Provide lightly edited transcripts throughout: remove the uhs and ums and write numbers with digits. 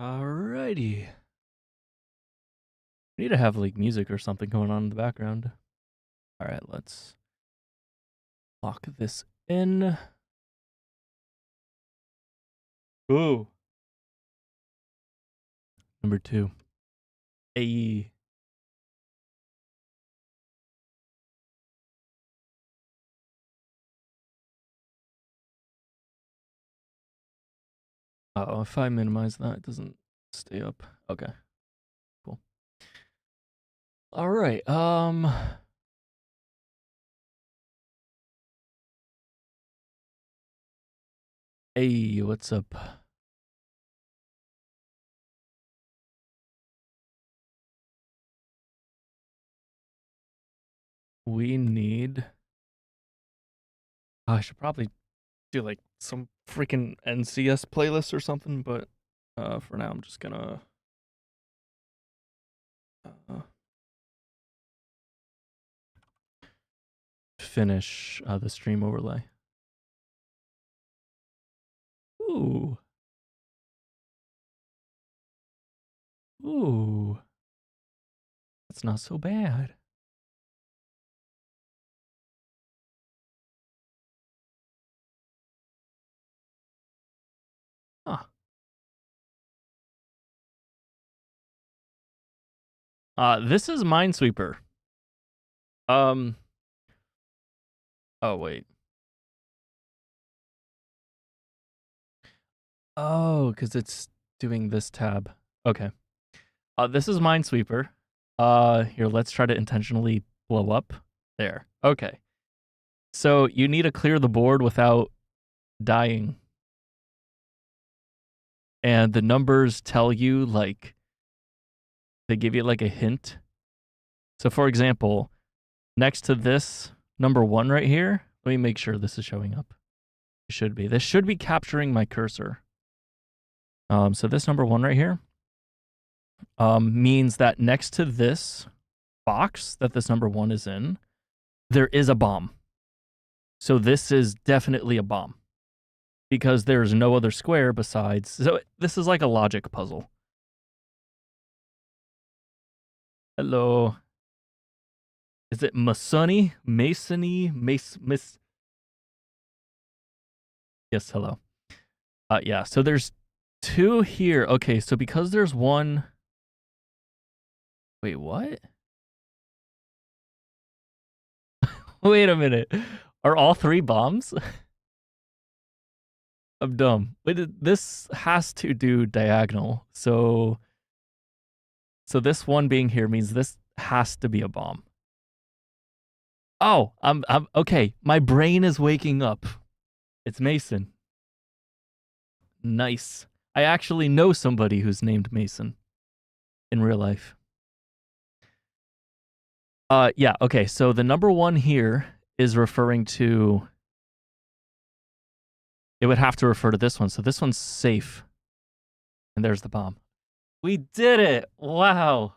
Alrighty. We need to have like music or something going on in the background. Alright, let's lock this in. Ooh. Number 2. Hey. Uh-oh, if I minimize that, it doesn't stay up. Okay. Cool. Alright, hey, what's up? We need... I should probably do like some freaking NCS playlist or something, but for now I'm just gonna finish the stream overlay. Ooh. Ooh. That's not so bad. Huh. This is Minesweeper. Oh, wait. Oh, because it's doing this tab. Okay. This is Minesweeper. Here, let's try to intentionally blow up. There. Okay. So you need to clear the board without dying. And the numbers tell you, like, they give you, like, a hint. So, for example, next to this number 1 right here, let me make sure this is showing up. It should be. This should be capturing my cursor. So this number 1 right here means that next to this box that this number 1 is in, there is a bomb. So this is definitely a bomb because there's no other square besides. So this is like a logic puzzle. Hello. Is it Masony? Masony? Miss? Yes, hello. Yeah, so there's 2 here. Okay, so because there's 1. Wait, what? Wait a minute. Are all 3 bombs? I'm dumb. But this has to do diagonal. So this 1 being here means this has to be a bomb. Oh, I'm okay. My brain is waking up. It's Mason. Nice. I actually know somebody who's named Mason in real life. Yeah, okay. So the number 1 here is referring to... It would have to refer to this one. So this one's safe. And there's the bomb. We did it! Wow.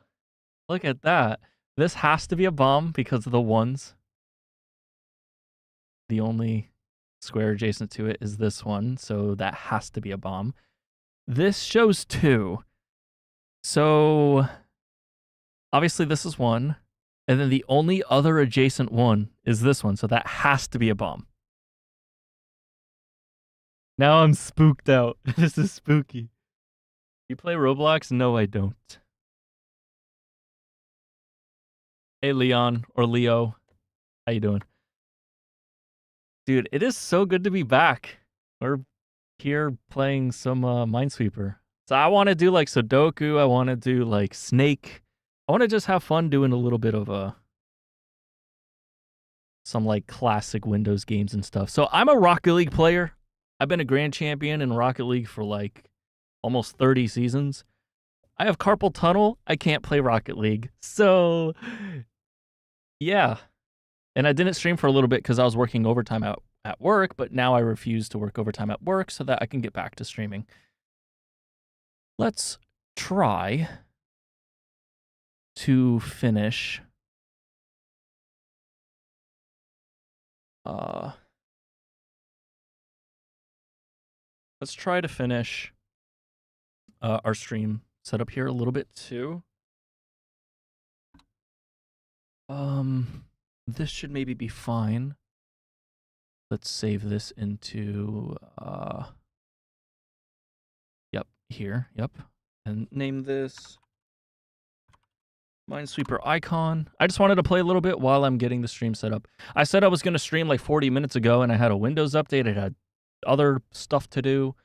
Look at that. This has to be a bomb because of the 1s. The only square adjacent to it is this one, so that has to be a bomb. This shows 2. So obviously this is 1, and then the only other adjacent one is this one, so that has to be a bomb. Now I'm spooked out. This is spooky. You play Roblox? No, I don't. Hey, Leon, or Leo. How you doing? Dude, it is so good to be back. We're here playing some Minesweeper. So I want to do like Sudoku. I want to do like Snake. I want to just have fun doing a little bit of some like classic Windows games and stuff. So I'm a Rocket League player. I've been a grand champion in Rocket League for like almost 30 seasons. I have carpal tunnel. I can't play Rocket League. So yeah. And I didn't stream for a little bit because I was working overtime at work, but now I refuse to work overtime at work so that I can get back to streaming. Let's try to finish let's try to finish our stream set up here a little bit too. This should maybe be fine. Let's save this into yep, here, yep. And name this Minesweeper icon. I just wanted to play a little bit while I'm getting the stream set up. I said I was going to stream like 40 minutes ago, and I had a Windows update. I had other stuff to do.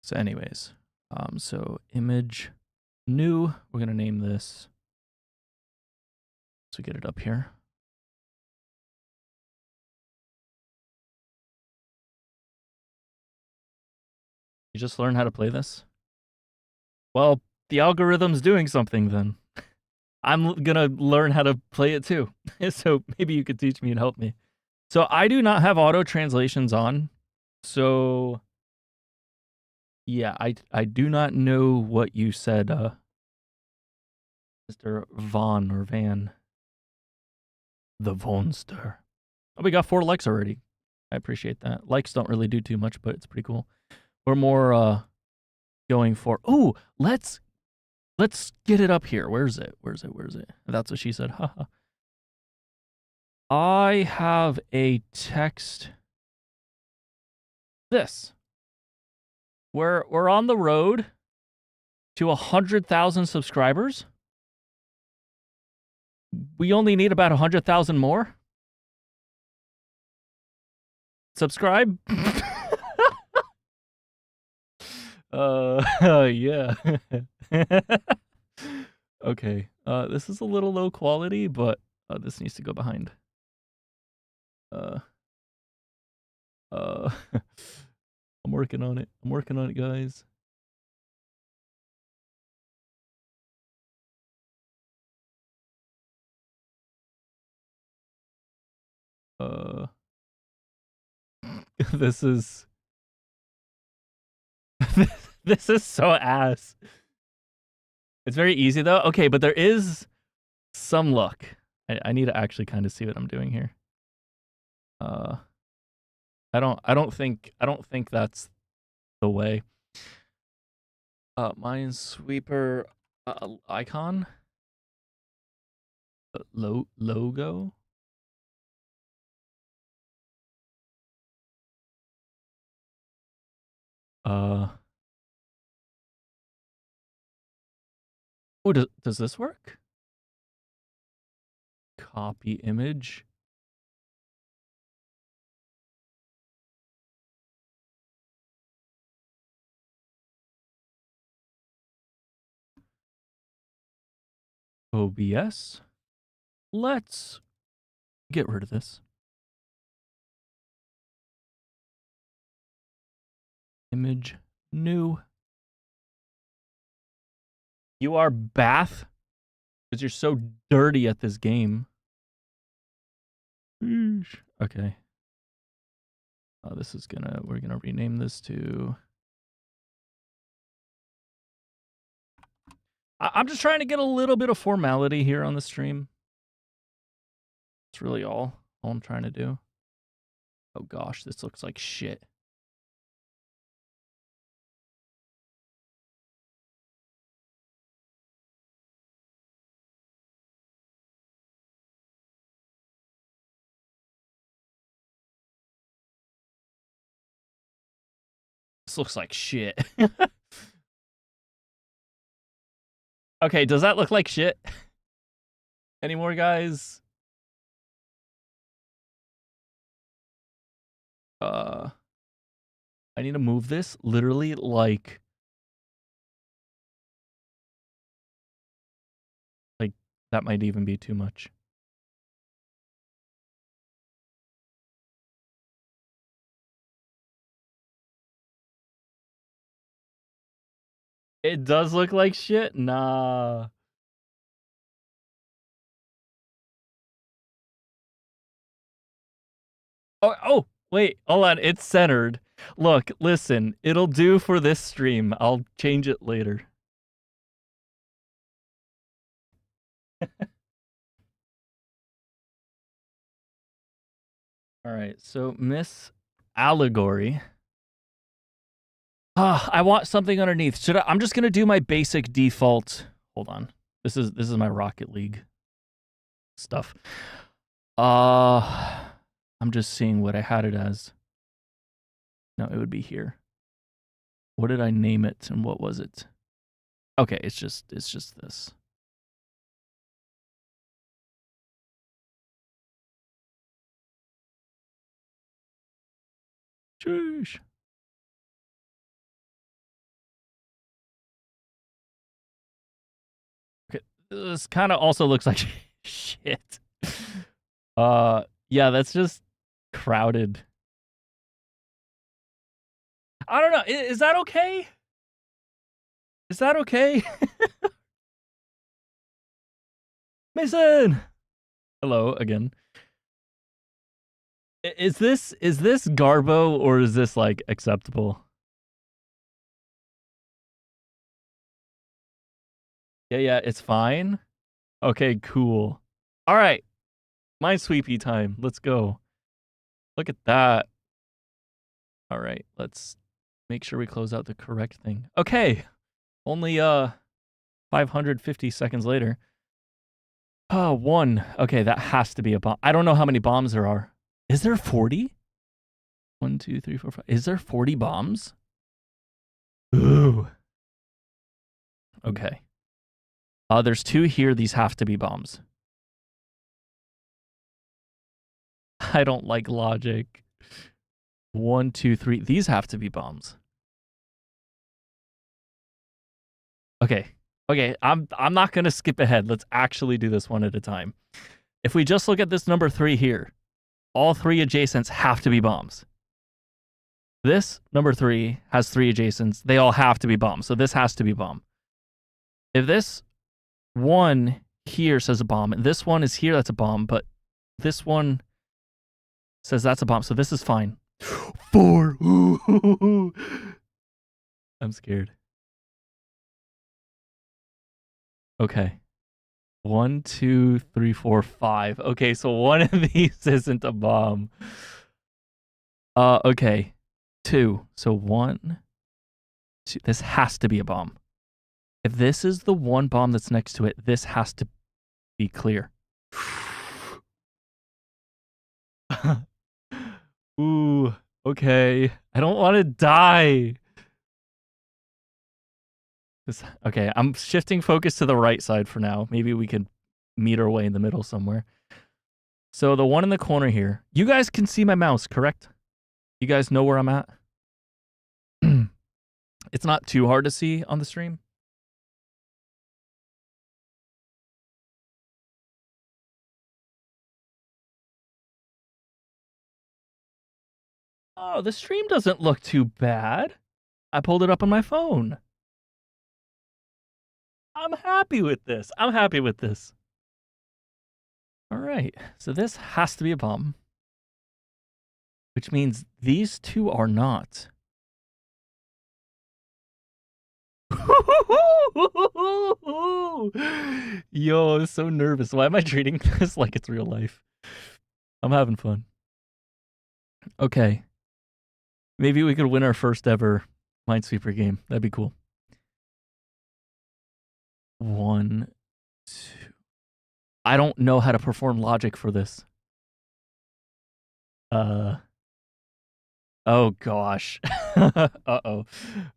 So anyways, so image new. We're going to name this. So get it up here. You just learn how to play this? Well, the algorithm's doing something then. I'm gonna learn how to play it too. So maybe you could teach me and help me. So I do not have auto translations on. So yeah, I do not know what you said, Mr. Vaughn or Van. The Vonster. Oh, we got 4 likes already. I appreciate that. Likes don't really do too much, but it's pretty cool. We're more going for. Oh, let's get it up here. Where's it? Where's it? Where's it? That's what she said. Haha. I have a text. This. We're on the road to 100,000 subscribers. We only need about 100,000 more. Subscribe. Yeah. Okay. This is a little low quality, but this needs to go behind. I'm working on it. I'm working on it, guys. This is this is so ass. It's very easy though. Okay, but there is some luck. I need to actually kind of see what I'm doing here. I don't think that's the way. Minesweeper icon. Logo. Oh, does this work? Copy image. OBS. Let's get rid of this. Image new. You are Bath? Because you're so dirty at this game. Okay. This is we're gonna rename this to. I'm just trying to get a little bit of formality here on the stream. That's really all I'm trying to do. Oh gosh, this looks like shit. This looks like shit. Okay, does that look like shit? Any more, guys? I need to move this literally like that might even be too much. It does look like shit? Nah. Oh, wait, hold on. It's centered. Look, listen, it'll do for this stream. I'll change it later. All right, so Miss Allegory. I want something underneath. I'm just gonna do my basic default. Hold on. This is my Rocket League stuff. I'm just seeing what I had it as. No, it would be here. What did I name it and what was it? Okay, it's just this. Sheesh. Okay, this kind of also looks like shit. Yeah, that's just crowded. I don't know. Is that okay? Is that okay? Mason! Hello again. Is this Garbo or is this like acceptable? Yeah, it's fine. Okay, cool. All right. Minesweepy time. Let's go. Look at that. All right, let's make sure we close out the correct thing. Okay. Only 550 seconds later. Oh, 1. Okay, that has to be a bomb. I don't know how many bombs there are. Is there 40? 1, 2, 3, 4, 5. Is there 40 bombs? Ooh. Okay. There's 2 here. These have to be bombs. I don't like logic. 1, 2, 3. These have to be bombs. Okay. Okay, I'm not going to skip ahead. Let's actually do this one at a time. If we just look at this number 3 here, all 3 adjacents have to be bombs. This number 3 has 3 adjacents. They all have to be bombs. So this has to be bomb. If this 1 here says a bomb, and this one is here, that's a bomb, but this one says that's a bomb. So this is fine. 4. I'm scared. Okay. 1, 2, 3, 4, 5. Okay, so one of these isn't a bomb. Okay. 2. So 1, 2. This has to be a bomb. If this is the one bomb that's next to it, this has to be clear. Ooh, okay. I don't want to die. Okay, I'm shifting focus to the right side for now. Maybe we could meet our way in the middle somewhere. So the one in the corner here. You guys can see my mouse, correct? You guys know where I'm at? It's not too hard to see on the stream. Oh, the stream doesn't look too bad. I pulled it up on my phone. I'm happy with this. I'm happy with this. All right. So this has to be a bomb. Which means these 2 are not. Yo, I'm so nervous. Why am I treating this like it's real life? I'm having fun. Okay. Maybe we could win our first ever Minesweeper game. That'd be cool. 1, 2. I don't know how to perform logic for this. Oh gosh. Uh-oh.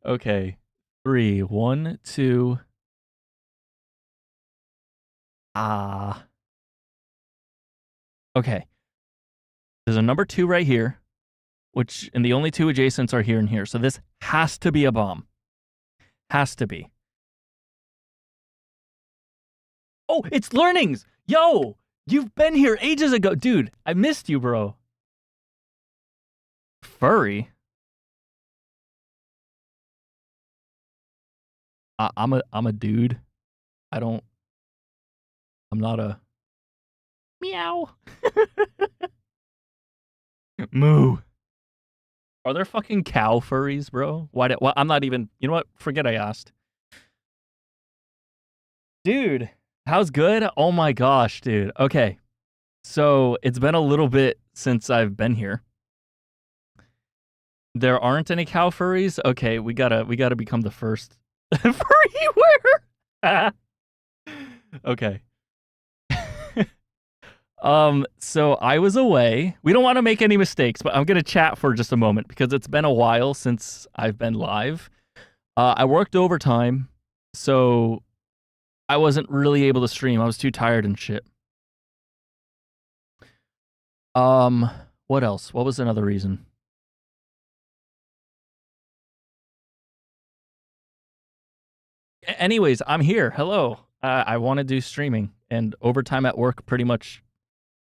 Okay. 3. 1, 2. Okay. There's a number 2 right here, and the only 2 adjacents are here and here. So this has to be a bomb. Has to be. Oh, it's learnings. Yo, you've been here ages ago. Dude, I missed you, bro. Furry? I'm a dude. I'm not a meow. Moo. Are there fucking cow furries, bro? Why I'm not even, you know what? Forget I asked. Dude, how's good? Oh my gosh, dude. Okay. So, it's been a little bit since I've been here. There aren't any cow furries? Okay, we gotta become the first furry wearer. Okay. So I was away. We don't want to make any mistakes, but I'm gonna chat for just a moment because it's been a while since I've been live. I worked overtime, so I wasn't really able to stream. I was too tired and shit. What else? What was another reason? Anyways, I'm here. Hello. I want to do streaming, and overtime at work pretty much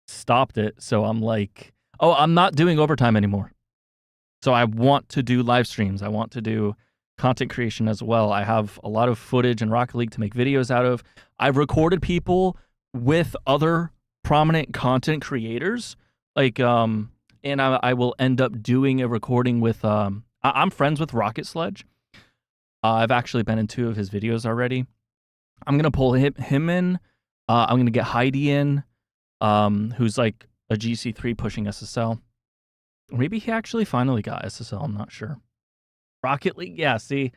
stopped it. So I'm like, oh, I'm not doing overtime anymore. So I want to do live streams. I want to do content creation as well. I have a lot of footage in Rocket League to make videos out of. I've recorded people with other prominent content creators, like and I will end up doing a recording with I'm friends with Rocket Sledge. I've actually been in 2 of his videos already. I'm gonna pull him in. I'm gonna get Heidi in, who's like a GC3 pushing SSL. Or maybe he actually finally got SSL. I'm not sure. Rocket League, yeah. See,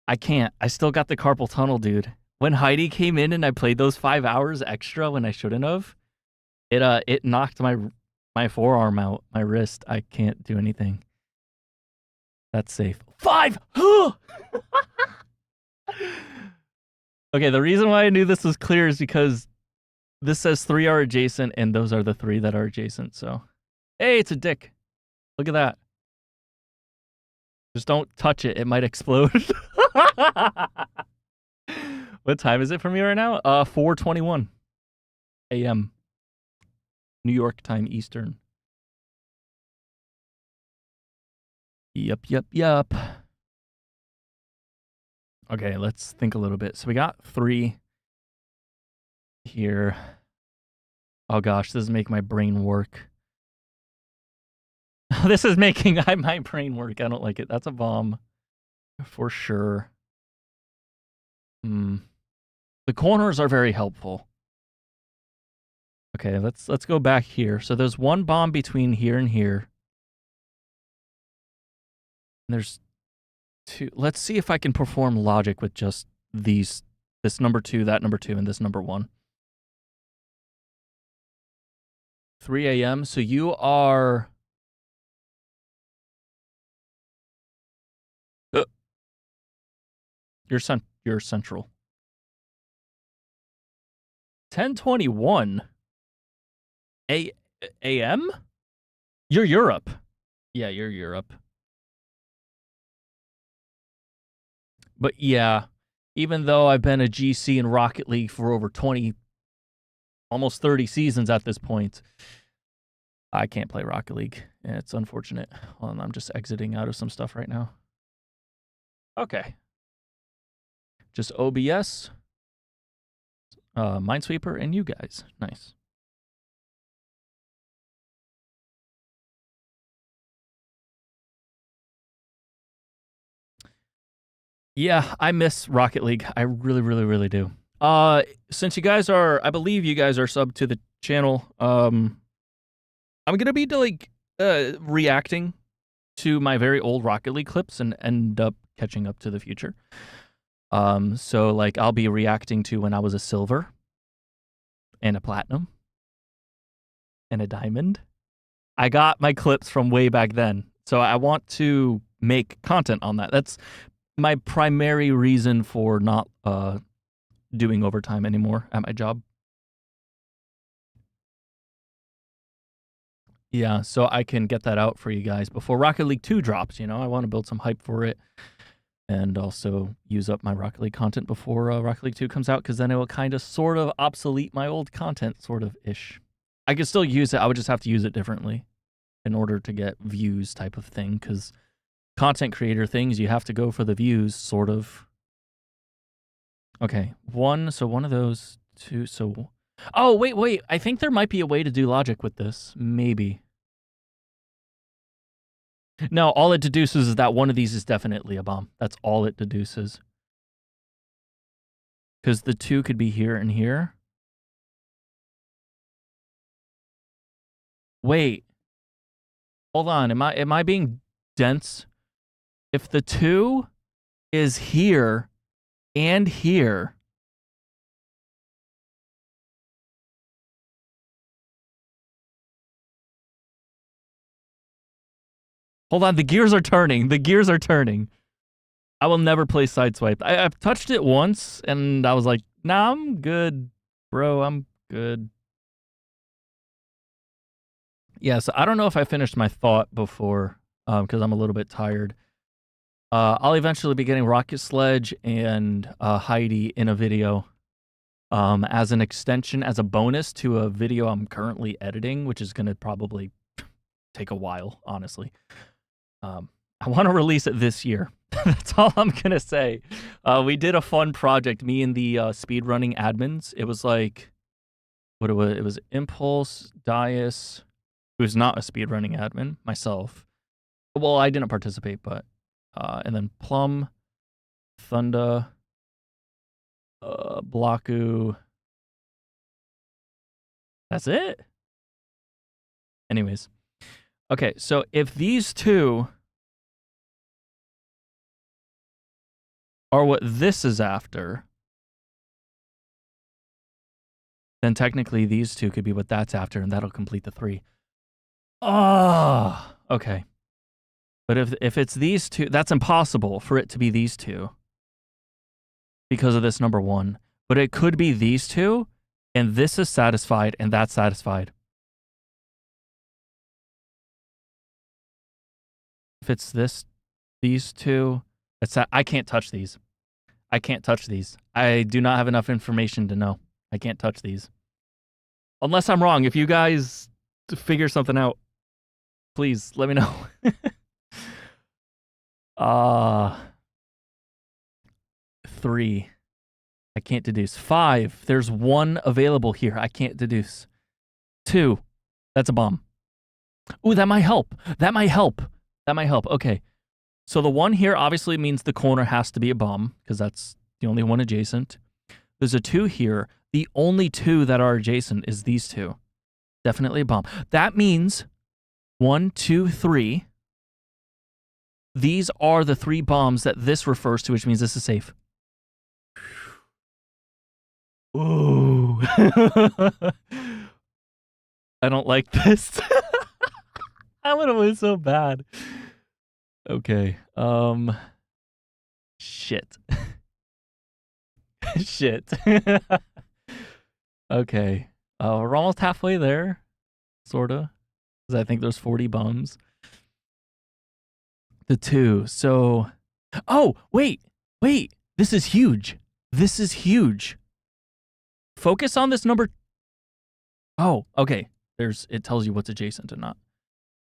I can't. I still got the carpal tunnel, dude. When Heidi came in and I played those 5 hours extra when I shouldn't have, it knocked my forearm out, my wrist. I can't do anything. That's safe. 5! Okay, the reason why I knew this was clear is because this says 3 are adjacent, and those are the 3 that are adjacent, so. Hey, it's a dick. Look at that. Just don't touch it. It might explode. What time is it for me right now? 4:21 a.m. New York time Eastern. Yup. Okay, let's think a little bit. So we got 3 here. Oh gosh, this is making my brain work. This is making my brain work. I don't like it. That's a bomb. For sure. The corners are very helpful. Okay, let's go back here. So there's 1 bomb between here and here. And there's 2. Let's see if I can perform logic with just these. This number 2, that number 2, and this number 1. 3 a.m. So you are... You're central. 10:21 a.m. You're Europe. Yeah, you're Europe. But yeah, even though I've been a GC in Rocket League for over 20, almost 30 seasons at this point, I can't play Rocket League. It's unfortunate. Well, I'm just exiting out of some stuff right now. Okay. Just OBS, Minesweeper, and you guys. Nice. Yeah, I miss Rocket League. I really, really, really do. Since you guys are, I believe you guys are subbed to the channel, I'm gonna be like reacting to my very old Rocket League clips and end up catching up to the future. So like I'll be reacting to when I was a silver and a platinum and a diamond. I got my clips from way back then. So I want to make content on that. That's my primary reason for not doing overtime anymore at my job. Yeah, so I can get that out for you guys before Rocket League 2 drops, you know? I want to build some hype for it and also use up my Rocket League content before Rocket League 2 comes out, because then it will kind of sort of obsolete my old content, sort of ish. I could still use it. I would just have to use it differently in order to get views type of thing, because content creator things, you have to go for the views, sort of. Okay, 1, so 1 of those, 2, so... Oh, wait, I think there might be a way to do logic with this. Maybe. No, all it deduces is that one of these is definitely a bomb. That's all it deduces. Because the 2 could be here and here. Wait. Hold on, am I being dense. If the 2 is here and here, hold on, the gears are turning. The gears are turning. I will never play Sideswipe. I've touched it once, and I was like, nah, I'm good, bro. I'm good. Yeah, so I don't know if I finished my thought before, because I'm a little bit tired. I'll eventually be getting Rocket Sledge and Heidi in a video as an extension, as a bonus to a video I'm currently editing, which is going to probably take a while, honestly. I want to release it this year. That's all I'm going to say. We did a fun project, me and the speedrunning admins. It was like, what it was? It was Impulse, Dias, who's not a speedrunning admin, myself. Well, I didn't participate, but and then Plum, Thunda, Blocku. That's it. Anyways. Okay, so if these 2 are what this is after, then technically these 2 could be what that's after, and that'll complete the 3. Oh, okay. But if it's these 2, that's impossible for it to be these 2 because of this number 1. But it could be these 2, and this is satisfied, and that's satisfied. If it's these 2, I can't touch these. I can't touch these. I do not have enough information to know. I can't touch these. Unless I'm wrong. If you guys figure something out, please let me know. 3. I can't deduce. 5. There's 1 available here. I can't deduce. 2. That's a bomb. Ooh, that might help. That might help. That might help. Okay. So the 1 here obviously means the corner has to be a bomb because that's the only one adjacent. There's a 2 here. The only 2 that are adjacent is these 2. Definitely a bomb. That means 1, 2, 3. These are the 3 bombs that this refers to, which means this is safe. Ooh. I don't like this. I would have been so bad. Okay. Shit. Shit. Okay. We're almost halfway there. Sorta. Because I think there's 40 bombs. The 2. So... Oh, wait. Wait. This is huge. This is huge. Focus on this number... Oh, okay. It tells you what's adjacent and not.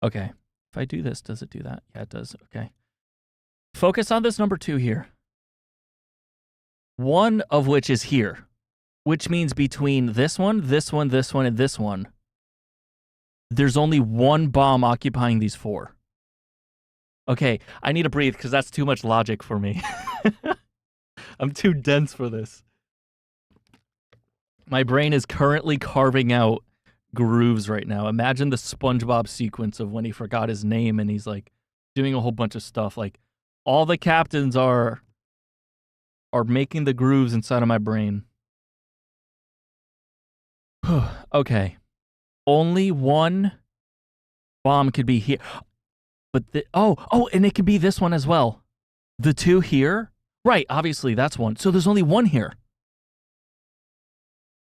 Okay. If I do this, does it do that? Yeah, it does. Okay. Focus on this number 2 here. 1 of which is here, which means between this one, this one, this one, and this one, there's only 1 bomb occupying these 4. Okay, I need to breathe because that's too much logic for me. I'm too dense for this. My brain is currently carving out grooves right now. Imagine the SpongeBob sequence of when he forgot his name and he's like doing a whole bunch of stuff. Like all the captains are making the grooves inside of my brain. Okay. Only 1 bomb could be here. But and it could be this one as well. The 2 here? Right, obviously that's 1. So there's only 1 here.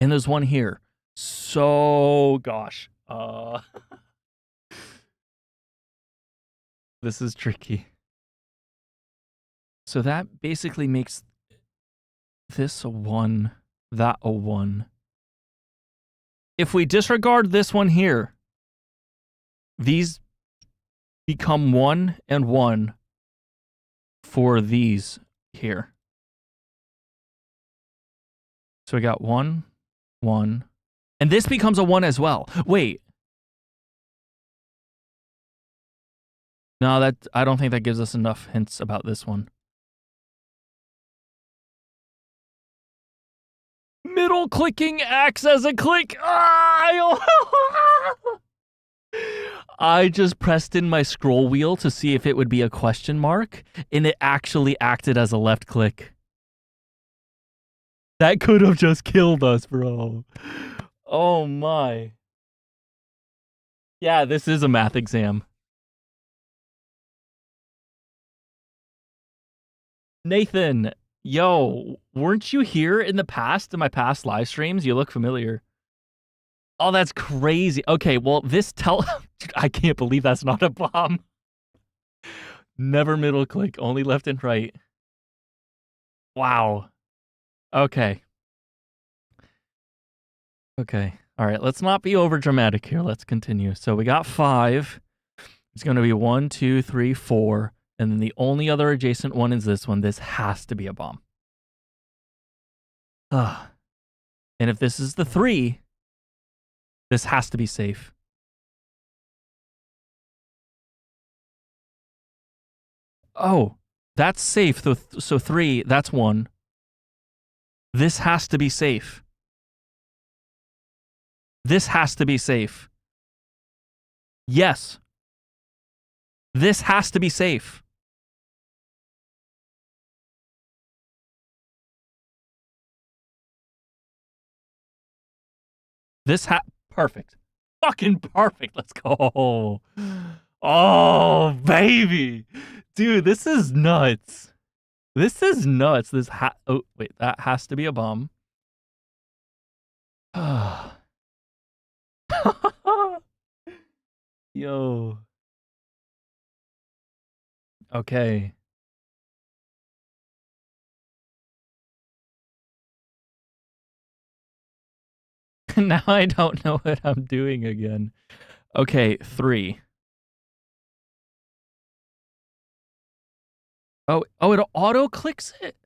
And there's 1 here. So, gosh. This is tricky. So that basically makes this a 1, that a 1. If we disregard this one here, these become 1 and 1 for these here. So we got 1, 1. And this becomes a 1 as well. Wait. No, I don't think that gives us enough hints about this one. Middle clicking acts as a click. I just pressed in my scroll wheel to see if it would be a question mark, and it actually acted as a left click. That could have just killed us, bro. Oh my. Yeah, this is a math exam. Nathan, yo, weren't you here in the past, in my past live streams? You look familiar. Oh, that's crazy. Okay, well, I can't believe that's not a bomb. Never middle click, only left and right. Wow. Okay. Okay. All right, let's not be over dramatic here. Let's continue. So we got 5. It's going to be 1, 2, 3, 4. And then the only other adjacent one is this one. This has to be a bomb. And if this is the 3, this has to be safe. Oh, that's safe. So 3, that's 1. This has to be safe. This has to be safe. Yes. This has to be safe. Perfect. Fucking perfect. Let's go. Oh, baby. Dude, this is nuts. This is nuts. Oh, wait, that has to be a bomb. Yo. Okay. Now I don't know what I'm doing again. Okay, 3. Oh, it auto clicks it?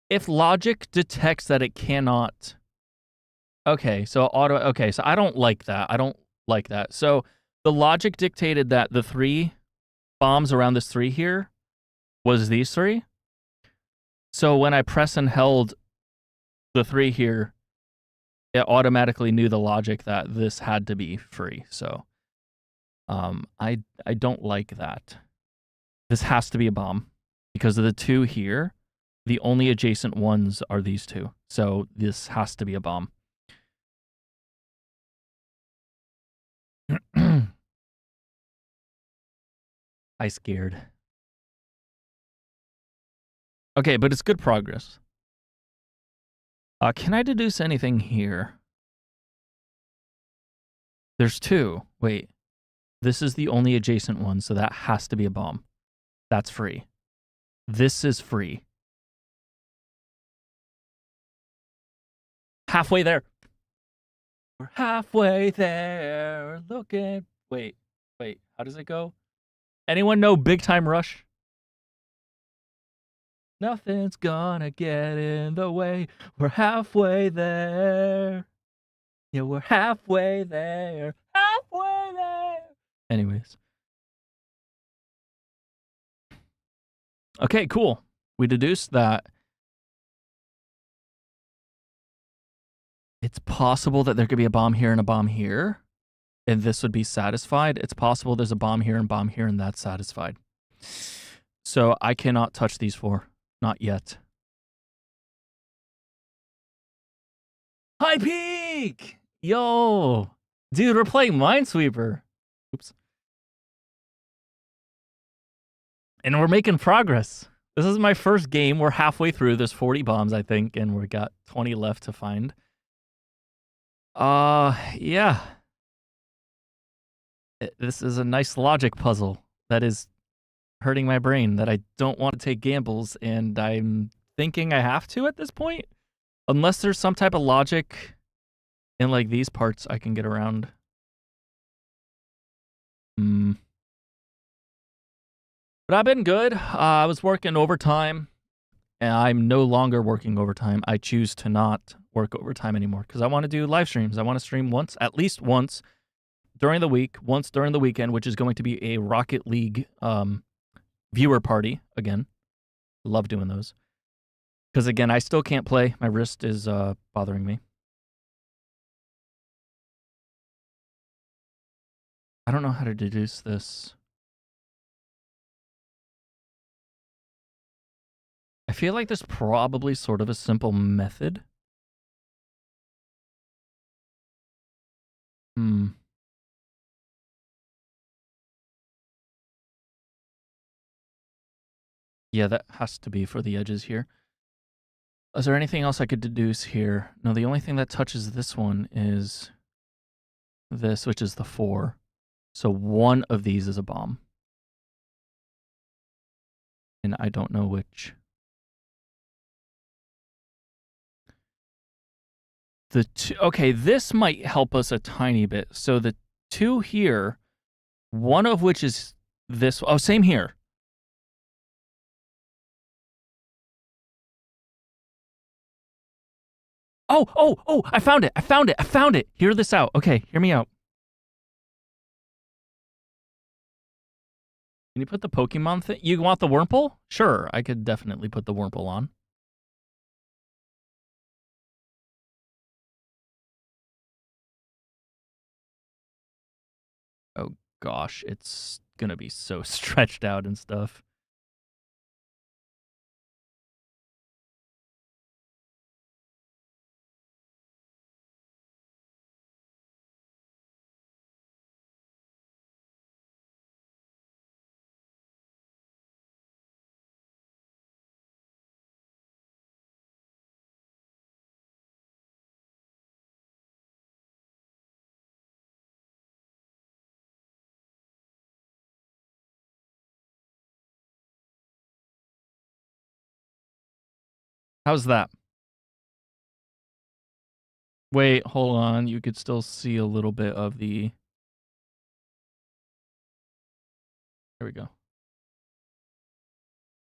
If logic detects that it cannot. Okay, so I don't like that. I don't like that. So the logic dictated that the 3 bombs around this 3 here was these 3. So when I press and held the 3 here, it automatically knew the logic that this had to be free. So I don't like that. This has to be a bomb because of the 2 here. The only adjacent ones are these 2. So this has to be a bomb. I scared. Okay, but it's good progress. Can I deduce anything here? There's 2. Wait. This is the only adjacent one, so that has to be a bomb. That's free. This is free. Halfway there. We're halfway there. Looking. Wait. How does it go? Anyone know Big Time Rush? Nothing's gonna get in the way. We're halfway there. Yeah, we're halfway there. Halfway there. Anyways. Okay, cool. We deduced that it's possible that there could be a bomb here and a bomb here, and this would be satisfied. It's possible there's a bomb here, and that's satisfied. So I cannot touch these 4. Not yet. High Peak! Yo! Dude, we're playing Minesweeper. Oops. And we're making progress. This is my first game. We're halfway through. There's 40 bombs, I think, and we got 20 left to find. Yeah. This is a nice logic puzzle that is hurting my brain that I don't want to take gambles, and I'm thinking I have to at this point. Unless there's some type of logic in like these parts I can get around. But I've been good. I was working overtime, and I'm no longer working overtime. I choose to not work overtime anymore because I want to do live streams. I want to stream at least once during the week, once during the weekend, which is going to be a Rocket League viewer party again. Love doing those. Because again, I still can't play. My wrist is bothering me. I don't know how to deduce this. I feel like there's probably sort of a simple method. Yeah, that has to be for the edges here. Is there anything else I could deduce here? No, the only thing that touches this one is this, which is the 4. So one of these is a bomb. And I don't know which. Okay, this might help us a tiny bit. So the 2 here, one of which is this. Oh, same here. Oh, I found it. Hear this out. Okay, hear me out. Can you put the Pokemon thing? You want the Wurmple? Sure, I could definitely put the Wurmple on. Oh gosh, it's gonna be so stretched out and stuff. How's that? Wait, hold on. You could still see a little bit of the... There we go.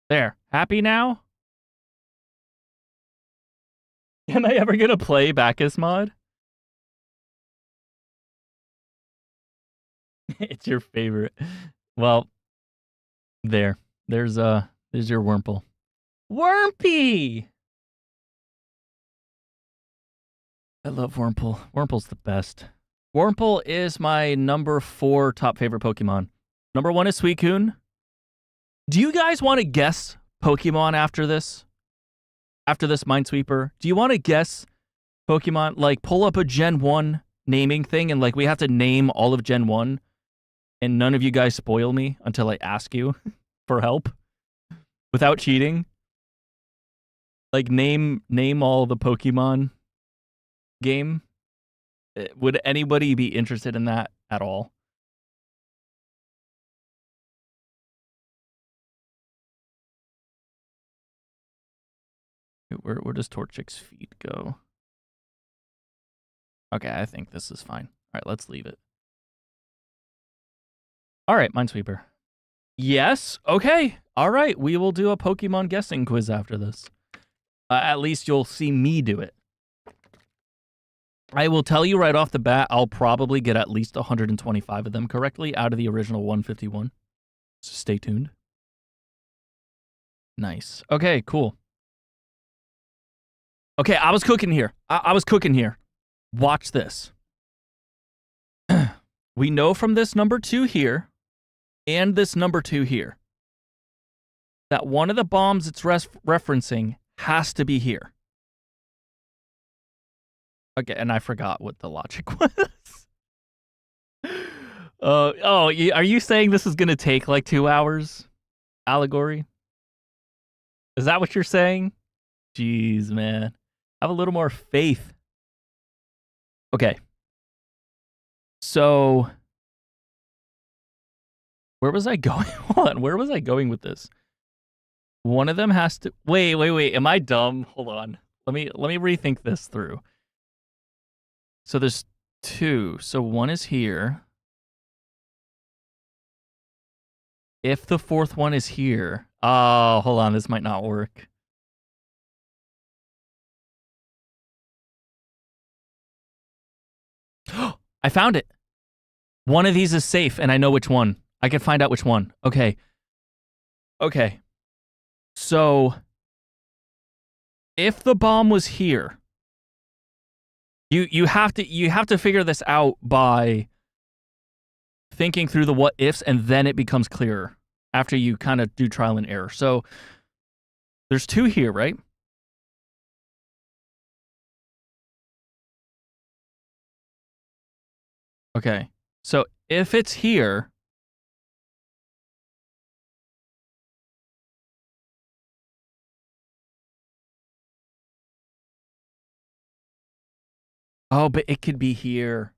There. Happy now? Am I ever gonna play Bacchus mod? It's your favorite. Well, there's your Wurmple. Wurmpy! I love Wurmple. Wurmple's the best. Wurmple is my number 4 top favorite Pokemon. Number 1 is Suicune. Do you guys want to guess Pokemon after this? After this Minesweeper? Do you want to guess Pokemon? Like, pull up a Gen 1 naming thing and, like, we have to name all of Gen 1 and none of you guys spoil me until I ask you for help without cheating? Like, name all the Pokemon game. Would anybody be interested in that at all? Where does Torchic's feet go? Okay, I think this is fine. All right, let's leave it. All right, Minesweeper. Yes? Okay. All right, we will do a Pokemon guessing quiz after this. At least you'll see me do it. I will tell you right off the bat, I'll probably get at least 125 of them correctly out of the original 151. So stay tuned. Nice. Okay, cool. Okay, I was cooking here. I was cooking here. Watch this. We know from this number 2 here and this number 2 here that one of the bombs it's referencing has to be here. Okay, and I forgot what the logic was. Are you saying this is going to take like 2 hours? Allegory? Is that what you're saying? Jeez, man. Have a little more faith. Okay. So, where was I going? Hold on. Where was I going with this? One of them has to... Wait. Am I dumb? Hold on. Let me rethink this through. So there's 2. So one is here. If the 4th one is here... Oh, hold on. This might not work. I found it. One of these is safe, and I know which one. I can find out which one. Okay. So, if the bomb was here, you have to figure this out by thinking through the what ifs, and then it becomes clearer after you kind of do trial and error. So there's 2 here, right? Okay. So if it's here, oh, but it could be here.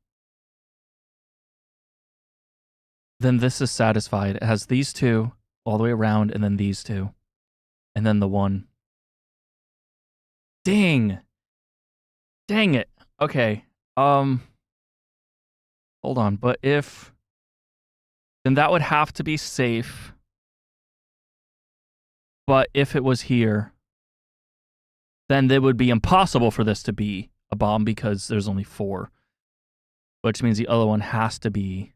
Then this is satisfied. It has these 2 all the way around, and then these 2. And then the 1. Dang. Dang it. Okay. Hold on. But if... then that would have to be safe. But if it was here, then it would be impossible for this to be a bomb because there's only 4. Which means the other one has to be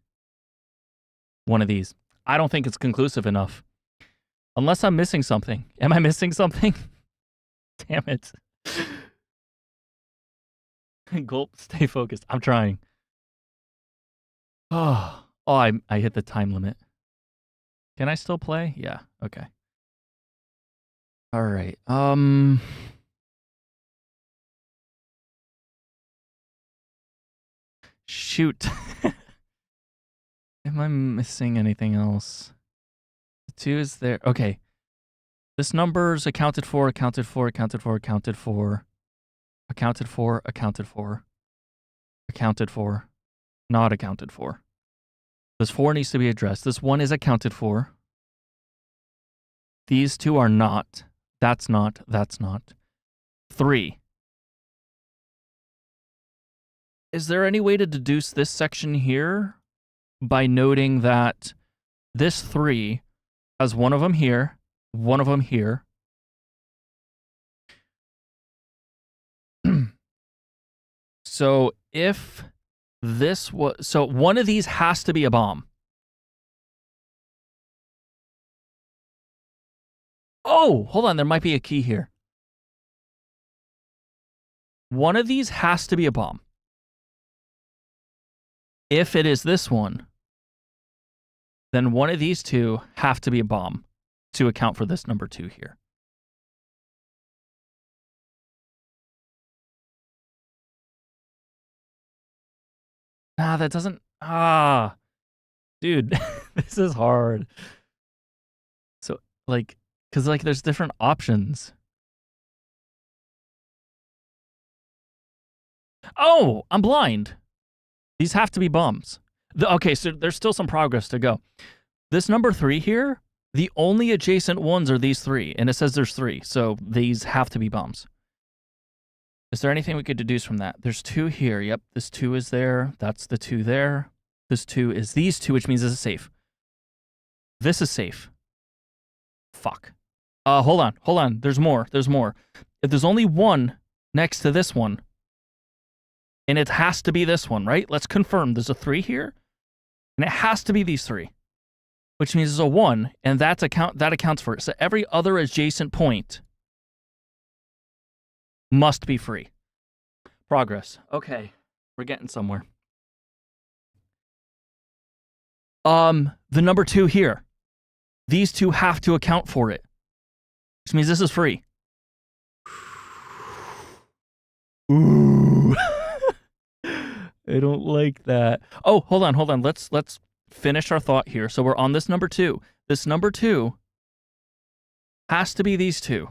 one of these. I don't think it's conclusive enough. Unless I'm missing something. Am I missing something? Damn it. Gulp, stay focused. I'm trying. Oh, I hit the time limit. Can I still play? Yeah, okay. All right. Shoot. Am I missing anything else? The 2 is there. Okay. This number's accounted for, accounted for, accounted for, accounted for, accounted for, accounted for, accounted for, not accounted for. This 4 needs to be addressed. This 1 is accounted for. These 2 are not. That's not. That's not. 3. Is there any way to deduce this section here by noting that this 3 has one of them here, one of them here. So if this was... so one of these has to be a bomb. Oh, hold on. There might be a key here. One of these has to be a bomb. If it is this one, then one of these 2 have to be a bomb to account for this number 2 here. Nah, that doesn't... dude, this is hard. So, like, because, like, there's different options. Oh, I'm blind. These have to be bombs. Okay, so there's still some progress to go. This number 3 here, the only adjacent ones are these 3, and it says there's 3, so these have to be bombs. Is there anything we could deduce from that? There's 2 here. Yep, this 2 is there. That's the 2 there. This 2 is these 2, which means this is safe. This is safe. Fuck. Hold on. There's more. If there's only 1 next to this one, and it has to be this one, right? Let's confirm. There's a 3 here, and it has to be these 3, which means there's a 1, and that accounts for it. So every other adjacent point must be free. Progress. Okay, we're getting somewhere. The number 2 here. These 2 have to account for it, which means this is free. Ooh. I don't like that. Oh, hold on. Let's finish our thought here. So we're on this number 2. This number 2 has to be these 2,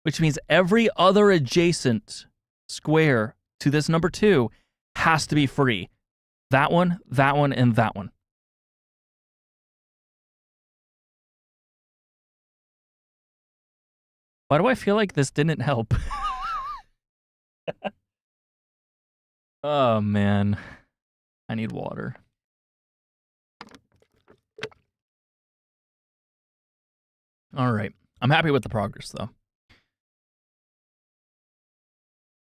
which means every other adjacent square to this number 2 has to be free. That one, and that one. Why do I feel like this didn't help? Oh, man. I need water. All right. I'm happy with the progress, though.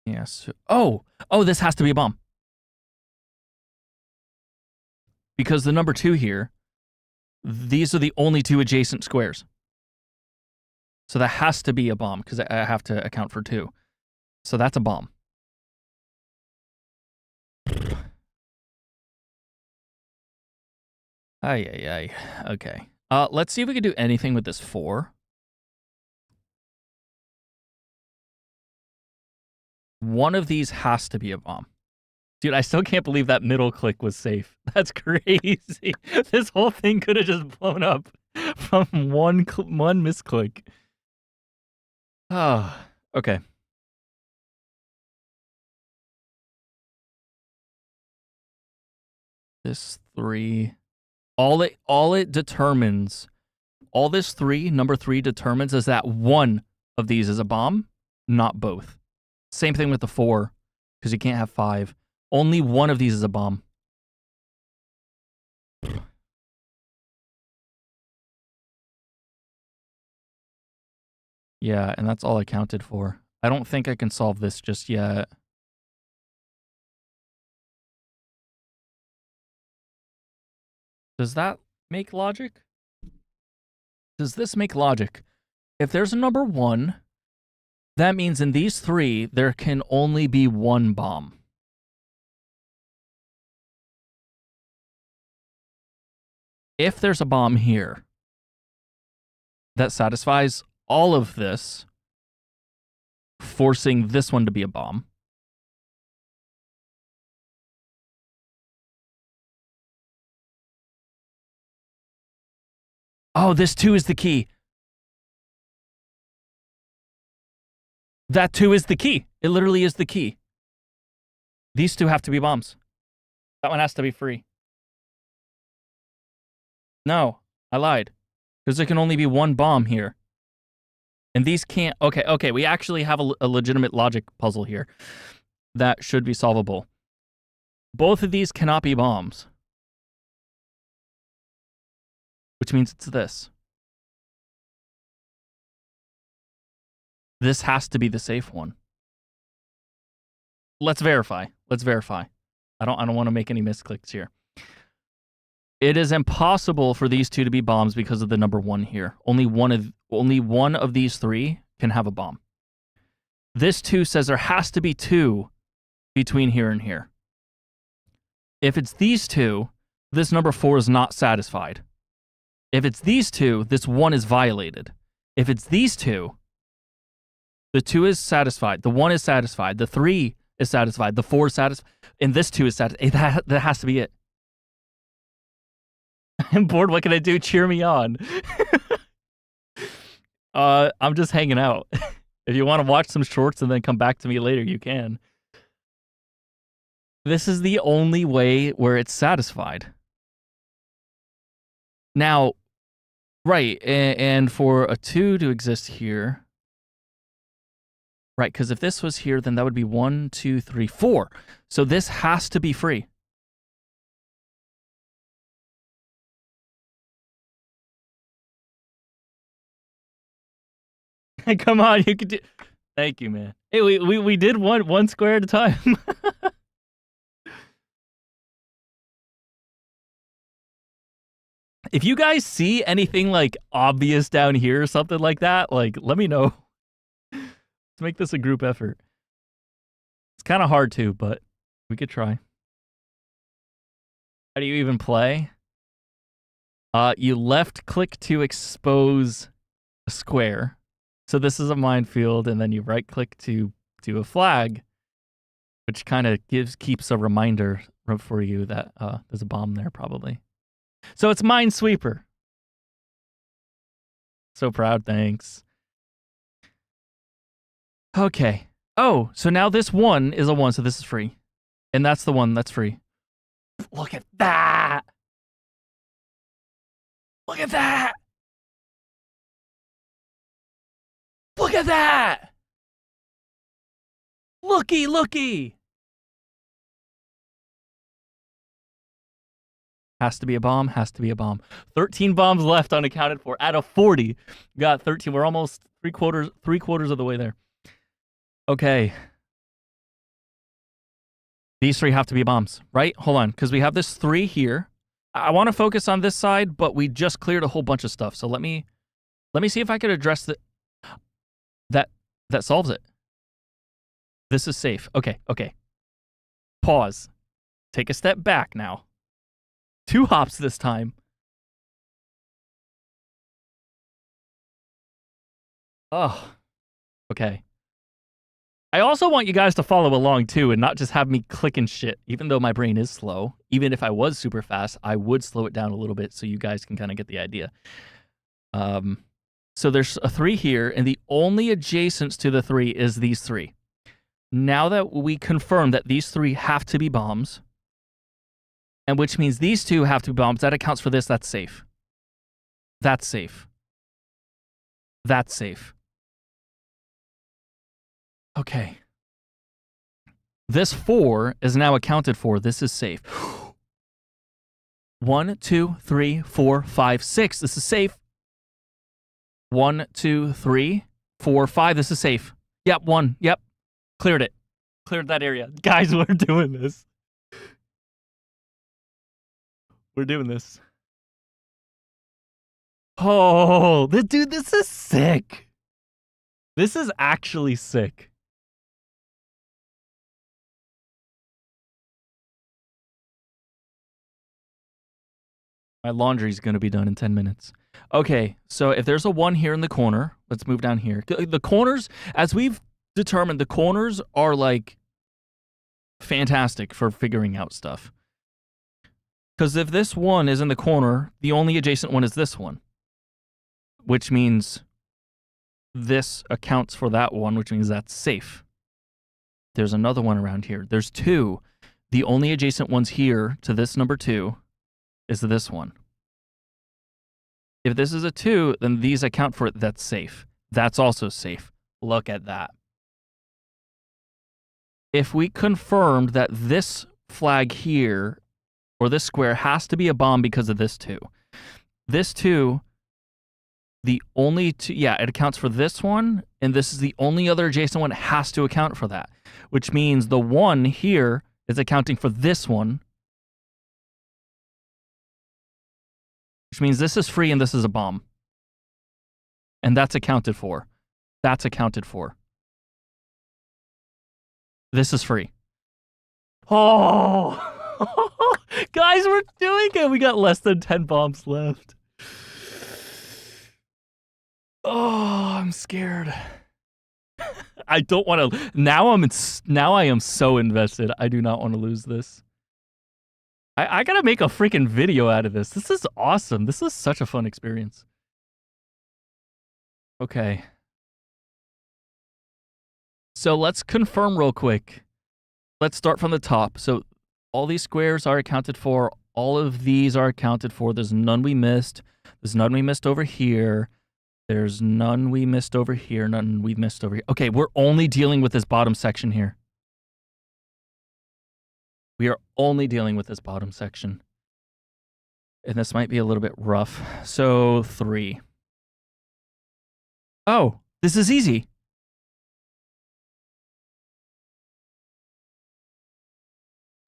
Yes. Oh, this has to be a bomb. Because the number 2 here, these are the only 2 adjacent squares. So that has to be a bomb, because I have to account for 2. So that's a bomb. Ay. Okay. Let's see if we can do anything with this 4. One of these has to be a bomb. Dude, I still can't believe that middle click was safe. That's crazy. This whole thing could have just blown up from one misclick. Oh, okay. This 3. All it determines, all this 3, number 3 determines is that one of these is a bomb, not both. Same thing with the 4, because you can't have 5. Only one of these is a bomb. Yeah, and that's all I counted for. I don't think I can solve this just yet. Does that make logic? Does this make logic? If there's a number 1, that means in these 3, there can only be one bomb. If there's a bomb here that satisfies all of this, forcing this one to be a bomb, oh, this 2 is the key. That 2 is the key. It literally is the key. These 2 have to be bombs. That one has to be free. No, I lied. Because there can only be one bomb here. And these can't... Okay, we actually have a legitimate logic puzzle here that should be solvable. Both of these cannot be bombs. Which means it's this. This has to be the safe one. Let's verify. I don't want to make any misclicks here. It is impossible for these 2 to be bombs because of the number 1 here. Only one of these 3 can have a bomb. This 2 says there has to be 2 between here and here. If it's these 2, this number 4 is not satisfied. If it's these 2, this 1 is violated. If it's these 2, the 2 is satisfied. The 1 is satisfied. The 3 is satisfied. The 4 is satisfied. And this 2 is satisfied. That has to be it. I'm bored. What can I do? Cheer me on. I'm just hanging out. If you want to watch some shorts and then come back to me later, you can. This is the only way where it's satisfied. Now, right, and for a 2 to exist here, right, because if this was here, then that would be 1, 2, 3, 4. So this has to be free. Come on, you could do... Thank you, man. Hey, we did one square at a time. If you guys see anything like obvious down here or something like that, like let me know. Let's make this a group effort. It's kind of hard to, but we could try. How do you even play? You left click to expose a square. So this is a minefield, and then you right click to do a flag, which kind of keeps a reminder for you that there's a bomb there probably. So it's Minesweeper. So proud, thanks. Okay. Oh, so now this 1 is a 1, so this is free. And that's the one that's free. Look at that! Look at that! Look at that! Looky! Has to be a bomb, 13 bombs left unaccounted for. Out of 40. We got 13. We're almost three quarters of the way there. Okay. These 3 have to be bombs, right? Hold on, because we have this 3 here. I want to focus on this side, but we just cleared a whole bunch of stuff. So let me see if I could address that solves it. This is safe. Okay. Pause. Take a step back now. 2 hops this time. Oh, okay. I also want you guys to follow along too and not just have me clicking shit. Even though my brain is slow, even if I was super fast, I would slow it down a little bit so you guys can kind of get the idea. So there's a 3 here, and the only adjacents to the 3 is these 3. Now that we confirm that these 3 have to be bombs, and which means these 2 have to be bombs, that accounts for this. That's safe. That's safe. That's safe. Okay. This 4 is now accounted for. This is safe. 1, 2, 3, 4, 5, 6. This is safe. 1, 2, 3, 4, 5. This is safe. Yep, 1. Yep. Cleared it. Cleared that area. Guys, we're doing this. We're doing this. Oh, dude, this is sick. This is actually sick. My laundry's going to be done in 10 minutes. Okay, so if there's a 1 here in the corner, let's move down here. The corners, as we've determined, the corners are like fantastic for figuring out stuff. Because if this 1 is in the corner, the only adjacent one is this one, which means this accounts for that one, which means that's safe. There's another one around here. There's 2. The only adjacent ones here to this number 2 is this one. If this is a 2, then these account for it. That's safe. That's also safe. Look at that. If we confirmed that this flag here, or this square, has to be a bomb because of this 2. This 2, the only 2, yeah, it accounts for this one, and this is the only other adjacent one, has to account for that, which means the 1 here is accounting for this one, which means this is free and this is a bomb. And that's accounted for. That's accounted for. This is free. Oh! Guys, we're doing it! We got less than 10 bombs left. Oh, I'm scared. I don't want to... Now I am so invested. I do not want to lose this. I gotta make a freaking video out of this. This is awesome. This is such a fun experience. Okay. So let's confirm real quick. Let's start from the top. So all these squares are accounted for. All of these are accounted for. There's none we missed. There's none we missed over here. There's none we missed over here. None we missed over here. Okay, we're only dealing with this bottom section here. We are only dealing with this bottom section. And this might be a little bit rough. So 3. Oh, this is easy.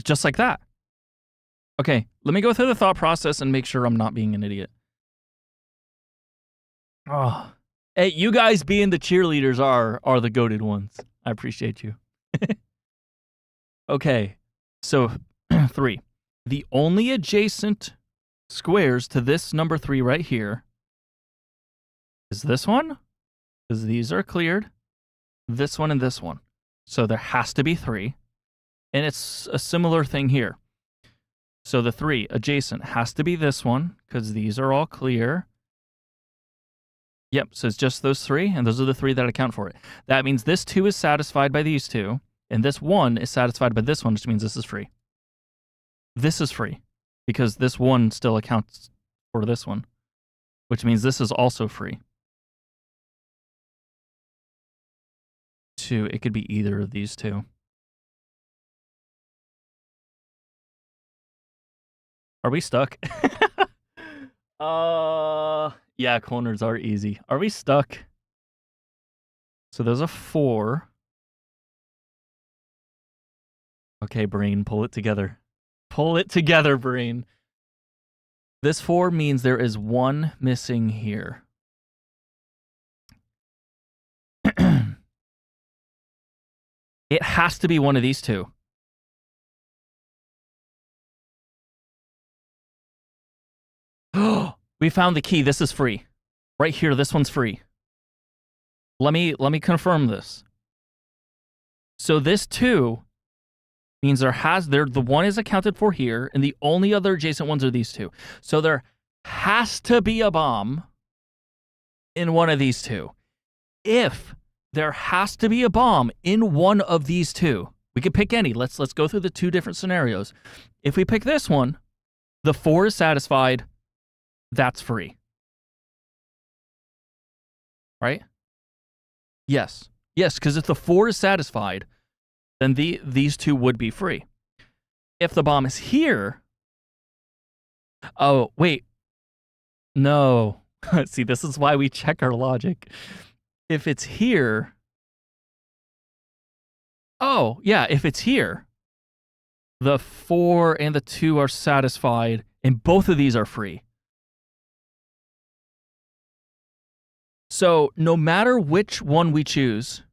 Just like that. Okay, let me go through the thought process and make sure I'm not being an idiot. Oh, hey, you guys being the cheerleaders are the goated ones. I appreciate you. Okay, so 3. The only adjacent squares to this number 3 right here is this one, because these are cleared, this one, and this one. So there has to be 3. And it's a similar thing here. So the 3 adjacent has to be this one, because these are all clear. Yep, so it's just those 3, and those are the 3 that account for it. That means this 2 is satisfied by these 2, and this 1 is satisfied by this one, which means this is free. This is free, because this 1 still accounts for this one, which means this is also free. 2, it could be either of these 2. Are we stuck? Yeah, corners are easy. Are we stuck? So there's a 4. Okay, brain, pull it together. Pull it together, brain. This 4 means there is 1 missing here. It has to be one of these 2. We found the key. This is free. Right here, this one's free. Let me confirm this. So this 2 means the one is accounted for here, and the only other adjacent ones are these 2. So there has to be a bomb in one of these 2. If there has to be a bomb in one of these 2, we could pick any. Let's go through the 2 different scenarios. If we pick this one, the 4 is satisfied. That's free. Right? Yes. Yes, because if the 4 is satisfied, then these 2 would be free. If the bomb is here... Oh, wait. No. See, this is why we check our logic. If it's here... Oh, yeah, if it's here, the 4 and the 2 are satisfied, and both of these are free. So no matter which one we choose,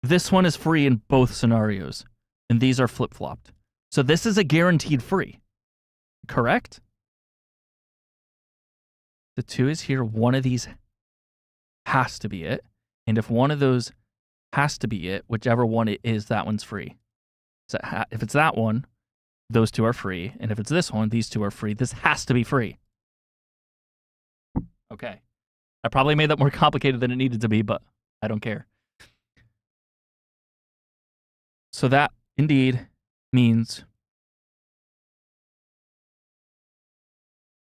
this one is free in both scenarios, and these are flip-flopped. So this is a guaranteed free, correct? The 2 is here. One of these has to be it. And if one of those has to be it, whichever one it is, that one's free. So if it's that one, those 2 are free. And if it's this one, these 2 are free. This has to be free. Okay. I probably made that more complicated than it needed to be, but I don't care. So that indeed means...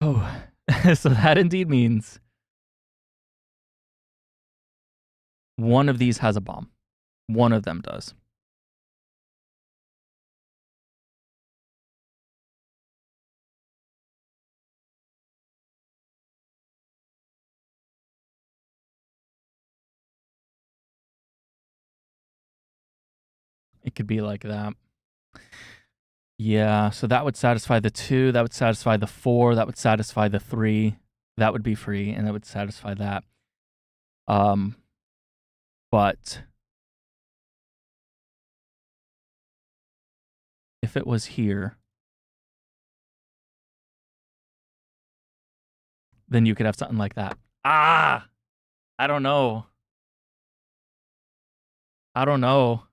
Oh, so that indeed means one of these has a bomb. One of them does. It could be like that. Yeah, so that would satisfy the 2, that would satisfy the 4, that would satisfy the 3, that would be free, and that would satisfy that. But if it was here, then you could have something like that. Ah! I don't know. I don't know.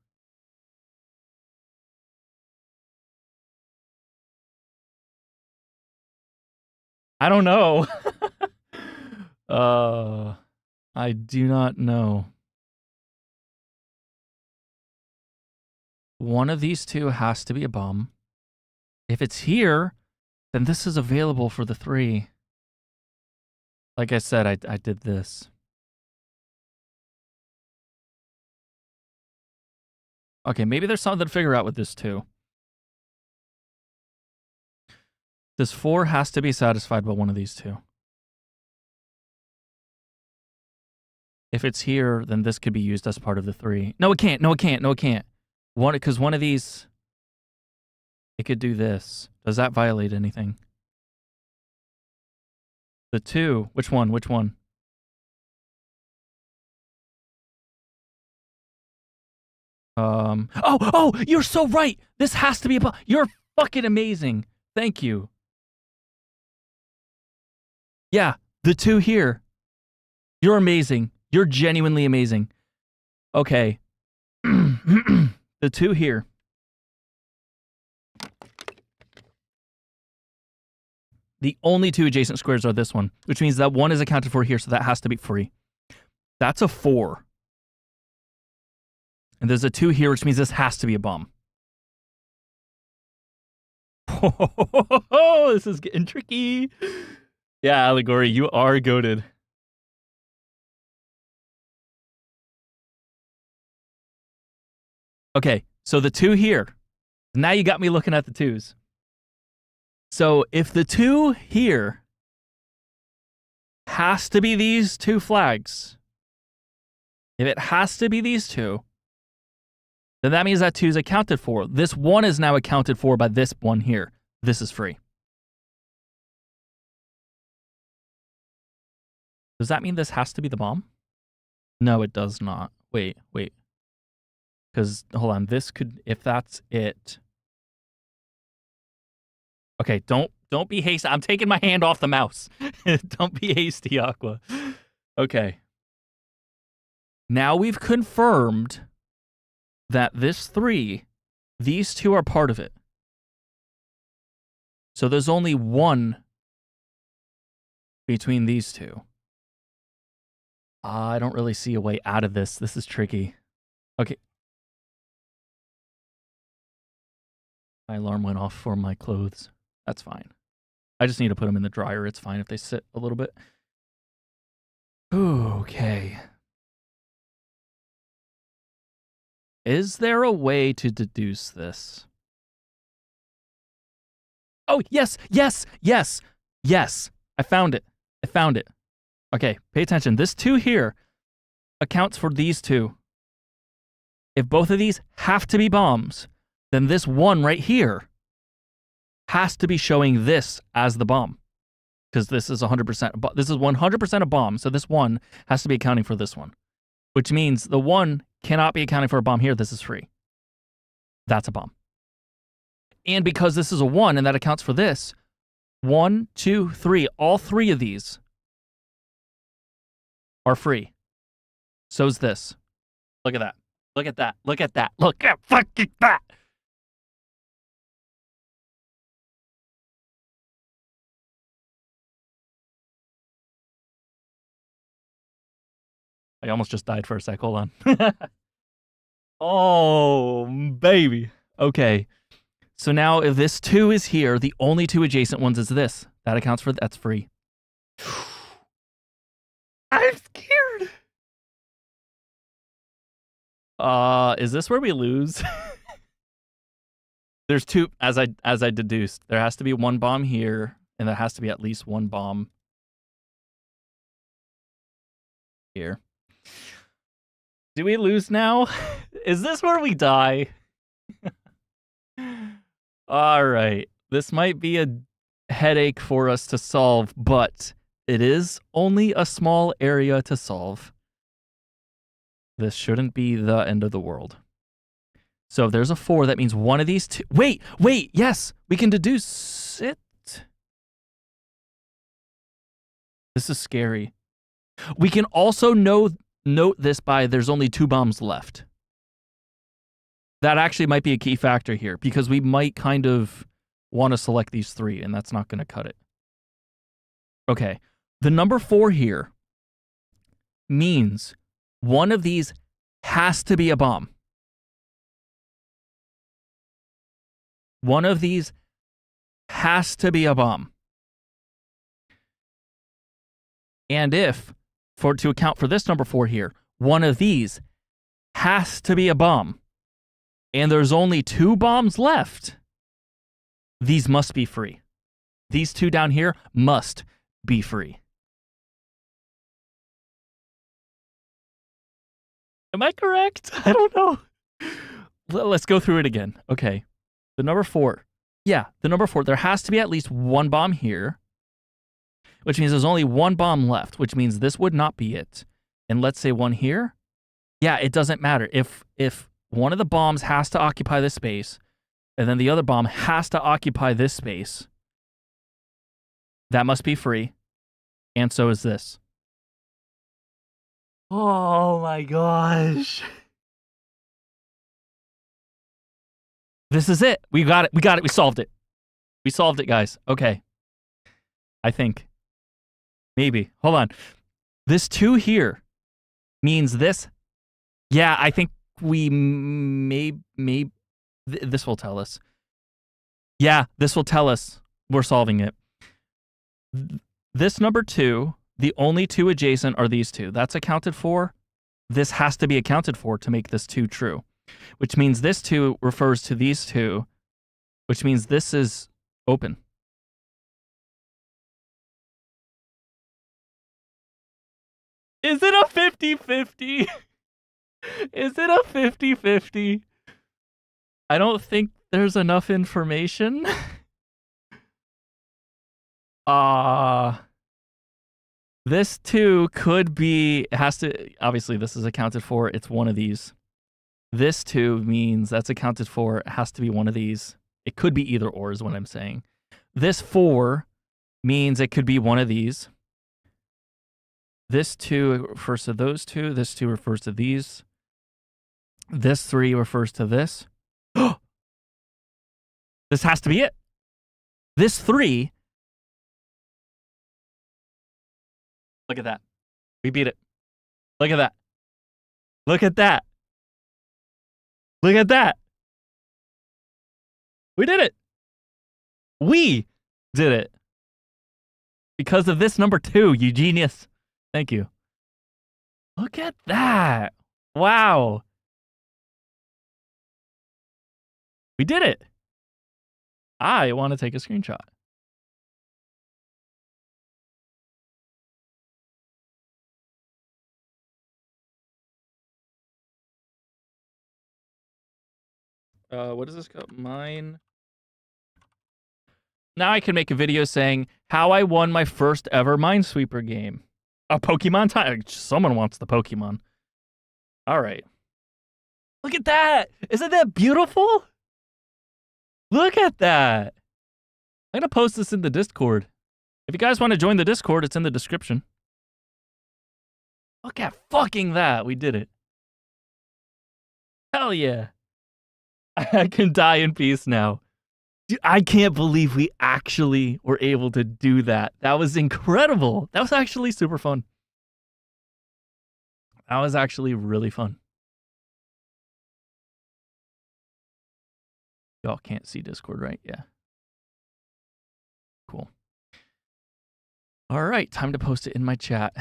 I don't know. I do not know. One of these 2 has to be a bomb. If it's here, then this is available for the 3. Like I said, I did this. Okay, maybe there's something to figure out with this too. This 4 has to be satisfied by one of these 2. If it's here, then this could be used as part of the 3. No, it can't. No, it can't. No, it can't. Because one of these, it could do this. Does that violate anything? The 2. Which one? Which one? Oh, you're so right. This has to be a... You're fucking amazing. Thank you. Yeah, the 2 here. You're amazing. You're genuinely amazing. Okay. The 2 here. The only 2 adjacent squares are this one, which means that 1 is accounted for here, so that has to be free. That's a 4. And there's a 2 here, which means this has to be a bomb. Oh, this is getting tricky. Yeah, Allegory, you are goated. Okay, so the 2 here. Now you got me looking at the 2s. So if the 2 here has to be these 2 flags, if it has to be these 2, then that means that 2 is accounted for. This 1 is now accounted for by this one here. This is free. Does that mean this has to be the bomb? No, it does not. Wait. Because, hold on, this could, if that's it. Okay, don't be hasty. I'm taking my hand off the mouse. Don't be hasty, Aqua. Okay. Now we've confirmed that this 3, these 2 are part of it. So there's only 1 between these 2. I don't really see a way out of this. This is tricky. Okay. My alarm went off for my clothes. That's fine. I just need to put them in the dryer. It's fine if they sit a little bit. Okay. Is there a way to deduce this? Oh, yes, yes, yes, yes. I found it. I found it. Okay, pay attention. This 2 here accounts for these 2. If both of these have to be bombs, then this 1 right here has to be showing this as the bomb. Because this is 100%. This is 100% a bomb, so this 1 has to be accounting for this one. Which means the 1 cannot be accounting for a bomb here. This is free. That's a bomb. And because this is a 1 and that accounts for this, 1, 2, 3, all 3 of these are free. So's this. Look at that. Look at that. Look at that. Look at fucking that. I almost just died for a sec. Hold on. Oh, baby. Okay. So now if this 2 is here, the only 2 adjacent ones is this. That accounts for that's free. I'm scared. Is this where we lose? There's 2 as I deduced. There has to be 1 bomb here, and there has to be at least 1 bomb here. Do we lose now? Is this where we die? All right. This might be a headache for us to solve, but it is only a small area to solve. This shouldn't be the end of the world. So if there's a 4, that means one of these 2. Wait, yes, we can deduce it. This is scary. We can also note this by there's only 2 bombs left. That actually might be a key factor here because we might kind of want to select these 3 and that's not going to cut it. Okay. The number 4 here means one of these has to be a bomb. One of these has to be a bomb. And if, to account for this number 4 here, one of these has to be a bomb, and there's only 2 bombs left, these must be free. These 2 down here must be free. Am I correct? I don't know. Let's go through it again. Okay. The number 4. Yeah, the number 4. There has to be at least 1 bomb here, which means there's only 1 bomb left, which means this would not be it. And let's say 1 here. Yeah, it doesn't matter. If one of the bombs has to occupy this space, and then the other bomb has to occupy this space, that must be free. And so is this. Oh my gosh. This is it. We got it. We got it. We solved it. We solved it, guys. Okay. I think. Maybe. Hold on. This 2 here means this. Yeah, I think we may this will tell us. Yeah, this will tell us we're solving it. This number 2, the only 2 adjacent are these 2. That's accounted for. This has to be accounted for to make this 2 true, which means this 2 refers to these 2, which means this is open. Is it a 50-50? Is it a 50-50? I don't think there's enough information. This 2 could be, has to, obviously this is accounted for, it's one of these. This 2 means that's accounted for, it has to be one of these. It could be either or is what I'm saying. This 4 means it could be one of these. This 2 refers to those 2. This 2 refers to these. This 3 refers to this. This has to be it. This 3. Look at that. We beat it. Look at that. Look at that. Look at that. We did it. We did it. Because of this number 2, you genius. Thank you. Look at that. Wow. We did it. I want to take a screenshot. What is this called? Mine. Now I can make a video saying how I won my first ever Minesweeper game. A Pokemon time. Someone wants the Pokemon. All right. Look at that. Isn't that beautiful? Look at that. I'm going to post this in the Discord. If you guys want to join the Discord, it's in the description. Look at fucking that. We did it. Hell yeah. I can die in peace now. Dude, I can't believe we actually were able to do that. That was incredible. That was actually super fun. That was actually really fun. Y'all can't see Discord, right? Yeah. Cool. All right, time to post it in my chat.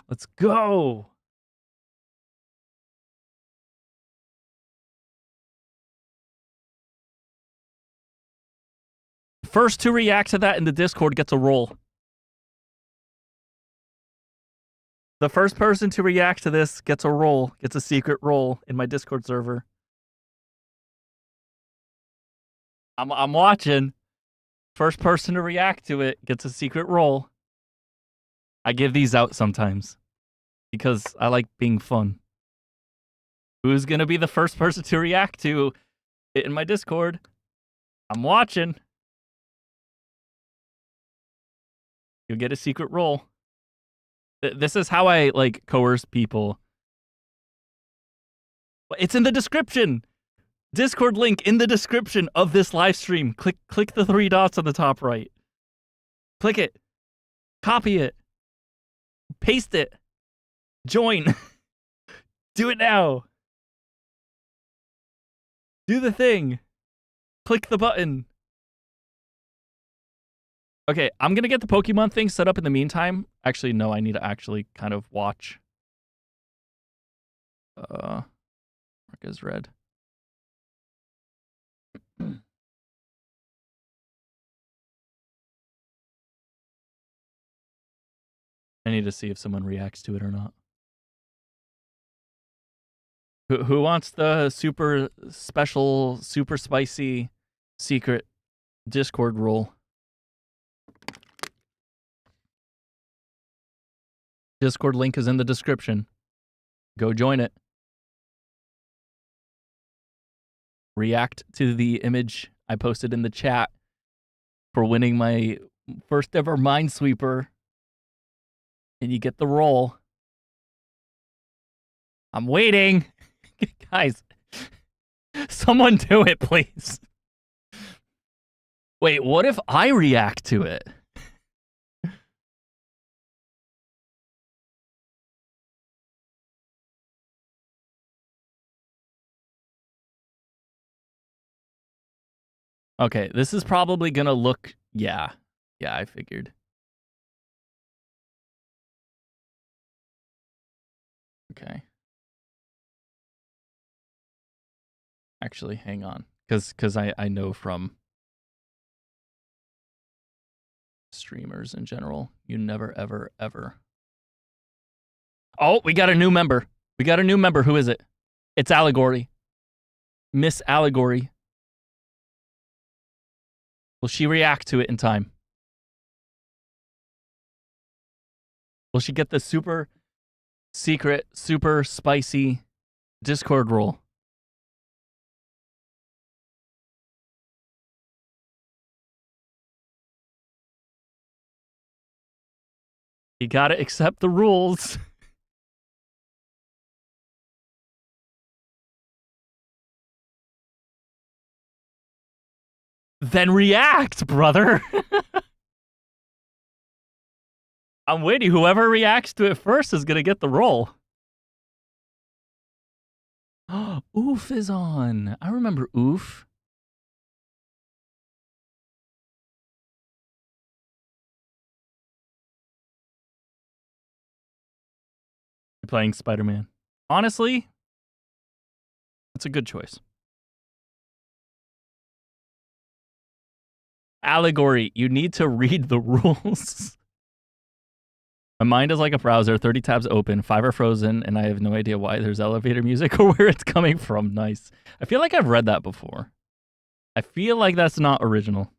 Let's go. First to react to that in the Discord gets a roll. The first person to react to this gets a roll, gets a secret roll in my Discord server. I'm watching. First person to react to it gets a secret roll. I give these out sometimes because I like being fun. Who's going to be the first person to react to it in my Discord? I'm watching. You'll get a secret roll. This is how I like coerce people. It's in the description. Discord link in the description of this live stream. Click the 3 dots on the top right. Click it. Copy it. Paste it. Join. Do it now. Do the thing. Click the button. Okay, I'm going to get the Pokemon thing set up in the meantime. Actually, no, I need to actually kind of watch. Mark is red. I need to see if someone reacts to it or not. Who wants the super special, super spicy, secret Discord role? Discord link is in the description. Go join it. React to the image I posted in the chat for winning my first ever Minesweeper. And you get the roll. I'm waiting. Guys, someone do it, please. Wait, what if I react to it? Okay, this is probably gonna look... Yeah, I figured. Okay. Actually, hang on. Because I know from streamers in general, you never, ever, ever... Oh, we got a new member. We got a new member. Who is it? It's Allegory. Miss Allegory. Will she react to it in time? Will she get the super secret, super spicy Discord role? You gotta accept the rules. Then react, brother. I'm waiting. Whoever reacts to it first is gonna get the role. Oof is on. I remember Oof. You're playing Spider-Man. Honestly, that's a good choice. Allegory, you need to read the rules. My mind is like a browser, 30 tabs open, 5 are frozen, and I have no idea why there's elevator music or where it's coming from. Nice. I feel like I've read that before. I feel like that's not original.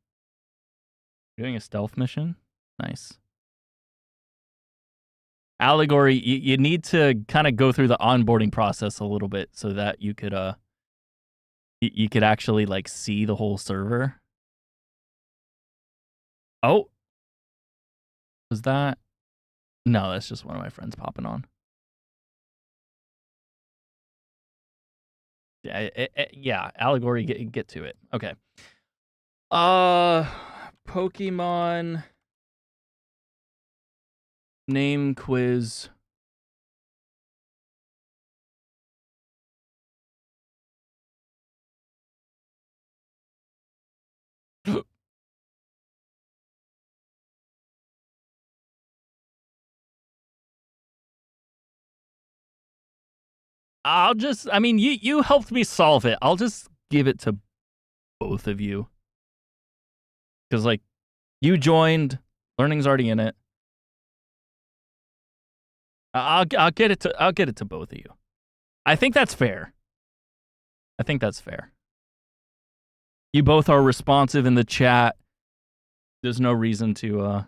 Doing a stealth mission? Nice. Allegory, you need to kind of go through the onboarding process a little bit so that you could you could actually like see the whole server. Oh. Was that? No, that's just one of my friends popping on. Yeah, yeah, Allegory, get to it. Okay. Pokemon name quiz. I mean, you helped me solve it. I'll just give it to both of you. Because, like, you joined, learning's already in it. I'll get it to both of you. I think that's fair. I think that's fair. You both are responsive in the chat. There's no reason to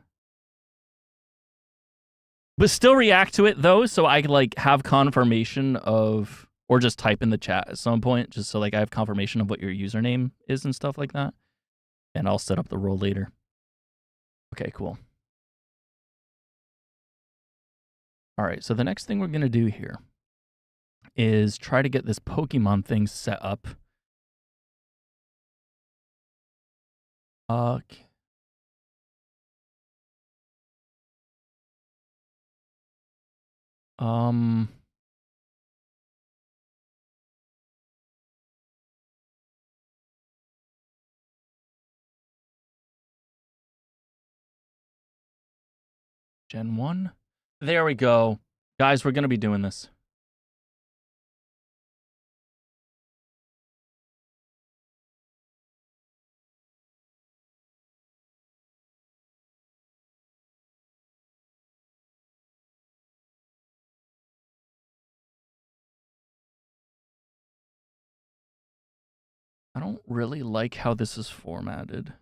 but still react to it though, so I like have confirmation of, or just type in the chat at some point, just so like I have confirmation of what your username is and stuff like that. And I'll set up the role later. Okay, cool. All right, so the next thing we're gonna do here is try to get this Pokemon thing set up. Okay. Gen 1. There we go. Guys, we're going to be doing this. I don't really like how this is formatted.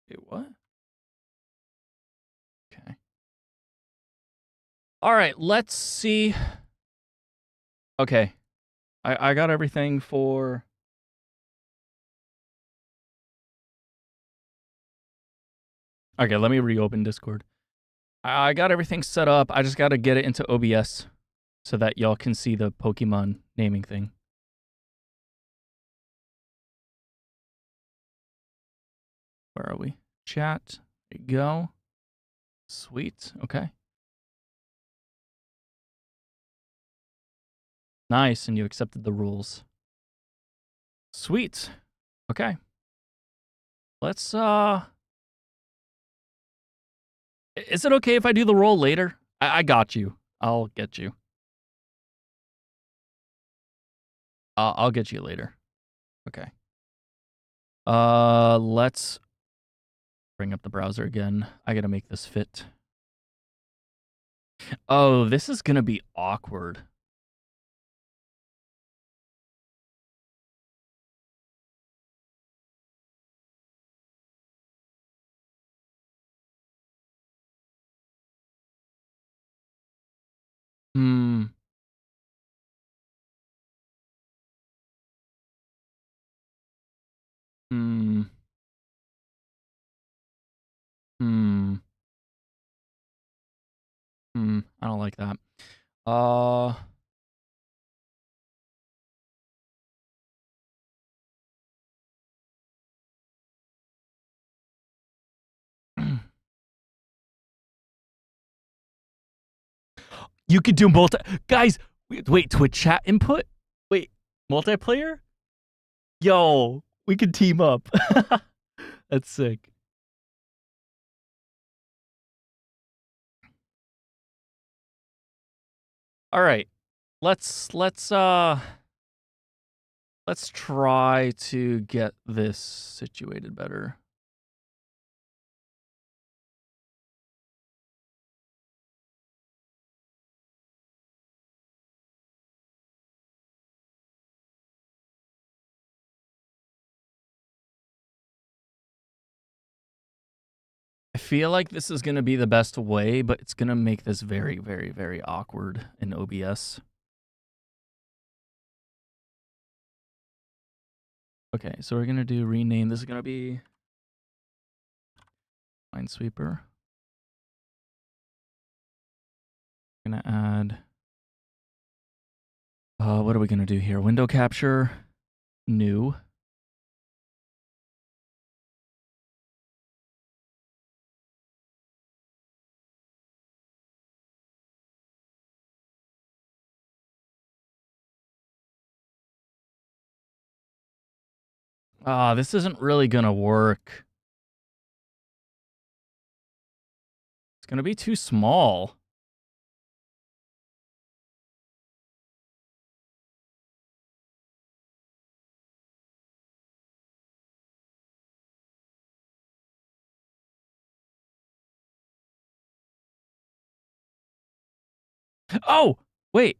Wait, what? Okay. All right, let's see. Okay. I got everything for... Okay, let me reopen Discord. I got everything set up. I just got to get it into OBS so that y'all can see the Pokemon naming thing. Where are we? Chat. There you go. Sweet. Okay. Nice, and you accepted the rules. Sweet. Okay. Let's, Is it okay if I do the roll later? I got you. I'll get you. I'll get you later. Okay. Let's bring up the browser again. I gotta make this fit. Oh, this is gonna be awkward. Hmm. I don't like that. Uh. You could do guys. Wait, Twitch chat input. Wait, multiplayer. Yo, we could team up. That's sick. All right, let's try to get this situated better. I feel like this is going to be the best way, but it's going to make this very, very, very awkward in OBS. Okay, so we're going to do rename. This is going to be Minesweeper. We're going to add, what are we going to do here? Window capture, new. This isn't really going to work. It's going to be too small. Oh, wait.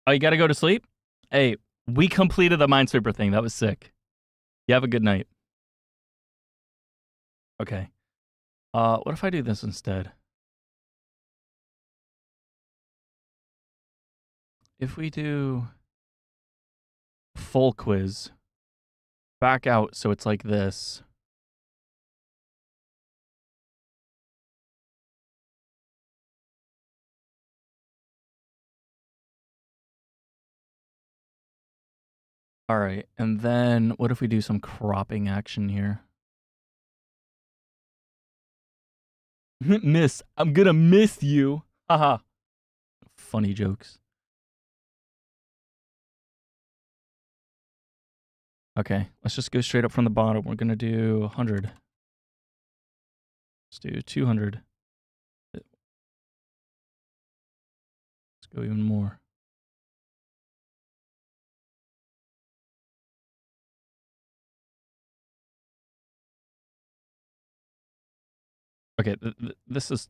Oh, you got to go to sleep? Hey, we completed the Minesweeper thing. That was sick. You have a good night. Okay. What if I do this instead? If we do full quiz, back out so it's like this. All right, and then what if we do some cropping action here? Miss, I'm gonna miss you. Haha. Funny jokes. Okay, let's just go straight up from the bottom. We're gonna do 100. Let's do 200. Let's go even more. Okay, this is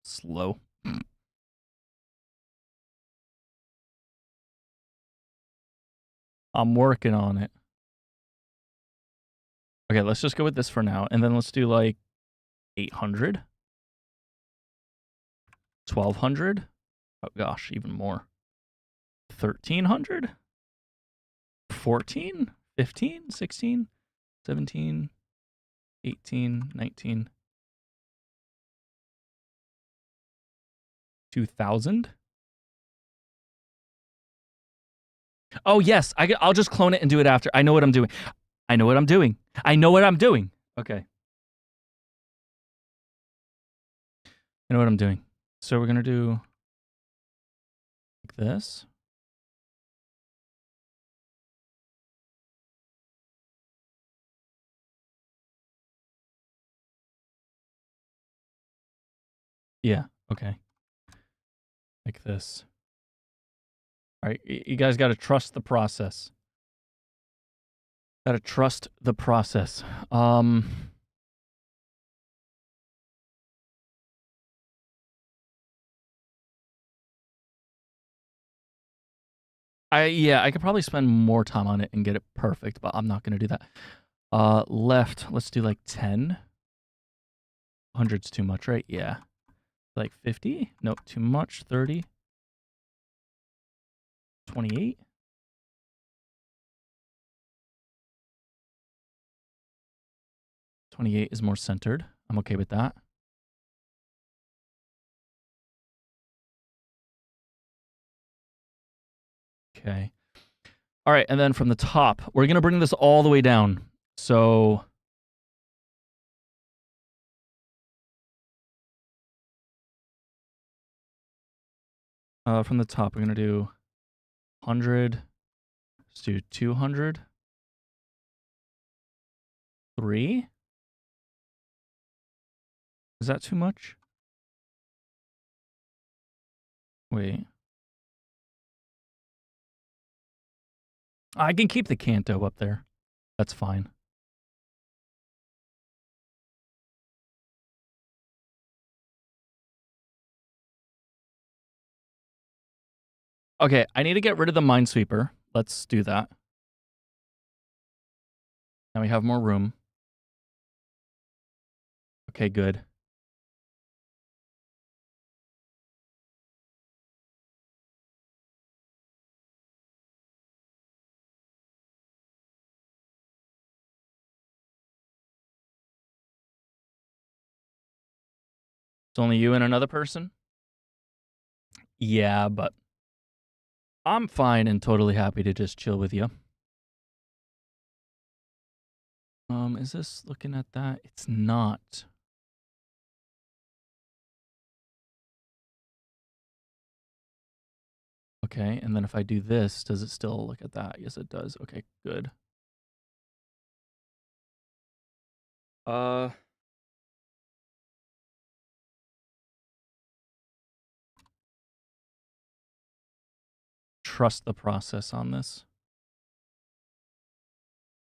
slow. I'm working on it. Okay, let's just go with this for now, and then let's do like 800, 1200. Oh gosh, even more. 1300, 14, 15, 16, 17, 18, 19, 2000. Oh, yes. I'll just clone it and do it after. I know what I'm doing. I know what I'm doing. I know what I'm doing. Okay. I know what I'm doing. So we're going to do like this. Yeah. Okay. Like this. All right. You guys got to trust the process. Got to trust the process. I could probably spend more time on it and get it perfect, but I'm not going to do that. Left, let's do like 10. 100's too much, right? Yeah. Like 50? Nope, too much. 30. 28. 28 is more centered. I'm okay with that. Okay. All right, and then from the top, we're going to bring this all the way down. So from the top, we're going to do 100. Let's do 200. 3? Is that too much? Wait. I can keep the canto up there. That's fine. Okay, I need to get rid of the Minesweeper. Let's do that. Now we have more room. Okay, good. It's only you and another person? Yeah, but I'm fine and totally happy to just chill with you. Is this looking at that? It's not. Okay, and then if I do this, does it still look at that? Yes, it does. Okay, good. Trust the process on this.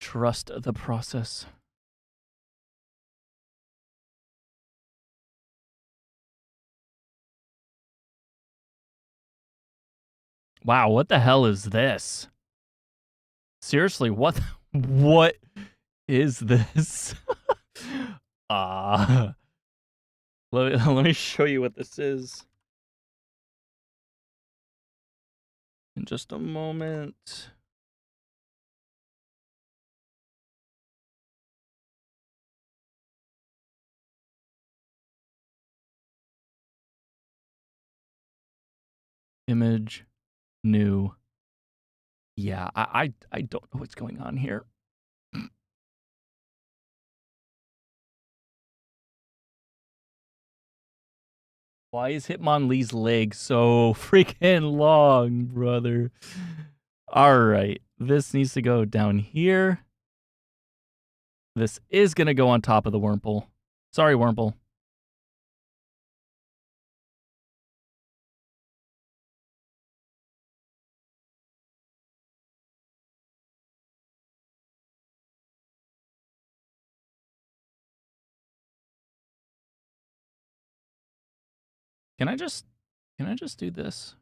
Trust the process. Wow, what the hell is this? Seriously, what is this? Let me show you what this is. In just a moment. Image, new. Yeah, I don't know what's going on here. Why is Hitmonlee's leg so freaking long, brother? All right, this needs to go down here. This is going to go on top of the Wurmple. Sorry, Wurmple. Can I just do this?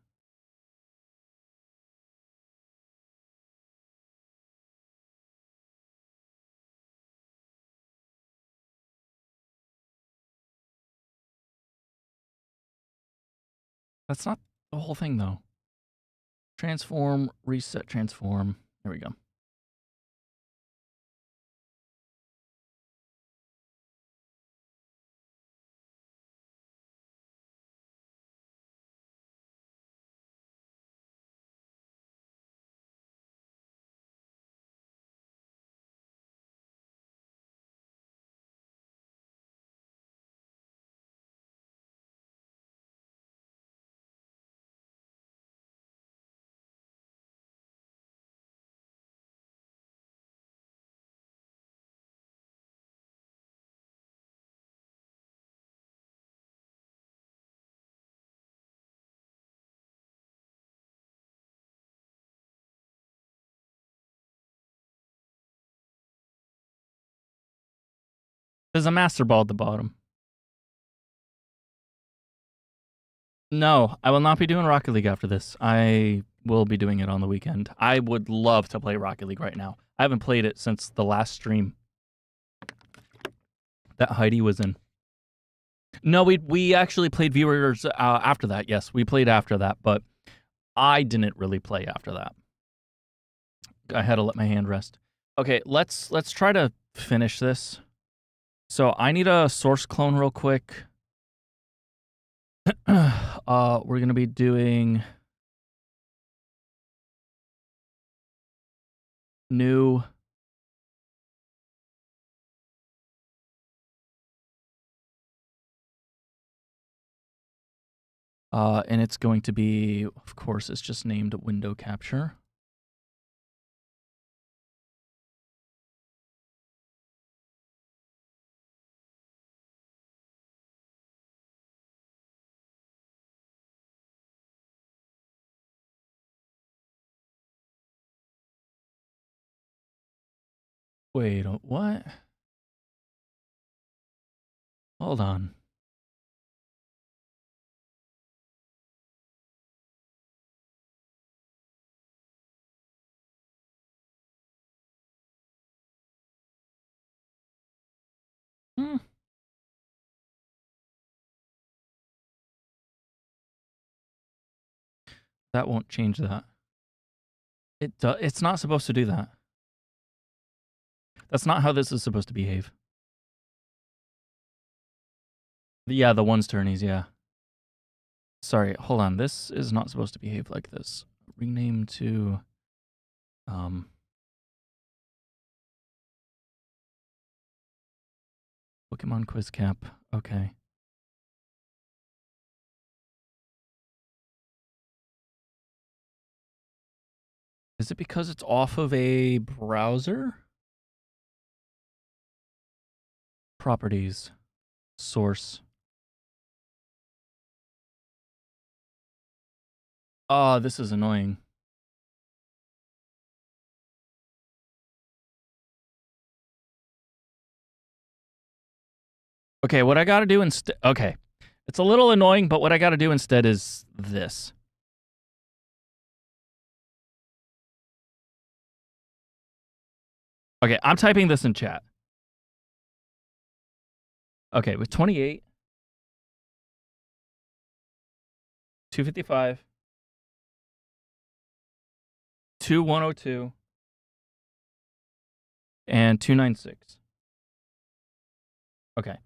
That's not the whole thing, though. Transform, reset, transform. There we go. There's a Master Ball at the bottom. No, I will not be doing Rocket League after this. I will be doing it on the weekend. I would love to play Rocket League right now. I haven't played it since the last stream that Heidi was in. No, we actually played viewers after that. Yes, we played after that, but I didn't really play after that. I had to let my hand rest. Okay, let's try to finish this. So I need a source clone real quick. We're going to be doing new and it's going to be, of course, it's just named window capture. Wait, what? Hold on. That won't change that. It's not supposed to do that. That's not how this is supposed to behave. Yeah, the ones turnies, yeah. Sorry, hold on. This is not supposed to behave like this. Rename to Pokemon Quiz Cap. Okay. Is it because it's off of a browser? Properties. Source. Oh, this is annoying. Okay, what I got to do instead... Okay. It's a little annoying, but what I got to do instead is this. Okay, I'm typing this in chat. Okay, with 28, 255, 2102, and 296. Okay.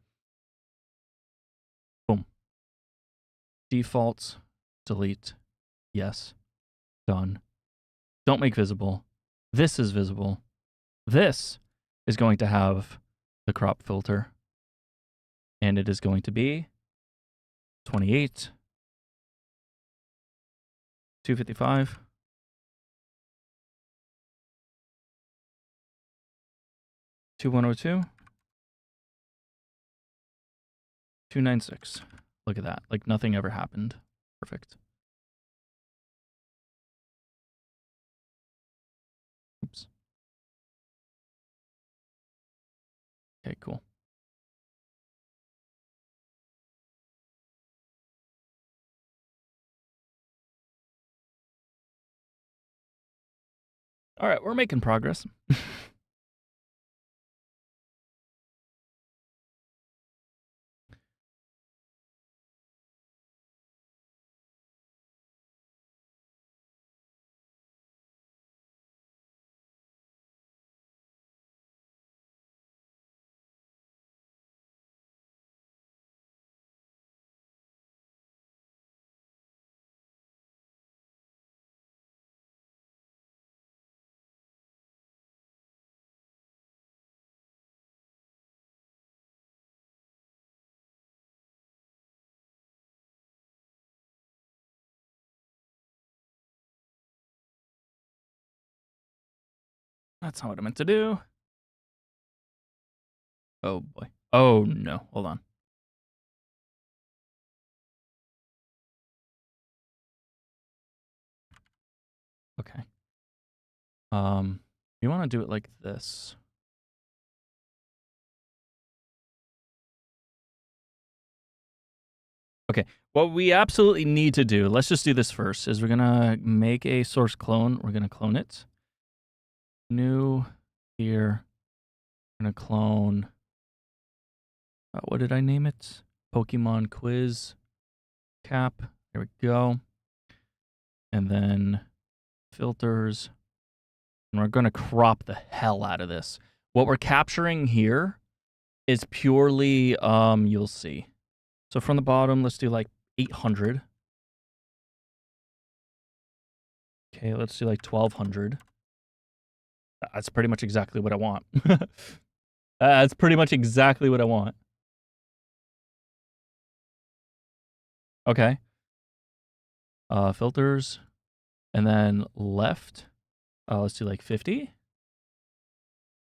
Boom. Defaults, delete, yes, done. Don't make visible. This is visible. This is going to have the crop filter. And it is going to be 28, 255, 2102, 296. Look at that. Like nothing ever happened. Perfect. Oops. Okay, cool. All right, we're making progress. That's not what I meant to do. Oh boy. Oh no. Hold on. Okay. You want to do it like this. Okay. What we absolutely need to do, let's just do this first, is we're going to make a source clone. We're going to clone it. New here. We're going to clone. What did I name it? Pokemon Quiz Cap. There we go. And then filters. And we're going to crop the hell out of this. What we're capturing here is purely, you'll see. So from the bottom, let's do like 800. Okay, let's do like 1200. That's pretty much exactly what I want. That's pretty much exactly what I want. Okay. Filters. And then left. Let's do like 50.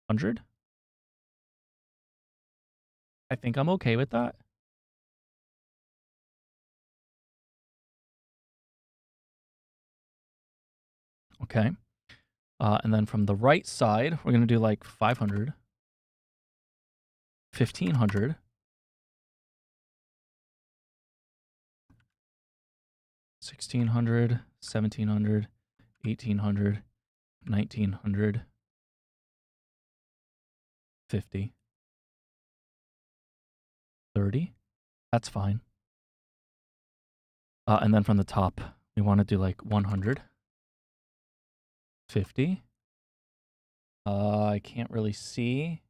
100. I think I'm okay with that. Okay. And then from the right side, we're going to do like 500. 1500. 1600. 1700. 1800. 1900. 50. 30. That's fine. And then from the top, we want to do like 100. 50. I can't really see.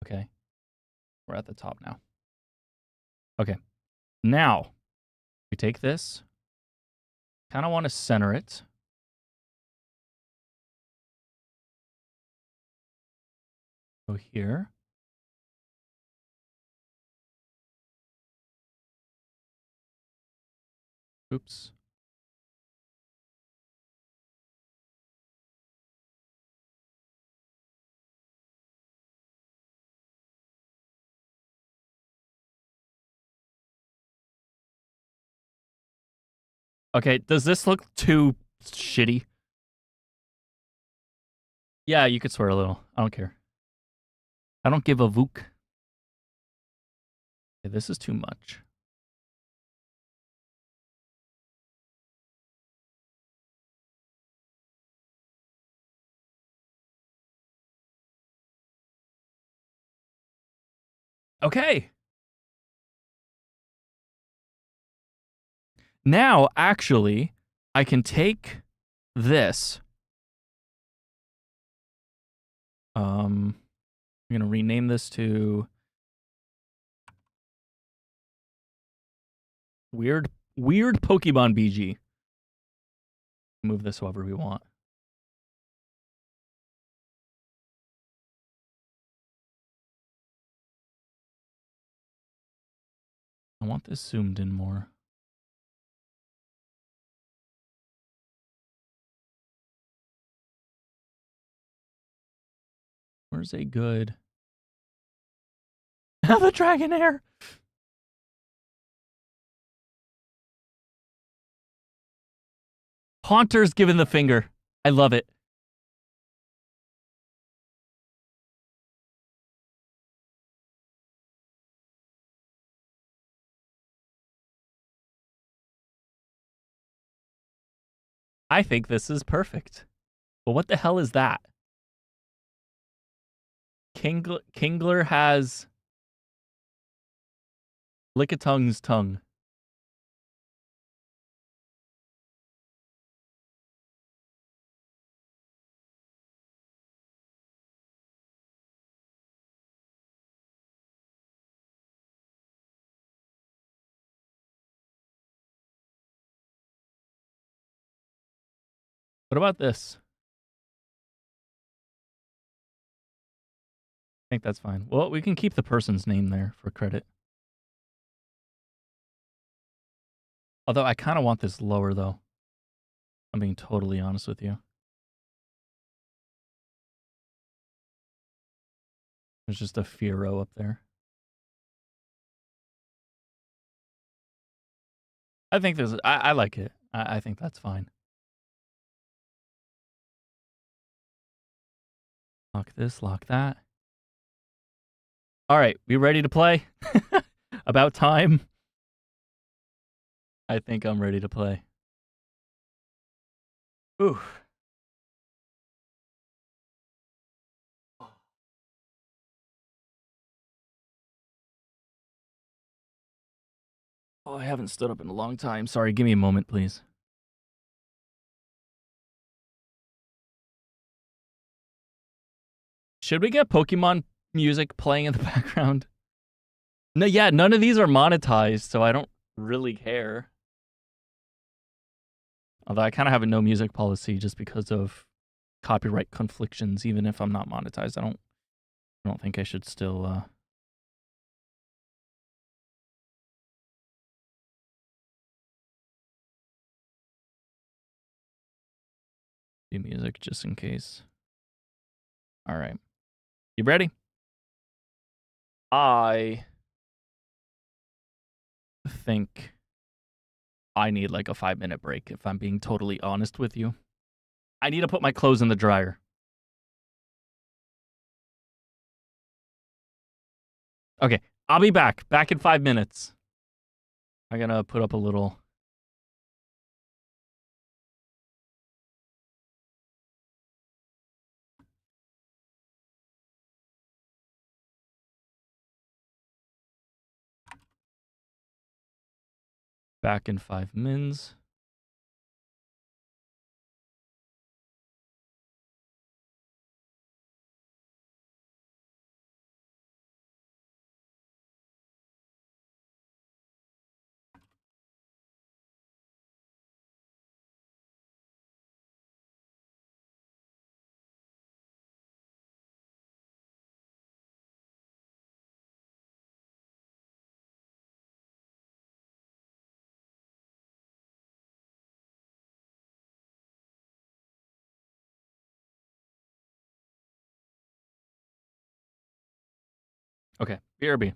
Okay. We're at the top now. Okay. Now, we take this. Kind of want to center it. Go here. Oops. Okay, does this look too shitty? Yeah, you could swear a little. I don't care. I don't give a vook. Okay, this is too much. Okay. Now, actually, I can take this. I'm going to rename this to Weird Pokemon BG. Move this however we want. I want this zoomed in more. Where's a good... the Dragonair! Haunter's given the finger. I love it. I think this is perfect. But what the hell is that? Kingler has Lickitung's tongue. What about this? I think that's fine. Well, we can keep the person's name there for credit. Although I kind of want this lower, though. I'm being totally honest with you. There's just a Fearow up there. I think this is... I like it. I think that's fine. Lock this, lock that. All right, we ready to play? About time. I think I'm ready to play. Ooh. Oh, I haven't stood up in a long time. Sorry, give me a moment, please. Should we get Pokemon music playing in the background. No, yeah, none of these are monetized, so I don't really care. Although I kind of have a no music policy just because of copyright conflictions. Even if I'm not monetized, I don't think I should still. Do music just in case. All right. You ready? I think I need like a 5-minute break if I'm being totally honest with you. I need to put my clothes in the dryer. Okay. I'll be back. Back in 5 minutes. I'm going to put up a little. Back in 5 minutes. Okay. BRB.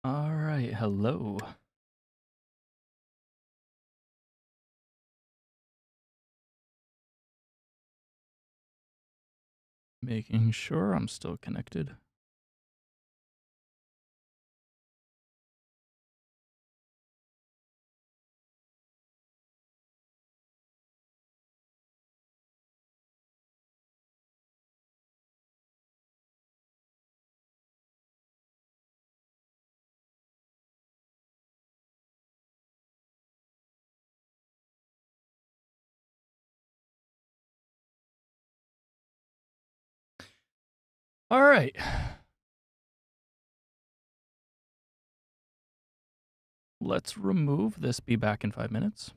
All right, hello. Making sure I'm still connected. All right. Let's remove this. Be back in 5 minutes.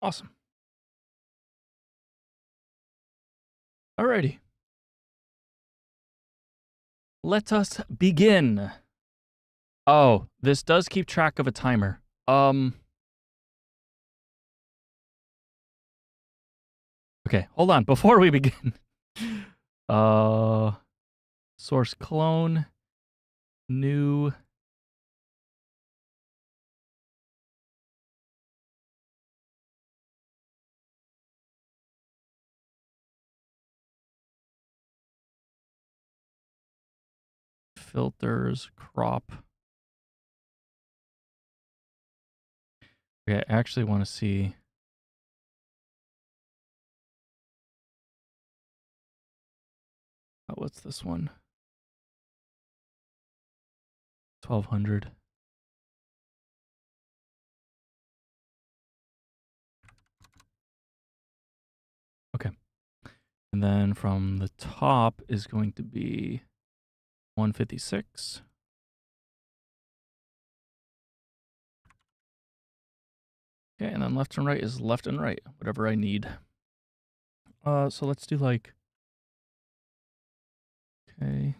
Awesome. Alrighty. Let us begin. Oh, this does keep track of a timer. Okay, hold on. Before we begin. Source clone. New. Filters, crop. Okay, I actually want to see. What's this one? 1200. Okay. And then from the top is going to be 156. Okay, and then left and right is left and right, whatever I need. So let's do like, okay,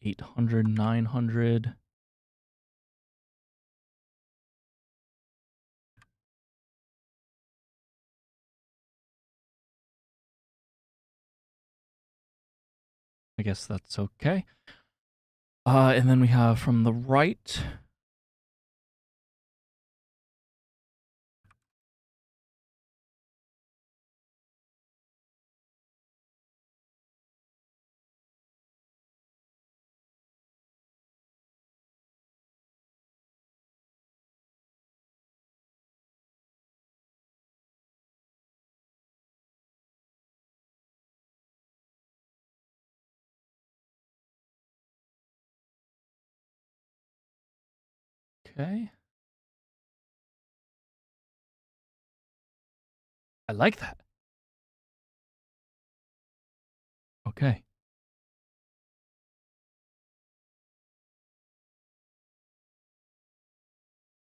800, 900. I guess that's okay. And then we have from the right. Okay. I like that. Okay.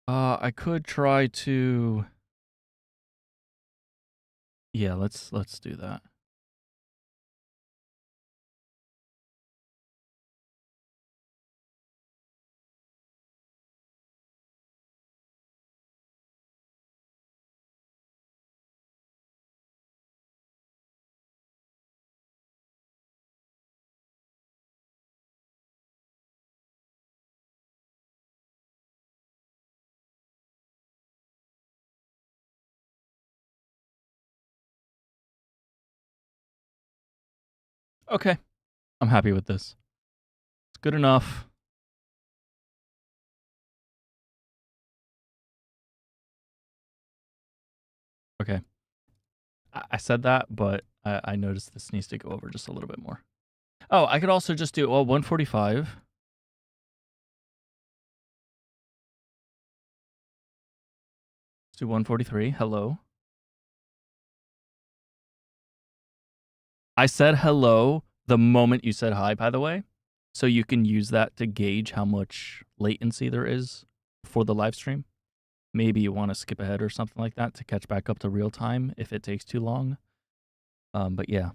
I could try to. Yeah, let's do that. Okay. I'm happy with this. It's good enough. Okay. I said that, but I noticed this needs to go over just a little bit more. Oh, I could also just do, 145. Let's do 143. Hello. I said hello the moment you said hi, by the way. So you can use that to gauge how much latency there is for the live stream. Maybe you want to skip ahead or something like that to catch back up to real time if it takes too long. But yeah,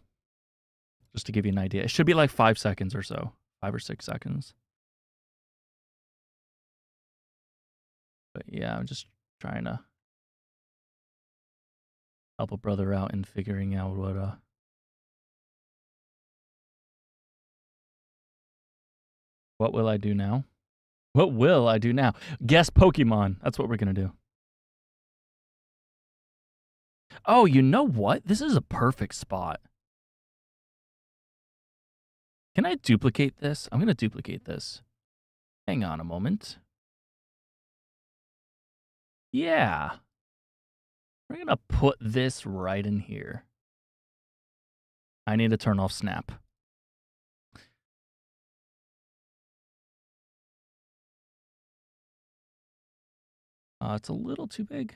just to give you an idea. It should be like 5 seconds or so, 5 or 6 seconds. But yeah, I'm just trying to help a brother out in figuring out what will I do now? What will I do now? Guess Pokemon. That's what we're gonna do. Oh, you know what? This is a perfect spot. Can I duplicate this? I'm gonna duplicate this. Hang on a moment. Yeah. We're gonna put this right in here. I need to turn off Snap. It's a little too big.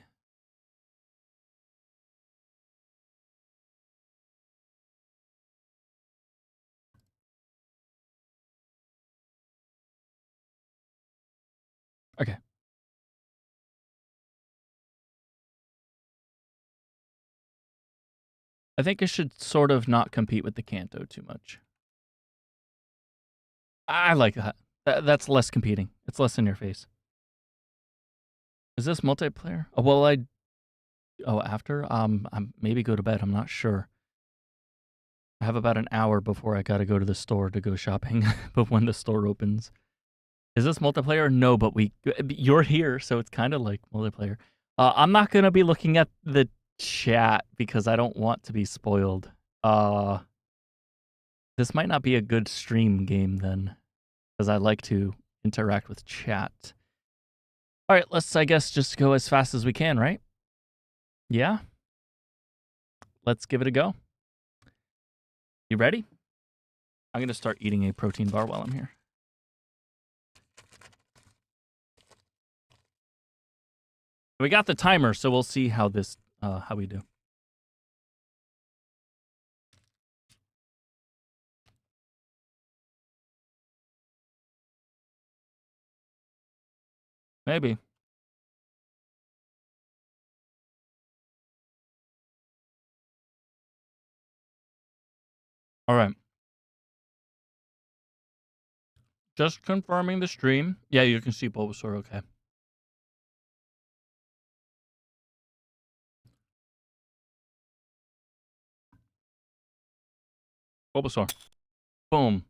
Okay. I think it should sort of not compete with the Kanto too much. I like that. That's less competing. It's less in your face. Is this multiplayer? Oh, well, after? I'm maybe go to bed. I'm not sure. I have about an hour before I gotta go to the store to go shopping, but when the store opens. Is this multiplayer? No, but you're here, so it's kind of like multiplayer. I'm not gonna be looking at the chat because I don't want to be spoiled. This might not be a good stream game then, because I like to interact with chat. All right, let's, I guess, just go as fast as we can, right? Yeah? Let's give it a go. You ready? I'm going to start eating a protein bar while I'm here. We got the timer, so we'll see how this, how we do. Maybe. All right. Just confirming the stream. Yeah, you can see Bulbasaur, okay. Bulbasaur. Boom.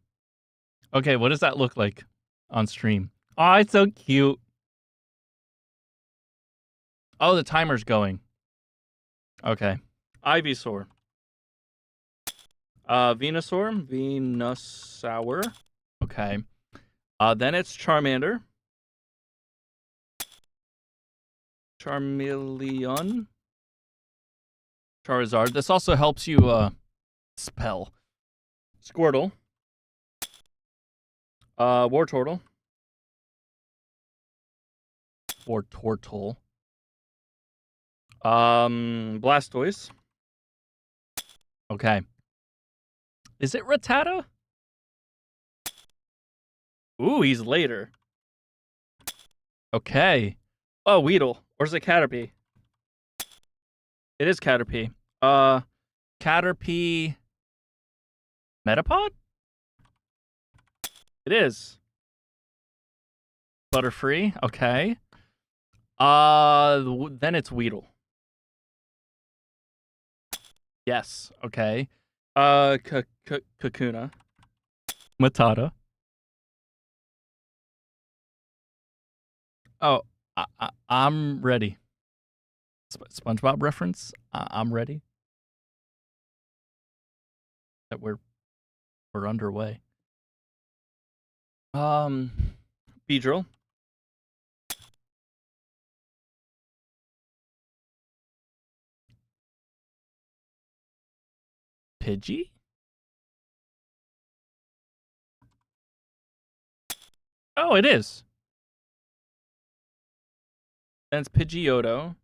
Okay, what does that look like on stream? Oh, it's so cute. Oh, the timer's going. Okay. Ivysaur. Venusaur. Venusaur. Okay. Then it's Charmander. Charmeleon. Charizard. This also helps you spell. Squirtle. Wartortle. Wartortle. Blastoise. Okay. Is it Rattata? Ooh, he's later. Okay. Oh, Weedle. Or is it Caterpie? It is Caterpie. Caterpie Metapod? It is. Butterfree. Okay. Then it's Weedle. Yes. Okay. Kakuna. Matata. Oh, I'm ready. SpongeBob reference. I'm ready. That we're underway. Beedrill. Pidgey. Oh, it is. Then it's Pidgeotto.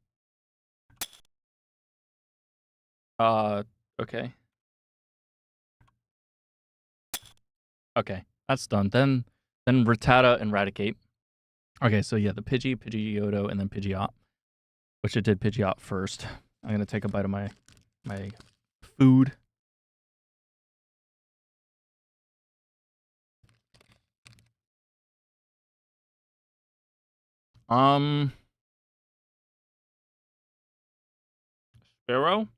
Okay. Okay, that's done. Then Rattata and Raticate. Okay, so yeah, the Pidgeotto, and then Pidgeot, which it did Pidgeot first. I'm gonna take a bite of my food. Pharaoh?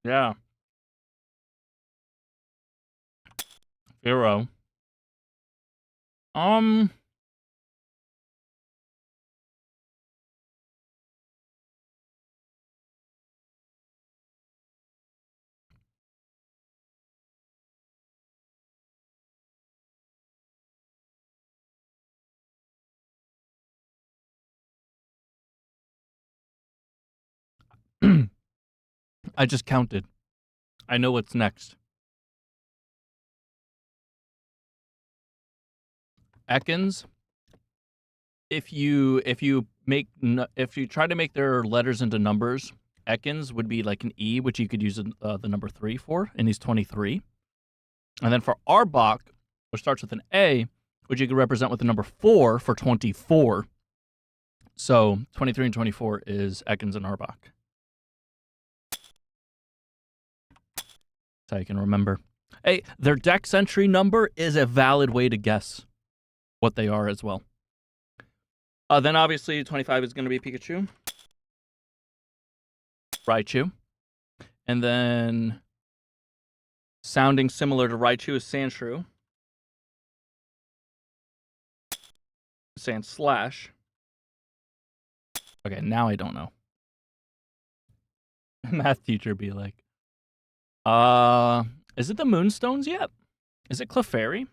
Yeah. Pharaoh. I just counted. I know what's next. Ekans. If you try to make their letters into numbers, Ekans would be like an E, which you could use the number 3 for, and he's 23. And then for Arbok, which starts with an A, which you could represent with the number 4 for 24. So 23 and 24 is Ekans and Arbok. That's how you can remember. Hey, their dex entry number is a valid way to guess what they are as well. Then obviously 25 is going to be Pikachu. Raichu. And then sounding similar to Raichu is Sandshrew. Sandslash. Okay, now I don't know. Math teacher be like, is it the Moonstones yet? Is it Clefairy?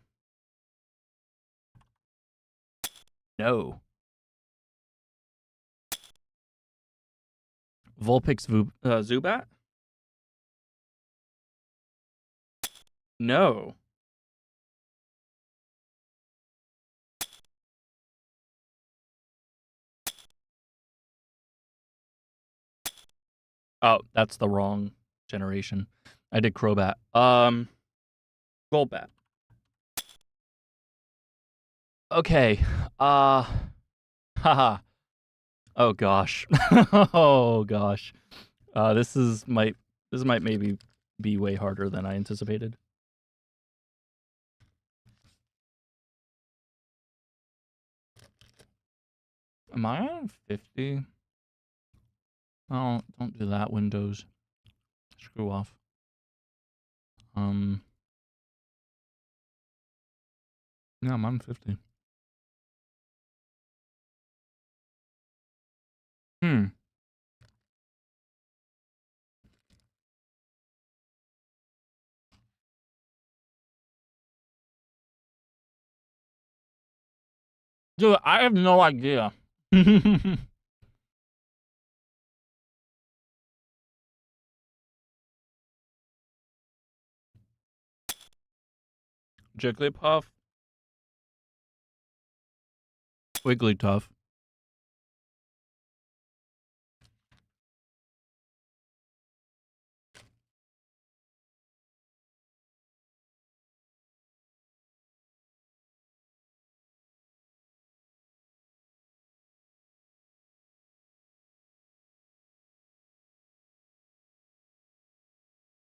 No. Vulpix Zubat? No. Oh, that's the wrong generation. I did Crobat. Golbat. Okay. Haha. Oh gosh. Oh gosh. This might maybe be way harder than I anticipated. Am I on 50? Oh, don't do that, Windows. Screw off. Yeah, I'm on 50. Dude, I have no idea. Jigglypuff. Wigglytuff.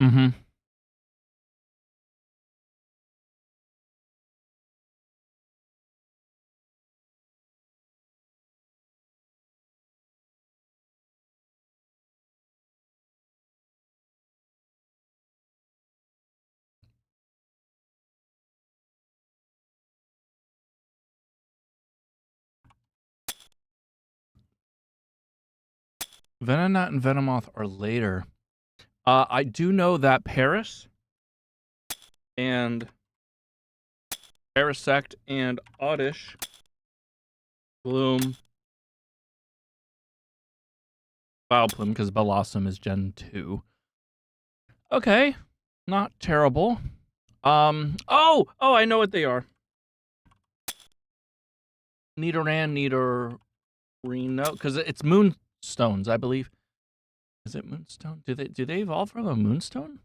Mm-hmm. Venonat and Venomoth are later. I do know that Paris and Parasect and Oddish bloom Vileplume because Bellossom is Gen 2. Okay. Not terrible. Oh, I know what they are. Nidoran, Nidorino, because it's Moonstones, I believe. Is it Moonstone? Do they evolve from a Moonstone?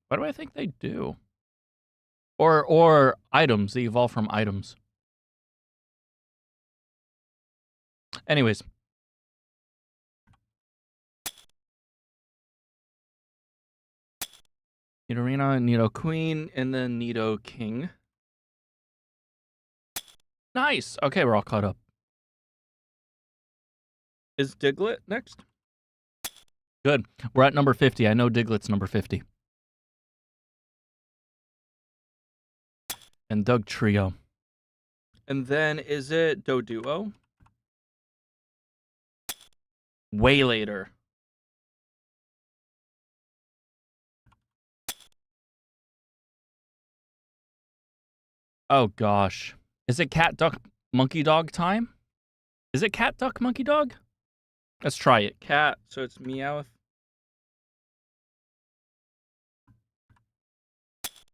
Why do I think they do? Or items. They evolve from items. Anyways. Nidorina, Nidoqueen, and then Nidoking. Nice. Okay, we're all caught up. Is Diglett next? Good. We're at number 50. I know Diglett's number 50. And Dugtrio. And then is it Doduo? Way later. Oh gosh. Is it cat, duck, monkey, dog time? Is it cat, duck, monkey, dog? Let's try it. Cat, so it's Meowth.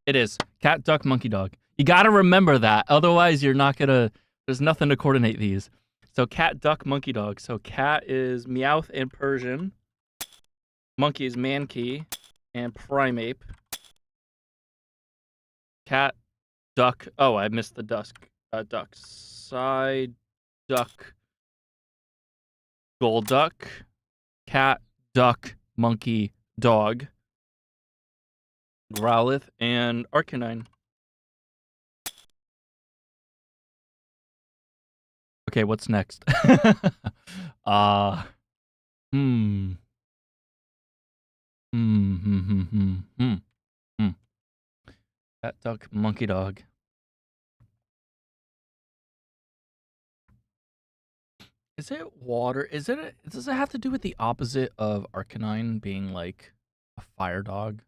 It is. Cat, duck, monkey, dog. You gotta remember that. Otherwise, you're not gonna... There's nothing to coordinate these. So cat, duck, monkey, dog. So cat is Meowth and Persian. Monkey is Mankey and Primeape. Cat, duck. Oh, I missed the duck. Side, duck, Golduck, cat, duck, monkey, dog, Growlithe, and Arcanine. Okay, what's next? Cat, duck, monkey, dog. Is it water? Does it have to do with the opposite of Arcanine being like a fire dog?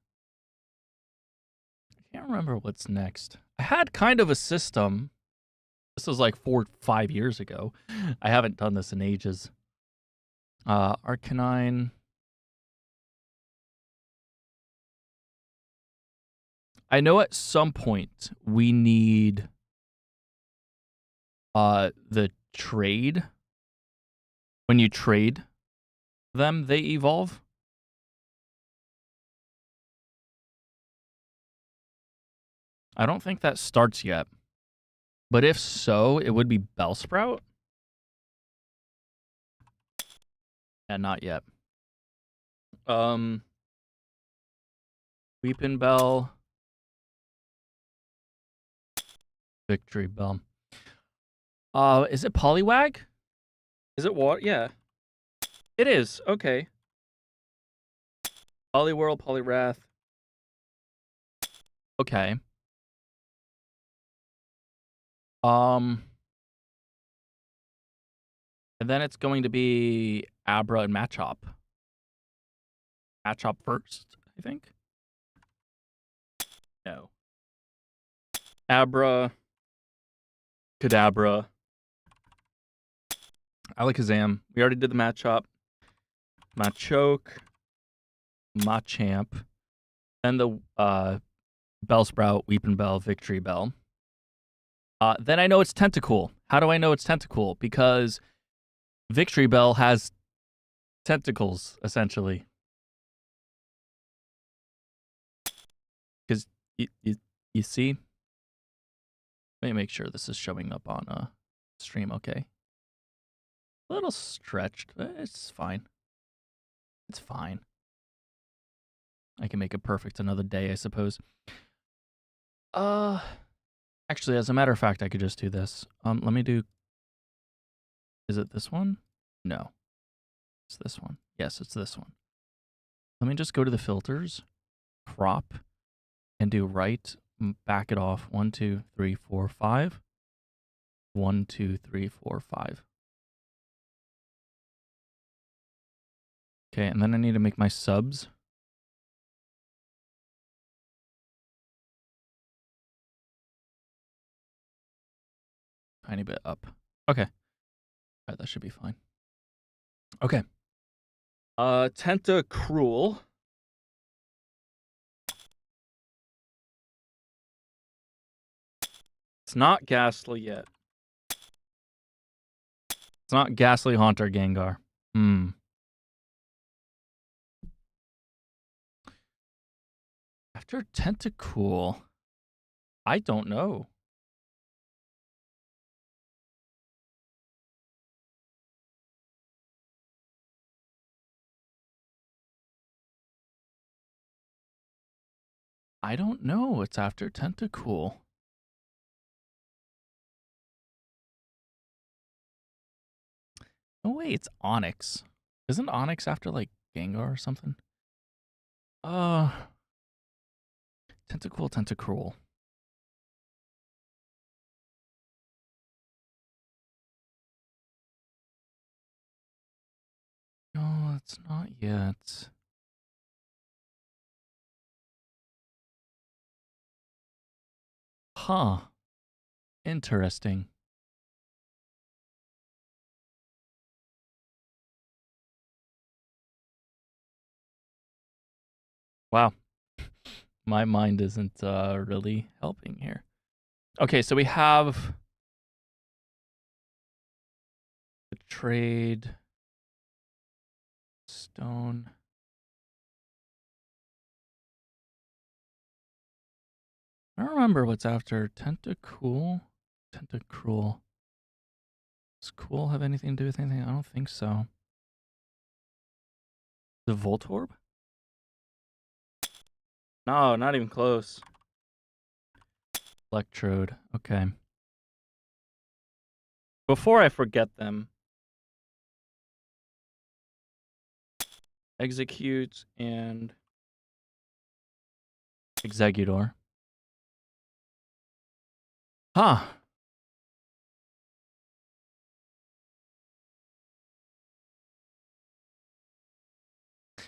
I can't remember what's next. I had kind of a system. This was like 4-5 years ago. I haven't done this in ages. Arcanine. I know at some point we need the trade. When you trade them, they evolve. I don't think that starts yet. But if so, it would be Bellsprout. Yeah, not yet. Weepin' Bell. Victory Bell. Is it Poliwag? Is it what? Yeah. It is. Okay. Poliwhirl, Poliwrath. Okay. And then it's going to be Abra and Machop. Machop first, I think. No. Abra. Kadabra. Alakazam. We already did the Machop. Machoke. Machamp. Then the Bellsprout, Weepin' Bell, Victory Bell. Then I know it's Tentacool. How do I know it's Tentacool? Because Victory Bell has tentacles, essentially. Because you see? Let me make sure this is showing up on stream, okay. A little stretched. It's fine. It's fine. I can make it perfect another day, I suppose. Actually, as a matter of fact, I could just do this. Let me do... Is it this one? No. It's this one. Yes, it's this one. Let me just go to the filters, crop, and do right, back it off. 1, 2, 3, 4, 5. 1, 2, 3, 4, 5. Okay, and then I need to make my subs. Tiny bit up. Okay. All right, that should be fine. Okay. Tentacruel. It's not Ghastly yet. It's not Ghastly, Haunter, Gengar. After Tentacool, I don't know. I don't know. It's after Tentacool. Oh wait, it's Onyx. Isn't Onyx after like Gengar or something? Tentacool, Tentacruel. No, it's not yet. Huh. Interesting. Wow. My mind isn't really helping here. Okay, so we have the trade stone. I don't remember what's after Tentacool. Tentacruel. Does cool have anything to do with anything? I don't think so. The Voltorb? No, not even close. Electrode. Okay. Before I forget them, Execute and Exeggutor. Huh.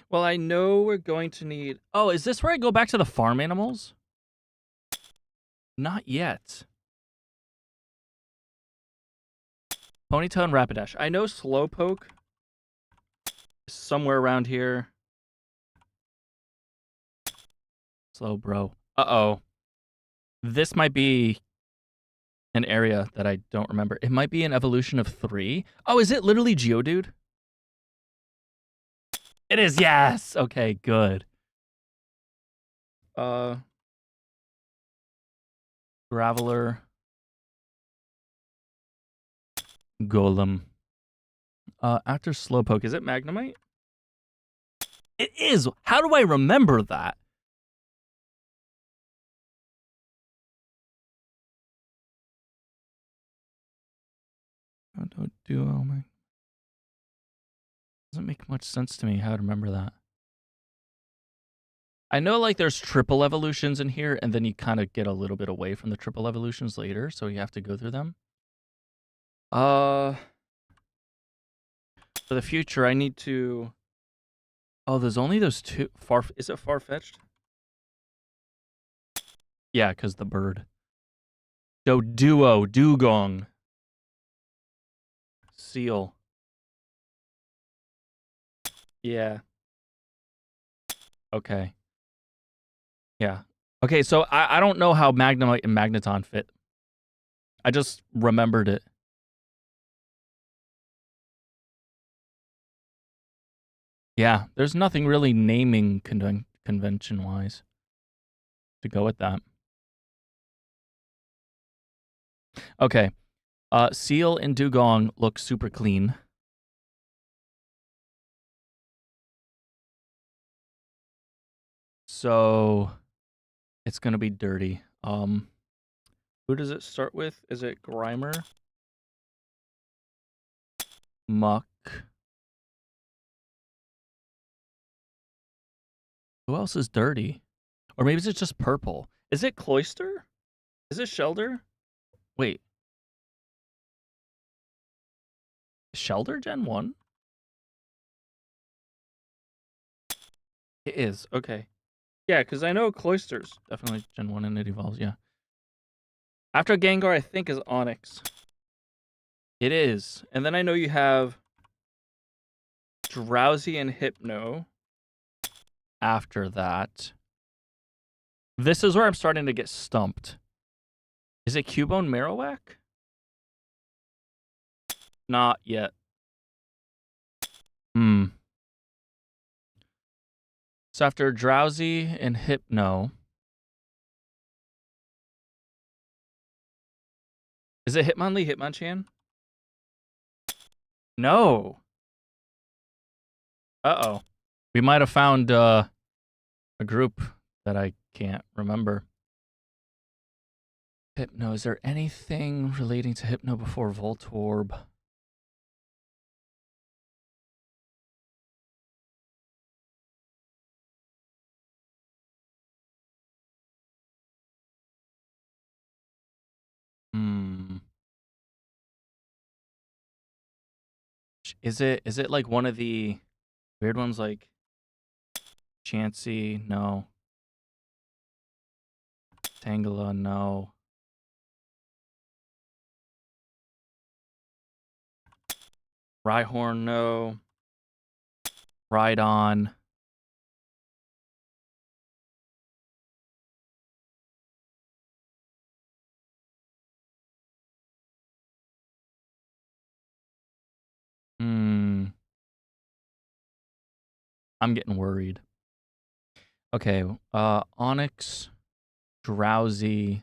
Well, I know we're going to need... Oh, is this where I go back to the farm animals? Not yet. Ponyta and Rapidash. I know Slowpoke is somewhere around here. Slowbro. Uh-oh. This might be an area that I don't remember. It might be an evolution of 3. Oh, is it literally Geodude? It is, yes! Okay, good. Graveler. Golem. After Slowpoke, is it Magnemite? It is! How do I remember that? Duo. Doesn't make much sense to me how to remember that. I know like there's triple evolutions in here, and then you kind of get a little bit away from the triple evolutions later, so you have to go through them. For the future, I need to... Oh, there's only those two... Is it Farfetch'd? Yeah, because the bird. Doduo, Dugong. Seal. Yeah. Okay. Yeah. Okay, so I don't know how Magnemite and Magneton fit. I just remembered it. Yeah, there's nothing really naming convention-wise to go with that. Okay. Seal and Dugong look super clean. So it's gonna be dirty. Who does it start with? Is it Grimer? Muck. Who else is dirty? Or maybe it's just purple. Is it Cloyster? Is it Shelder? Wait. Shelder Gen 1? It is. Okay. Yeah, because I know Cloyster's definitely Gen 1 and it evolves, yeah. After Gengar, I think, is Onyx. It is. And then I know you have Drowsy and Hypno after that. This is where I'm starting to get stumped. Is it Cubone Marowak? Not yet. So after Drowsy and Hypno... Is it Hitmonlee, Hitmonchan? No. Uh-oh. We might have found a group that I can't remember. Hypno. Is there anything relating to Hypno before Voltorb? Is it like one of the weird ones like Chansey? No. Tangela, no. Rhyhorn, no. Rhydon. I'm getting worried. Okay, Onyx, Drowsy,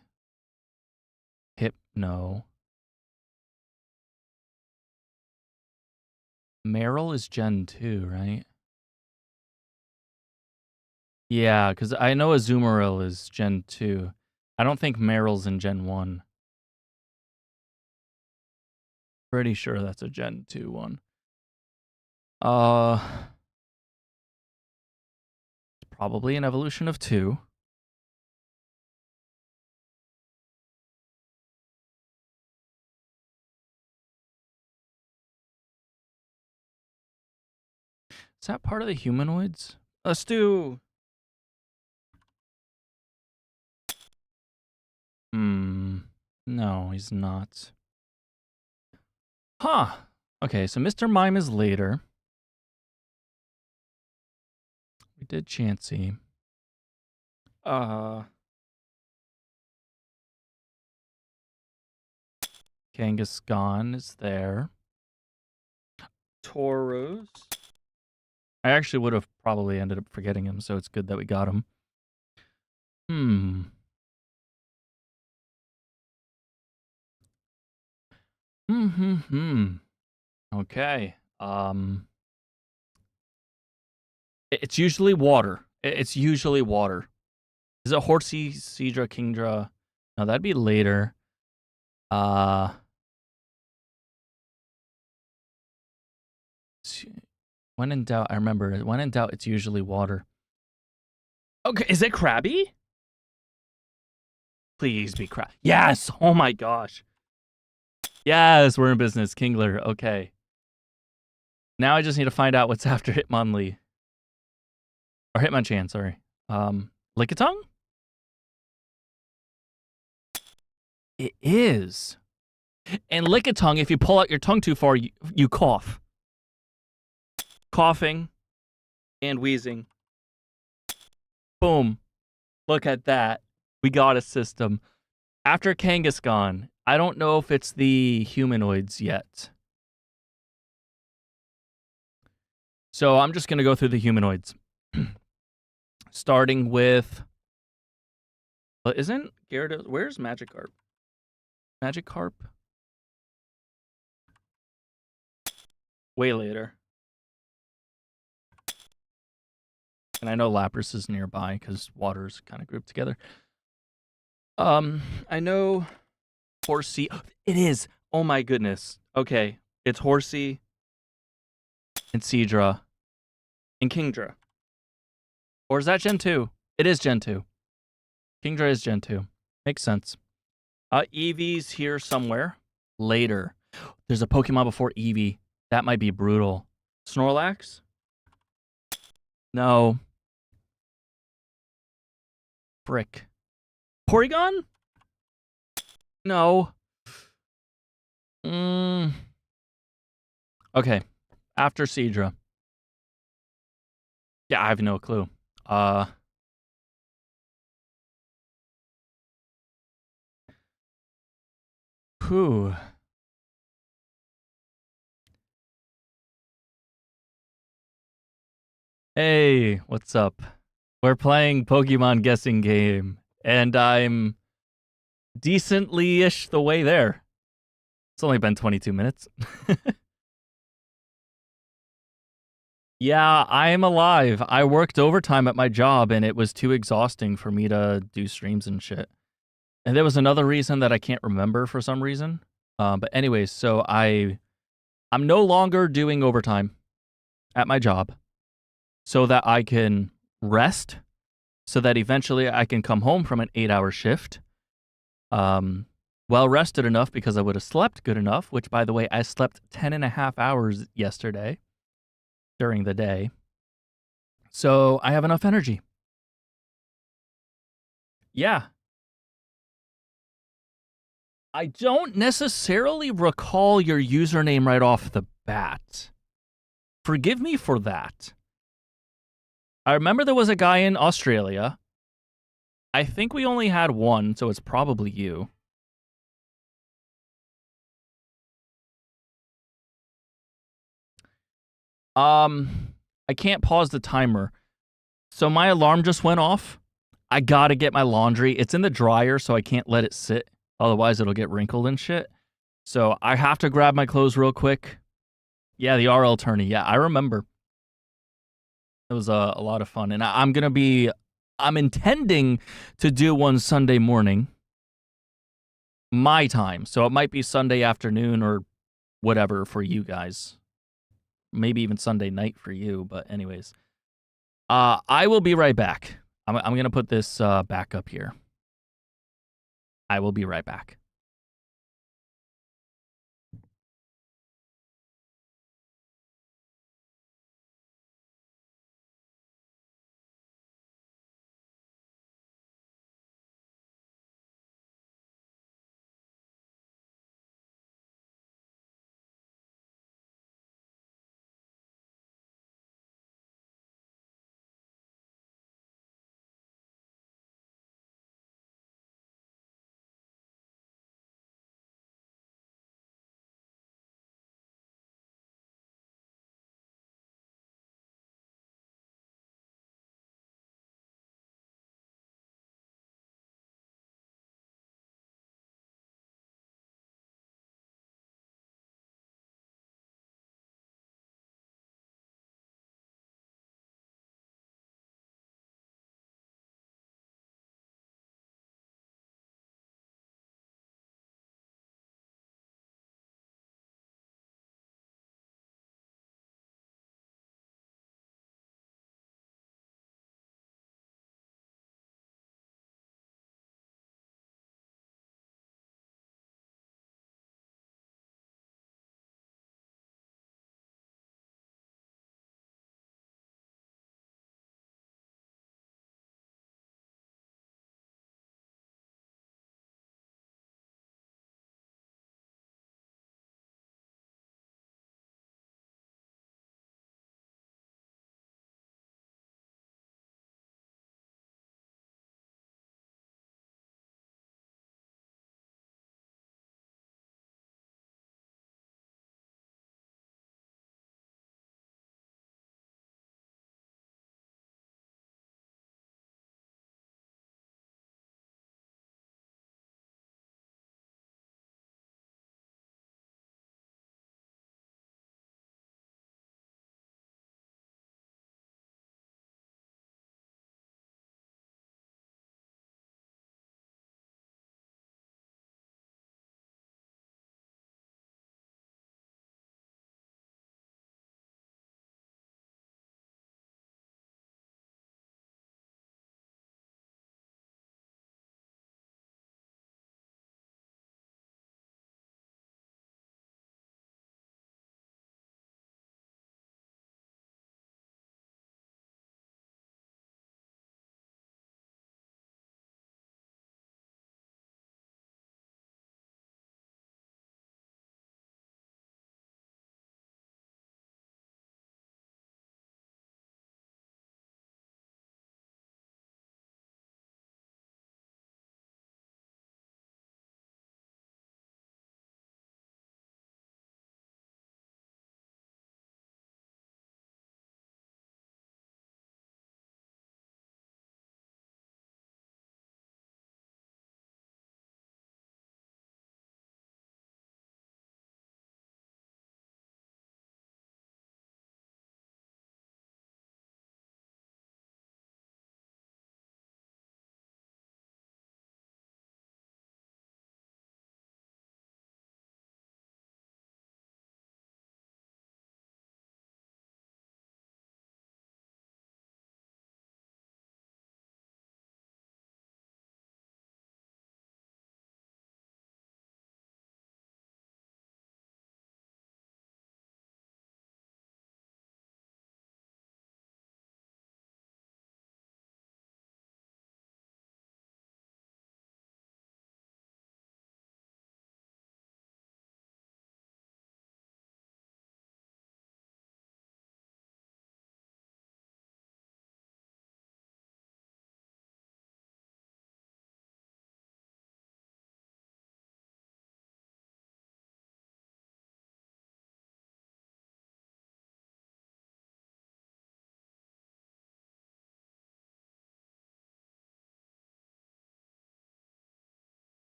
Hypno. Meryl is Gen 2, right? Yeah, because I know Azumarill is Gen 2. I don't think Meryl's in Gen 1. Pretty sure that's a Gen 2 one. Probably an evolution of 2. Is that part of the humanoids? Let's do... No, he's not. Huh. Okay, so Mr. Mime is later. We did Chansey. Kangaskhan is there. Tauros. I actually would have probably ended up forgetting him, so it's good that we got him. Okay. It's usually water. It's usually water. Is it Horsey, Seadra, Kingdra? No, that'd be later. When in doubt, I remember. When in doubt, it's usually water. Okay, is it Krabby? Please be Krabby. Yes! Oh my gosh. Yes, we're in business. Kingler. Okay. Now I just need to find out what's after Hitmonlee. Or Hitmonchan, sorry. Lickitung? It is. And Lickitung, if you pull out your tongue too far, you cough. Coughing and wheezing. Boom. Look at that. We got a system. After Kangaskhan, I don't know if it's the humanoids yet. So I'm just going to go through the humanoids. Starting with... isn't Gyarados... Where's Magikarp? Magikarp? Way later. And I know Lapras is nearby because water's kind of grouped together. I know Horsey. It is. Oh my goodness. Okay. It's Horsey and Seadra and Kingdra. Or is that Gen 2? It is Gen 2. Kingdra is Gen 2. Makes sense. Eevee's here somewhere. Later. There's a Pokemon before Eevee. That might be brutal. Snorlax? No. Frick. Porygon? No. Okay. After Seadra. Yeah, I have no clue. Whew. Hey, what's up? We're playing Pokemon guessing game, and I'm decently-ish the way there. It's only been 22 minutes. Yeah, I'm alive. I worked overtime at my job, and it was too exhausting for me to do streams and shit. And there was another reason that I can't remember for some reason. But anyways, so I'm no longer doing overtime at my job so that I can rest, so that eventually I can come home from an 8-hour shift, well rested enough because I would have slept good enough, which, by the way, I slept 10 and a half hours yesterday during the day. So I have enough energy. Yeah. I don't necessarily recall your username right off the bat. Forgive me for that. I remember there was a guy in Australia. I think we only had one, so it's probably you. I can't pause the timer. So my alarm just went off. I gotta get my laundry. It's in the dryer, so I can't let it sit. Otherwise, it'll get wrinkled and shit. So I have to grab my clothes real quick. Yeah, the RL tourney. Yeah, I remember. It was a lot of fun. And I'm intending to do one Sunday morning, my time. So it might be Sunday afternoon or whatever for you guys. Maybe even Sunday night for you. But, anyways, I will be right back. I'm going to put this back up here. I will be right back.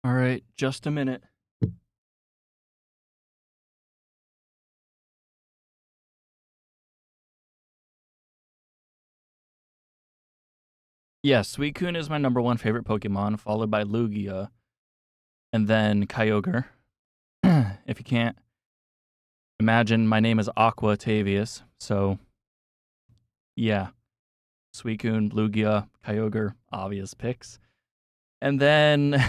All right, just a minute. Yes, Suicune is my #1 favorite Pokemon, followed by Lugia, and then Kyogre. If you can't imagine, my name is Aqua Tavius, so yeah. Suicune, Lugia, Kyogre, obvious picks. And then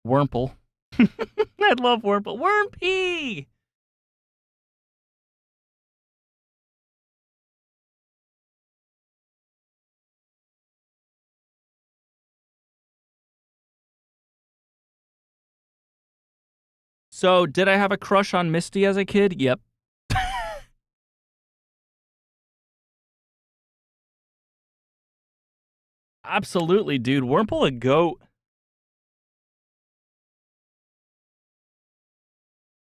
Wurmple. I love Wurmple. Wurmpy! So, did I have a crush on Misty as a kid? Yep. Absolutely, dude. Wurmple a goat.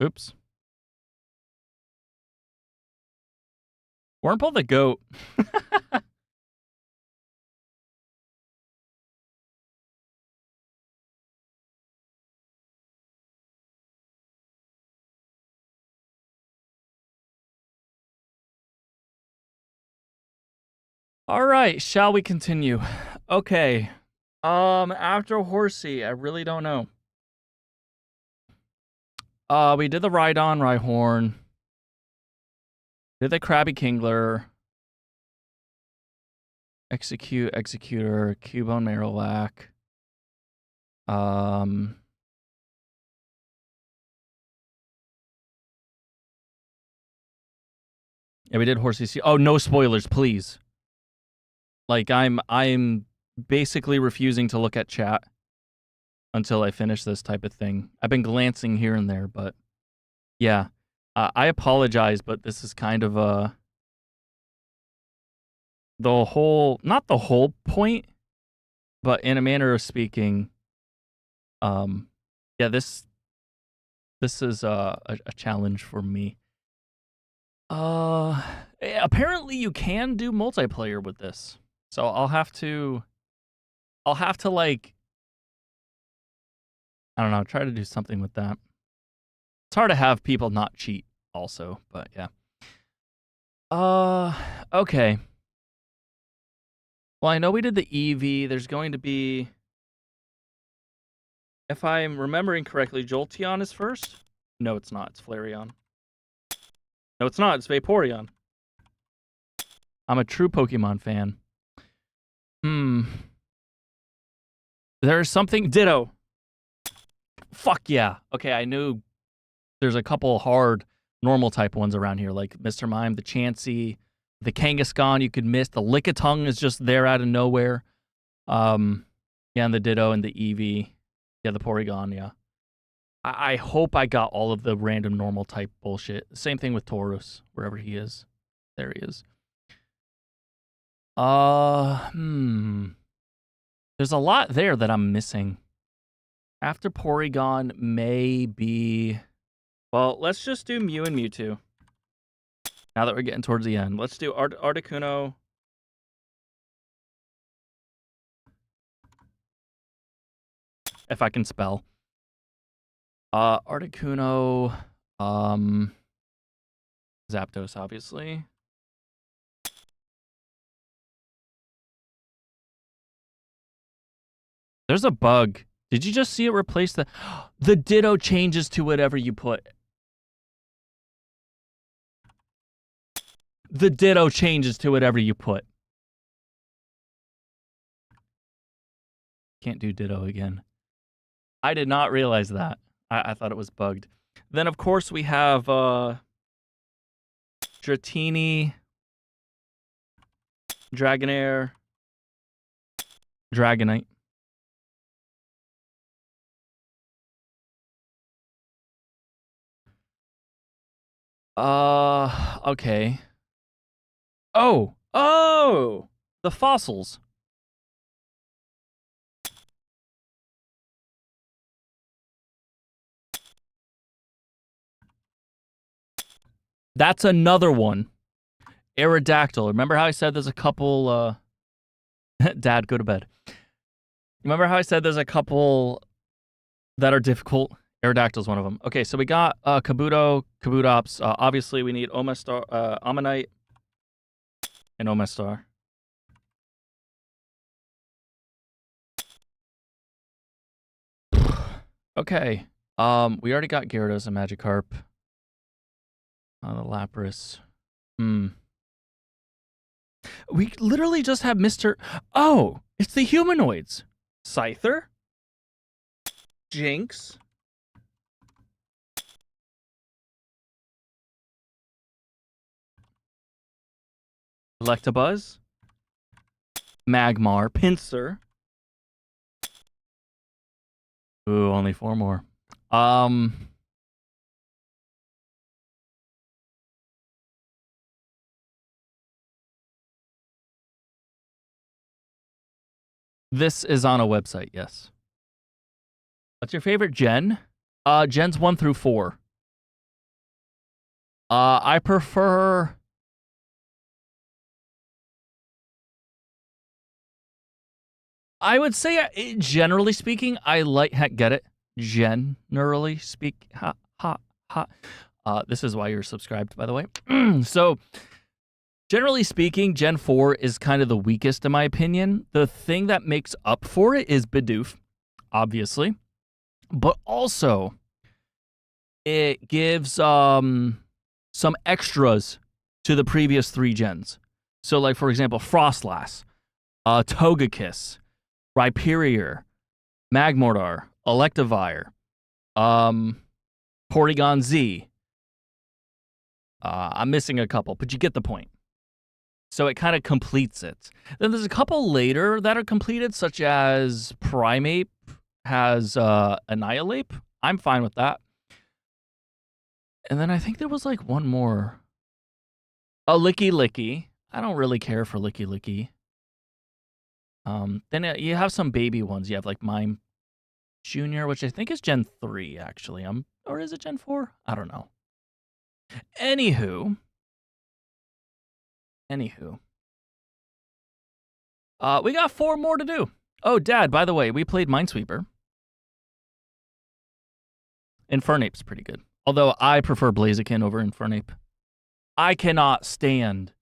Oops. Wurmple the goat. All right, shall we continue? Okay. After Horsey, I really don't know. We did the Rhydon, Rhyhorn. Did the Krabby Kingler. Executor, Cubone Marowak. Yeah, we did Horsey. Oh, no spoilers, please. Like I'm basically refusing to look at chat until I finish this type of thing. I've been glancing here and there, but yeah. I apologize, but this is kind of not the whole point, but in a manner of speaking, yeah, this is a challenge for me. Apparently you can do multiplayer with this. So I'll have to like, I don't know, try to do something with that. It's hard to have people not cheat also, but yeah. Okay. Well, I know we did the Eevee. There's going to be, if I'm remembering correctly, Jolteon is first? No, it's not. It's Flareon. No, it's not. It's Vaporeon. I'm a true Pokemon fan. There's something... Ditto. Fuck yeah. Okay, I knew there's a couple hard normal type ones around here, like Mr. Mime, the Chansey, the Kangaskhan you could miss. The Lickitung is just there out of nowhere. Yeah, and the Ditto and the Eevee. Yeah, the Porygon, yeah. I hope I got all of the random normal type bullshit. Same thing with Tauros, wherever he is. There he is. There's a lot there that I'm missing. After Porygon, maybe... Well, let's just do Mew and Mewtwo. Now that we're getting towards the end. Let's do Articuno. If I can spell. Articuno. Zapdos, obviously. There's a bug. Did you just see it replace the... The Ditto changes to whatever you put. The Ditto changes to whatever you put. Can't do Ditto again. I did not realize that. I thought it was bugged. Then, of course, we have Dratini, Dragonair, Dragonite. Okay. Oh! The fossils. That's another one. Aerodactyl. Remember how I said there's a couple, Dad, go to bed. Remember how I said there's a couple that are difficult. Aerodactyl's one of them. Okay, so we got Kabuto, Kabutops. Obviously, we need Omastar, Ammonite, and Omastar. Okay. We already got Gyarados and Magikarp. The Lapras. We literally just have Mr. Oh, it's the humanoids. Scyther. Jinx. Electabuzz. Magmar. Pinsir. Ooh, only 4 more. This is on a website, yes. What's your favorite gen? Gens 1 through 4. I prefer... I would say, generally speaking, I like... Heck, get it? Generally speak... Ha, ha, ha. This is why you're subscribed, by the way. So... Generally speaking, Gen 4 is kind of the weakest in my opinion. The thing that makes up for it is Bidoof, obviously. But also, it gives some extras to the previous 3 gens. So, like, for example, Frostlass, Togekiss, Rhyperior, Magmortar, Electivire, Porygon Z. I'm missing a couple, but you get the point. So it kind of completes it. Then there's a couple later that are completed, such as Primeape has Annihilape. I'm fine with that. And then I think there was like one more. Oh, Licky Licky. I don't really care for Licky Licky. Then you have some baby ones. You have like Mime Junior, which I think is Gen 3, actually. Or is it Gen 4? I don't know. Anywho. We got 4 more to do. Oh, Dad, by the way, we played Minesweeper. Infernape's pretty good. Although I prefer Blaziken over Infernape. I cannot stand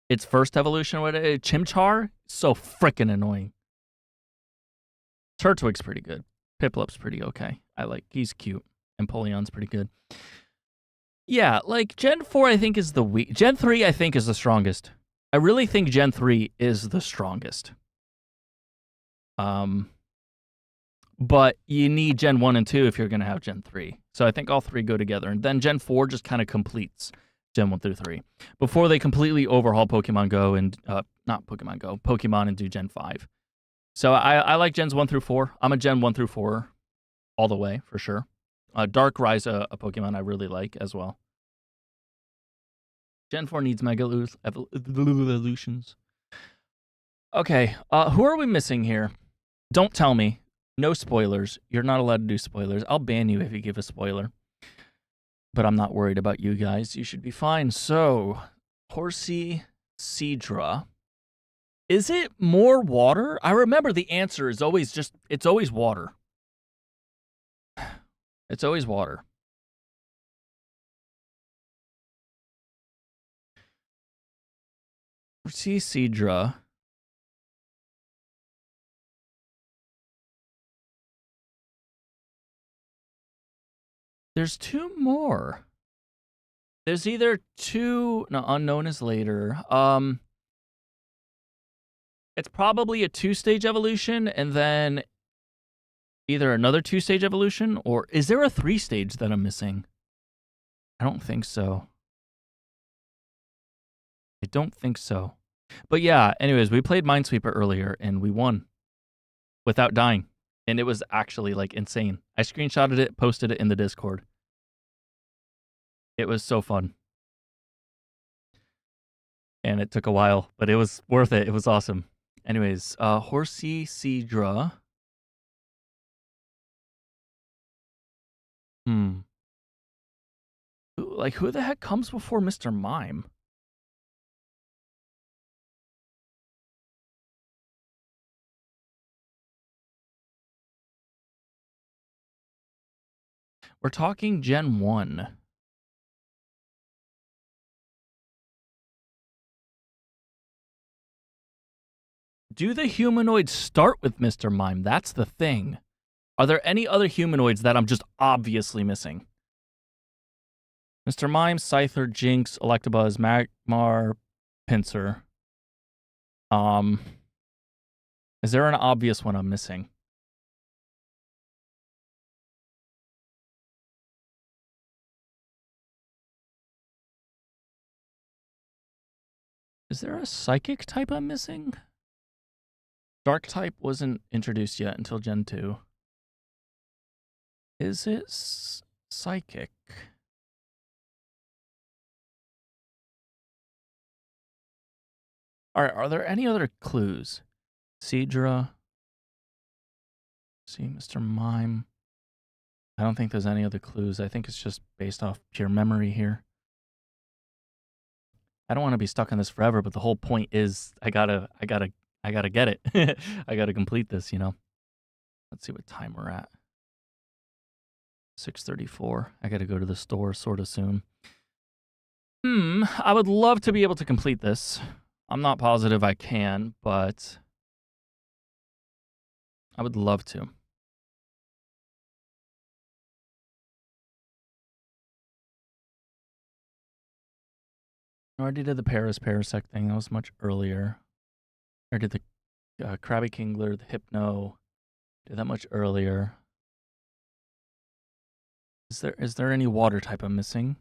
its first evolution. Chimchar? So freaking annoying. Turtwig's pretty good. Piplup's pretty okay. He's cute. Empoleon's pretty good. Yeah, like Gen 4 I think is the weak. Gen 3 I think is the strongest. I really think Gen 3 is the strongest. But you need Gen 1 and 2 if you're going to have Gen 3. So I think all 3 go together. And then Gen 4 just kind of completes Gen 1 through 3. Before they completely overhaul Pokemon Go and, not Pokemon Go, Pokemon and do Gen 5. So I like Gens 1 through 4. I'm a Gen 1 through 4 all the way, for sure. Darkrai, a Pokemon I really like as well. Gen 4 needs Mega Evolutions. Okay, who are we missing here? Don't tell me. No spoilers. You're not allowed to do spoilers. I'll ban you if you give a spoiler. But I'm not worried about you guys. You should be fine. So, Horsea Seadra. Is it more water? I remember the answer is always it's always water. It's always water. Horsea Seadra. There's 2 more. There's either 2... No, unknown is later. It's probably a 2-stage evolution, and then either another 2-stage evolution, or... Is there a 3-stage that I'm missing? I don't think so. I don't think so. But yeah, anyways, we played Minesweeper earlier, and we won. Without dying. And it was actually, like, insane. I screenshotted it, posted it in the Discord. It was so fun. And it took a while, but it was worth it. It was awesome. Anyways, Horsea Seadra. Like, who the heck comes before Mr. Mime? We're talking Gen 1. Do the humanoids start with Mr. Mime? That's the thing. Are there any other humanoids that I'm just obviously missing? Mr. Mime, Scyther, Jinx, Electabuzz, Magmar, Pinsir. Is there an obvious one I'm missing? Is there a psychic type I'm missing? Dark type wasn't introduced yet until Gen 2. Is it psychic? All right, are there any other clues? Seadra. See, Mr. Mime. I don't think there's any other clues. I think it's just based off pure memory here. I don't want to be stuck on this forever, but the whole point is I gotta get it. I gotta complete this, you know. Let's see what time we're at. 6:34. I gotta go to the store sort of soon. I would love to be able to complete this. I'm not positive I can, but I would love to. I already did the Parasect thing. That was much earlier. I did the Krabby Kingler, the Hypno. Did that much earlier. Is there any water type I'm missing?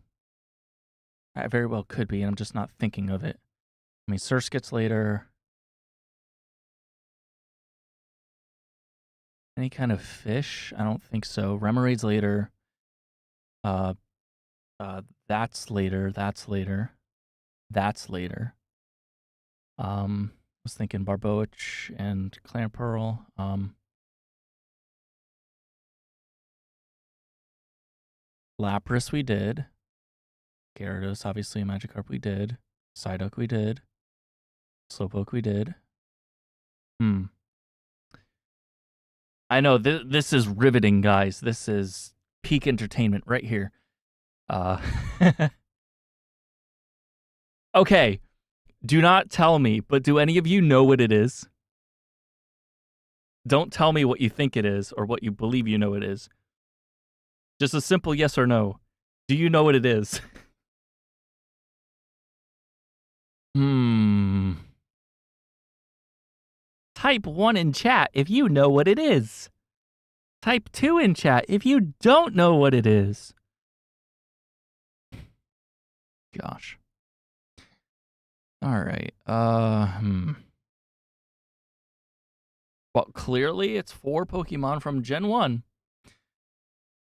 I very well could be, and I'm just not thinking of it. I mean, Surskit's later. Any kind of fish? I don't think so. Remoraide's later. That's later. That's later. That's later. I was thinking Barboach and Clamperl. Lapras we did. Gyarados, obviously, Magikarp we did. Psyduck we did. Slowpoke we did. I know, this is riveting, guys. This is peak entertainment right here. Okay, do not tell me, but do any of you know what it is? Don't tell me what you think it is or what you believe you know it is. Just a simple yes or no. Do you know what it is? Type 1 in chat if you know what it is. Type 2 in chat if you don't know what it is. Gosh. All right. Well, clearly it's 4 Pokemon from Gen 1.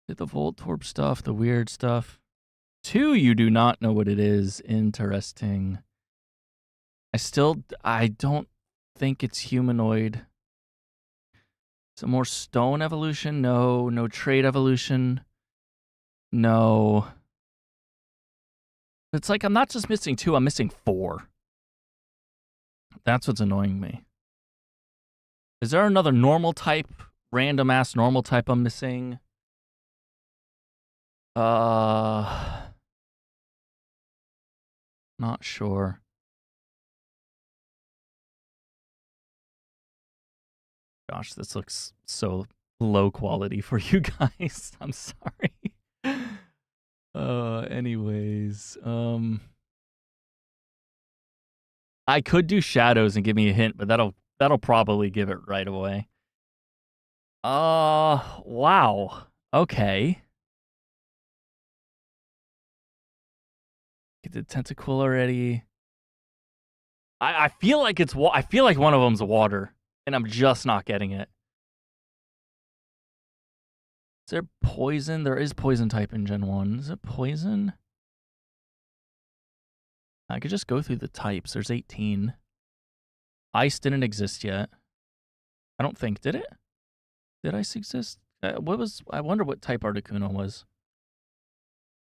Did the Voltorb stuff, the weird stuff. 2, you do not know what it is. Interesting. I don't think it's humanoid. Some more stone evolution? No. No trade evolution? No. It's like I'm not just missing 2, I'm missing 4. That's what's annoying me. Is there another normal type, random ass normal type I'm missing? Not sure. Gosh, this looks so low quality for you guys. I'm sorry. Anyways, I could do shadows and give me a hint, but that'll probably give it right away. Wow. Okay. Get the tentacle already. I feel like I feel like one of them's water, and I'm just not getting it. Is there poison? There is poison type in Gen 1. Is it poison? I could just go through the types. There's 18. Ice didn't exist yet. I don't think. Did it? Did ice exist? I wonder what type Articuno was.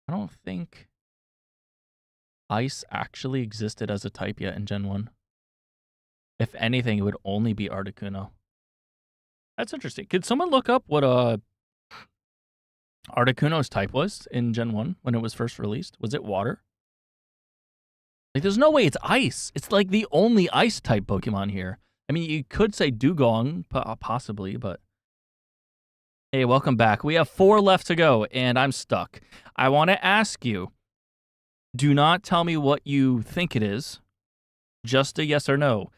I don't think ice actually existed as a type yet in Gen 1. If anything, it would only be Articuno. That's interesting. Could someone look up what Articuno's type was in Gen 1 when it was first released? Was it water? Like, there's no way it's ice. It's like the only ice type Pokemon here. I mean, you could say Dugong, possibly, but... Hey, welcome back. We have 4 left to go, and I'm stuck. I want to ask you, do not tell me what you think it is. Just a yes or no.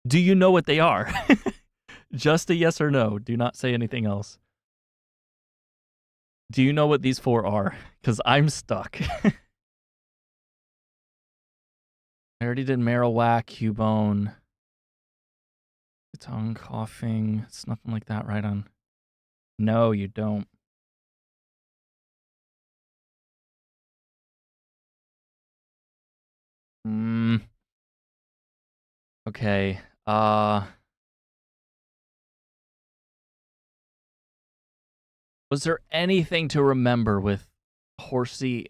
Do you know what they are? Just a yes or no. Do not say anything else. Do you know what these 4 are? Because I'm stuck. I already did Marowak, Cubone. Tongue coughing. It's nothing like that, right on. No, you don't. Okay. Was there anything to remember with Horsea?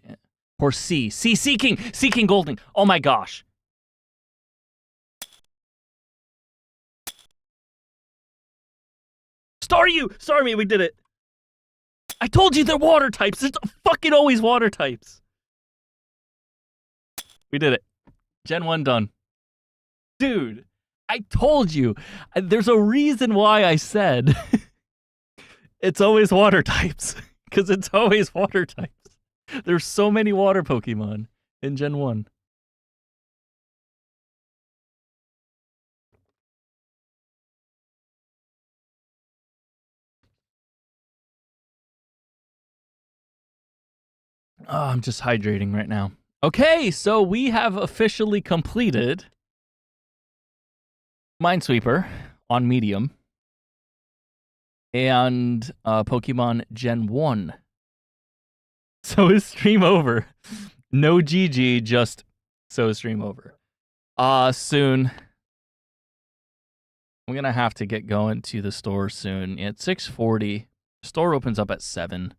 Seeking Golding. Oh my gosh. Starmie, we did it. I told you they're water types. It's fucking always water types. We did it. Gen 1 done. Dude, I told you. There's a reason why I said it's always water types. Because it's always water types. There's so many water Pokemon in Gen 1. Oh, I'm just hydrating right now. Okay, so we have officially completed Minesweeper on medium and Pokemon Gen 1. So is stream over. No GG, just so is stream over. Soon. I'm going to have to get going to the store soon. At 6:40. Store opens up at 7.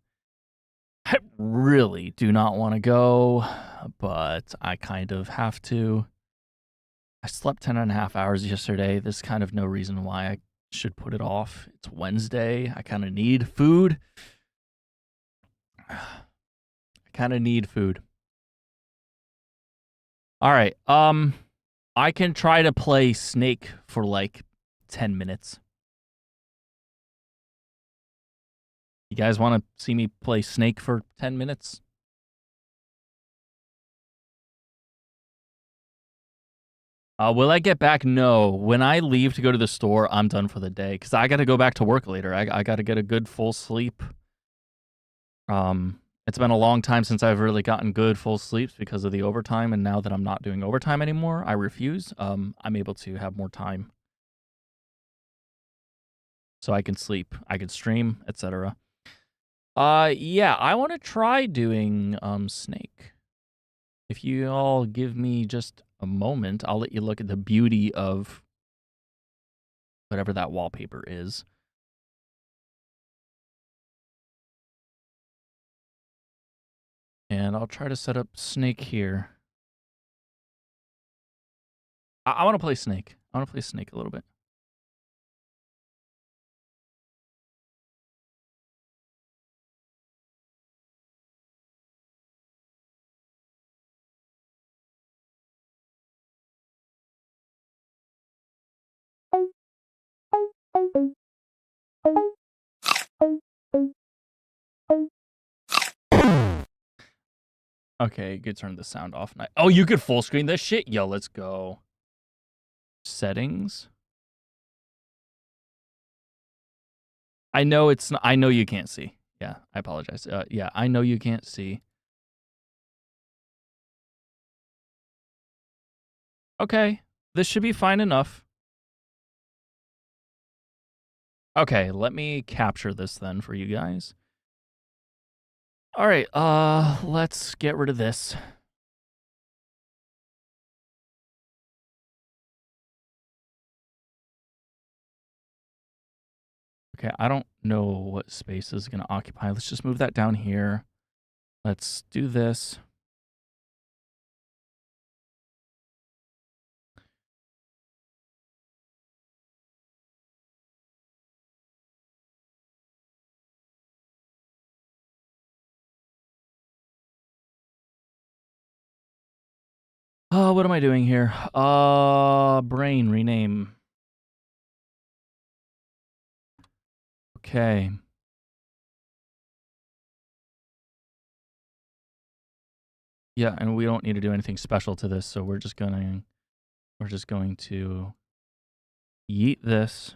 I really do not want to go, but I kind of have to. I slept 10.5 hours yesterday. There's kind of no reason why I should put it off. It's Wednesday. I kind of need food. I kind of need food. All right. I can try to play Snake for like 10 minutes. You guys want to see me play Snake for 10 minutes? Will I get back? No. When I leave to go to the store, I'm done for the day because I got to go back to work later. I got to get a good full sleep. It's been a long time since I've really gotten good full sleeps because of the overtime, and now that I'm not doing overtime anymore, I refuse. I'm able to have more time, so I can sleep, I can stream, etc. Yeah, I want to try doing Snake. If you all give me just a moment, I'll let you look at the beauty of whatever that wallpaper is. And I'll try to set up Snake here. I want to play Snake. I want to play Snake a little bit. Okay, good. Turn the sound off. Oh, you could full screen this shit? Yo, let's go. Settings. I know it's not, I know you can't see. Yeah, I apologize. Yeah, I know you can't see. Okay, this should be fine enough. Okay, let me capture this then for you guys. All right, let's get rid of this. Okay, I don't know what space is going to occupy. Let's just move that down here. Let's do this. Oh, what am I doing here? Brain rename. Okay. Yeah, and we don't need to do anything special to this, so we're just going to yeet this.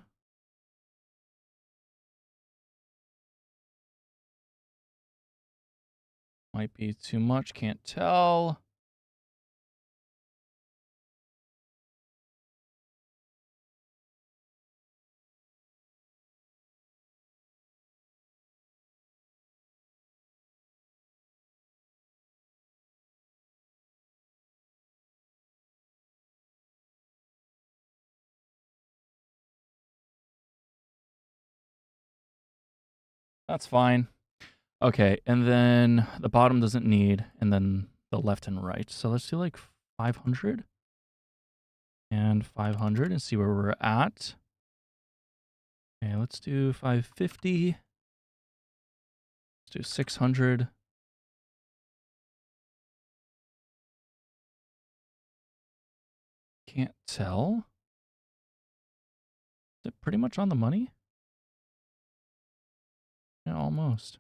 Might be too much, can't tell. That's fine. Okay, and then the bottom doesn't need, and then the left and right. So let's do like 500 and 500 and see where we're at. Okay, let's do 550. Let's do 600. Can't tell. Is it pretty much on the money? Yeah, almost.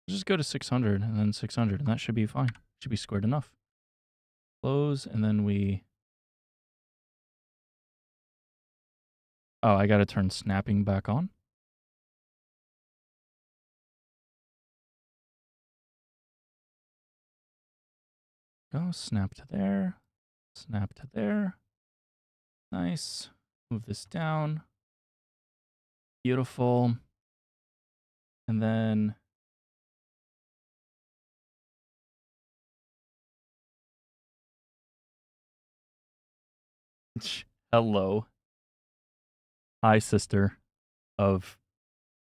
Just go to 600 and then 600, and that should be fine. Should be squared enough. Close, and then we... Oh, I gotta turn snapping back on. Go, snap to there. Snap to there. Nice. Move this down. Beautiful. And then... Hello. Hi, sister of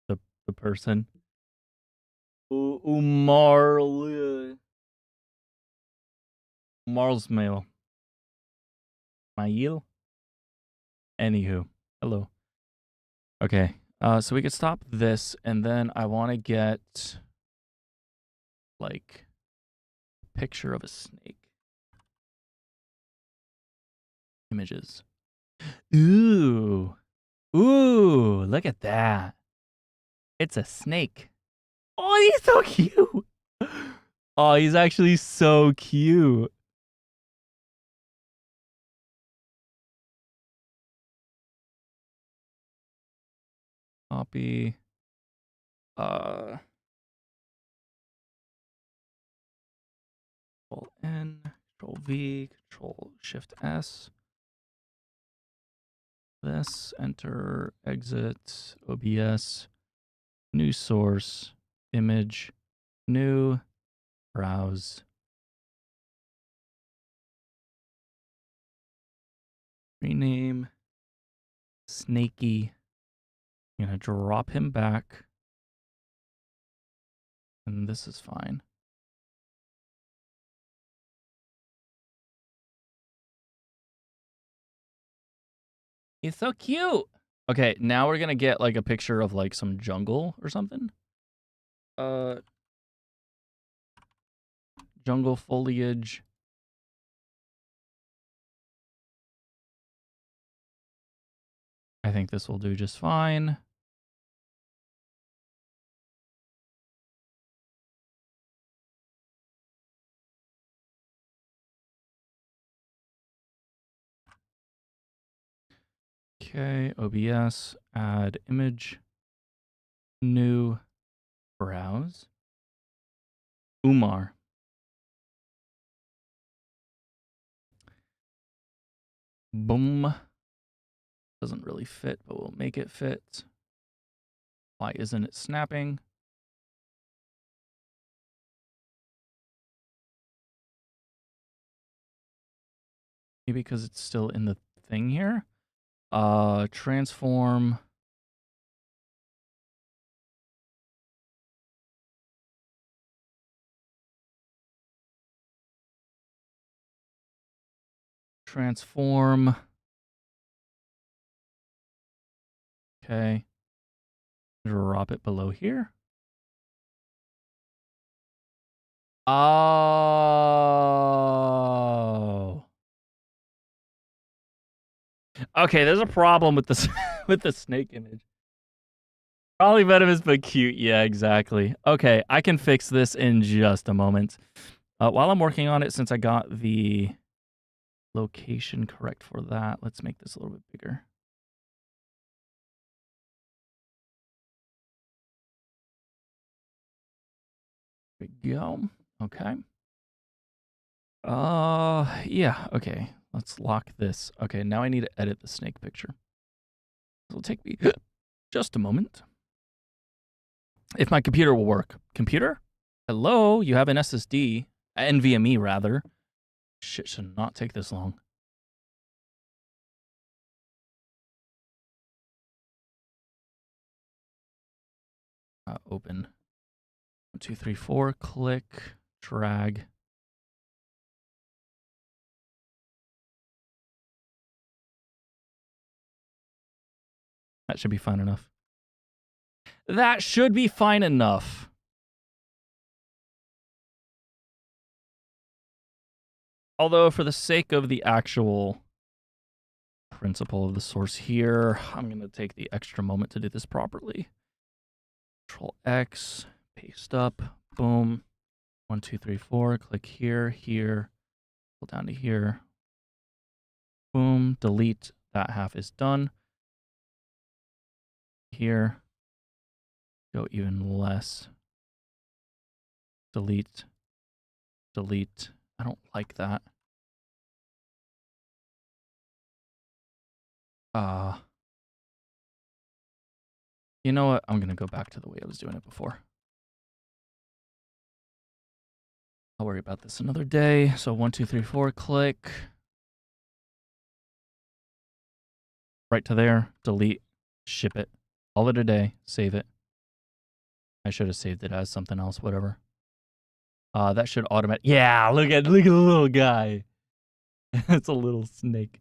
the person. Marl. Marl's mail. Mail? Anywho. Hello. Okay. So we could stop this, and then I want to get like a picture of a snake. Images. Ooh. Ooh, look at that. It's a snake. Oh, he's so cute. Oh, he's actually so cute. Copy. Control N, Control V, Control Shift S. This, enter, exit, OBS, new source, image, new, browse. Rename, Snakey. I'm gonna drop him back. And this is fine. He's so cute. Okay, now we're gonna get like a picture of like some jungle or something. Jungle foliage. I think this will do just fine. Okay, OBS, add image, new, browse. Umar. Boom. Doesn't really fit, but we'll make it fit. Why isn't it snapping? Maybe because it's still in the thing here. Transform. Transform. Okay. Drop it below here. Okay, there's a problem with this with the snake image. Probably venomous but cute. Yeah, exactly. Okay, I can fix this in just a moment. While I'm working on it, since I got the location correct for that, let's make this a little bit bigger. There we go. Okay. Yeah, okay. Let's lock this. Okay, now I need to edit the snake picture. It'll take me just a moment. If my computer will work. Computer? Hello, you have an SSD. NVMe, rather. Shit should not take this long. Open. 1, 2, 3, 4. Click. Drag. That should be fine enough. That should be fine enough. Although, for the sake of the actual principle of the source here, I'm going to take the extra moment to do this properly. Control X, paste up, boom. 1, 2, 3, 4. Click here, here, pull down to here. Boom, delete. That half is done. Here, go even less. Delete, delete. I don't like that. You know what? I'm going to go back to the way I was doing it before. I'll worry about this another day. So 1, 2, 3, 4, click. Right to there, delete, ship it. Call it a day, save it. I should have saved it as something else, whatever. That should automatic. Yeah, look at the little guy. It's a little snake.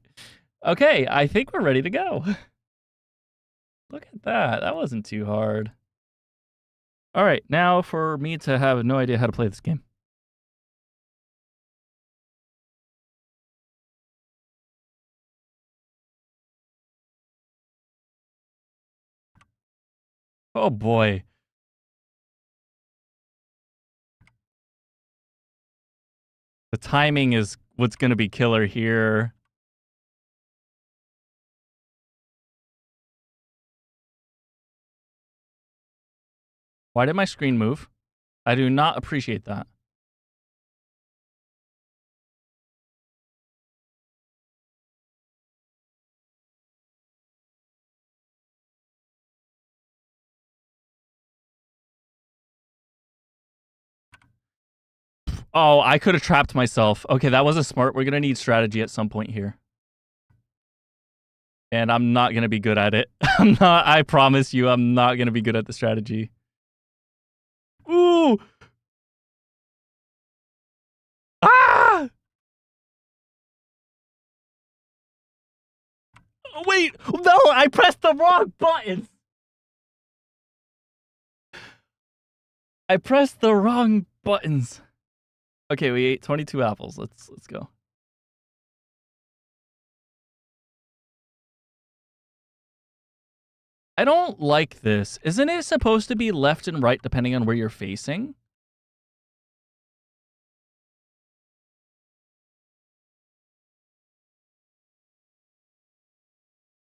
Okay, I think we're ready to go. Look at that. That wasn't too hard. All right, now for me to have no idea how to play this game. Oh boy. The timing is what's going to be killer here. Why did my screen move? I do not appreciate that. Oh, I could have trapped myself. Okay, that wasn't smart. We're going to need strategy at some point here. And I'm not going to be good at it. I promise you, I'm not going to be good at the strategy. Ooh! Ah! Wait, no, I pressed the wrong buttons. I pressed the wrong buttons. Okay, we ate 22 apples. Let's go. I don't like this. Isn't it supposed to be left and right depending on where you're facing?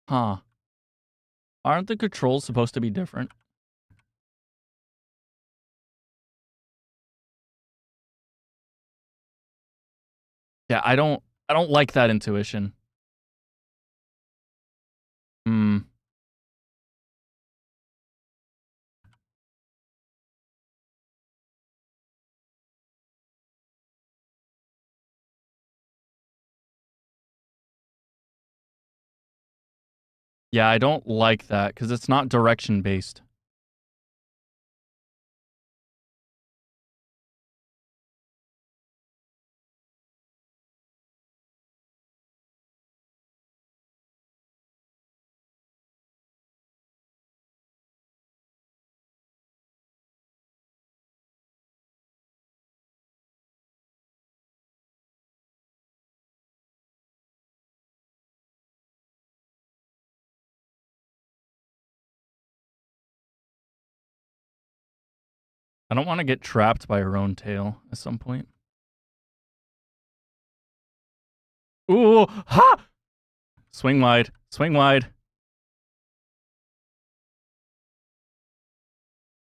Huh. Aren't the controls supposed to be different? Yeah, I don't like that intuition. Hmm. Yeah, I don't like that because it's not direction based. I don't want to get trapped by her own tail at some point. Ooh, ha! Swing wide. Swing wide.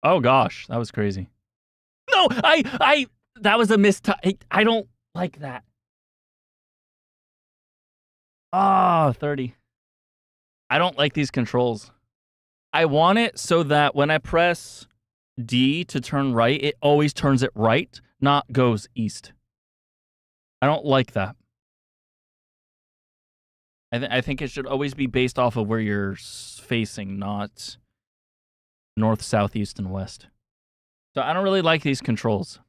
Oh gosh, that was crazy. No, that was a mistime. I don't like that. Ah, 30. I don't like these controls. I want it so that when I press D to turn right, it always turns it right, not goes east. I don't like that. I think it should always be based off of where you're facing, not north, south, east, and west. So I don't really like these controls.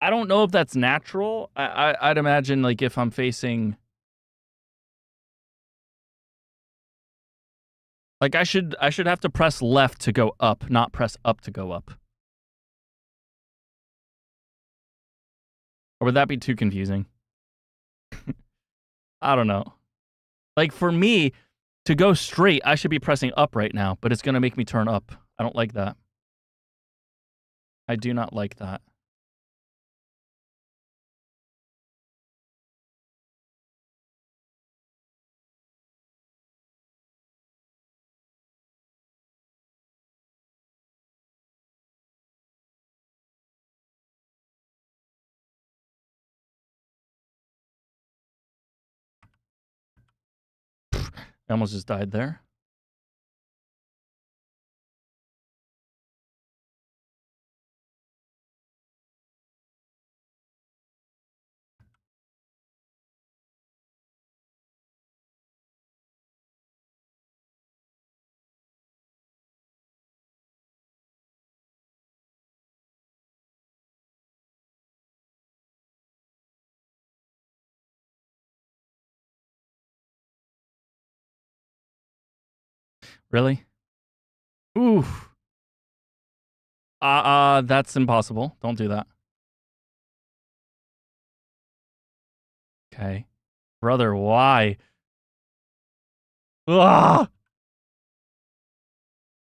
I don't know if that's natural. I'd imagine like if I'm facing, like I should have to press left to go up, not press up to go up. Or would that be too confusing? I don't know. Like for me, to go straight, I should be pressing up right now, but it's going to make me turn up. I don't like that. I do not like that. I almost just died there. Really? Oof. That's impossible. Don't do that. Okay. Brother, why? Ah!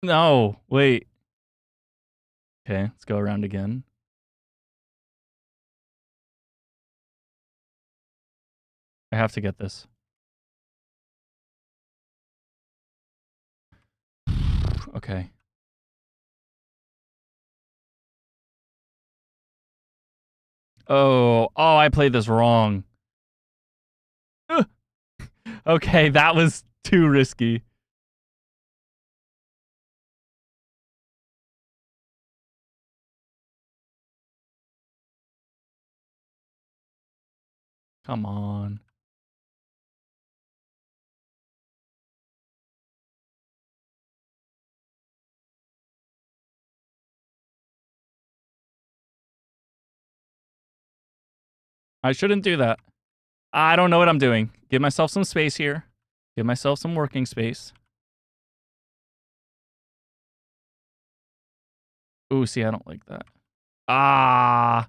No, wait. Okay, let's go around again. I have to get this. Okay. Oh, I played this wrong. Okay, that was too risky. Come on. I shouldn't do that. I don't know what I'm doing. Give myself some space here. Give myself some working space. Ooh, see, I don't like that. Ah.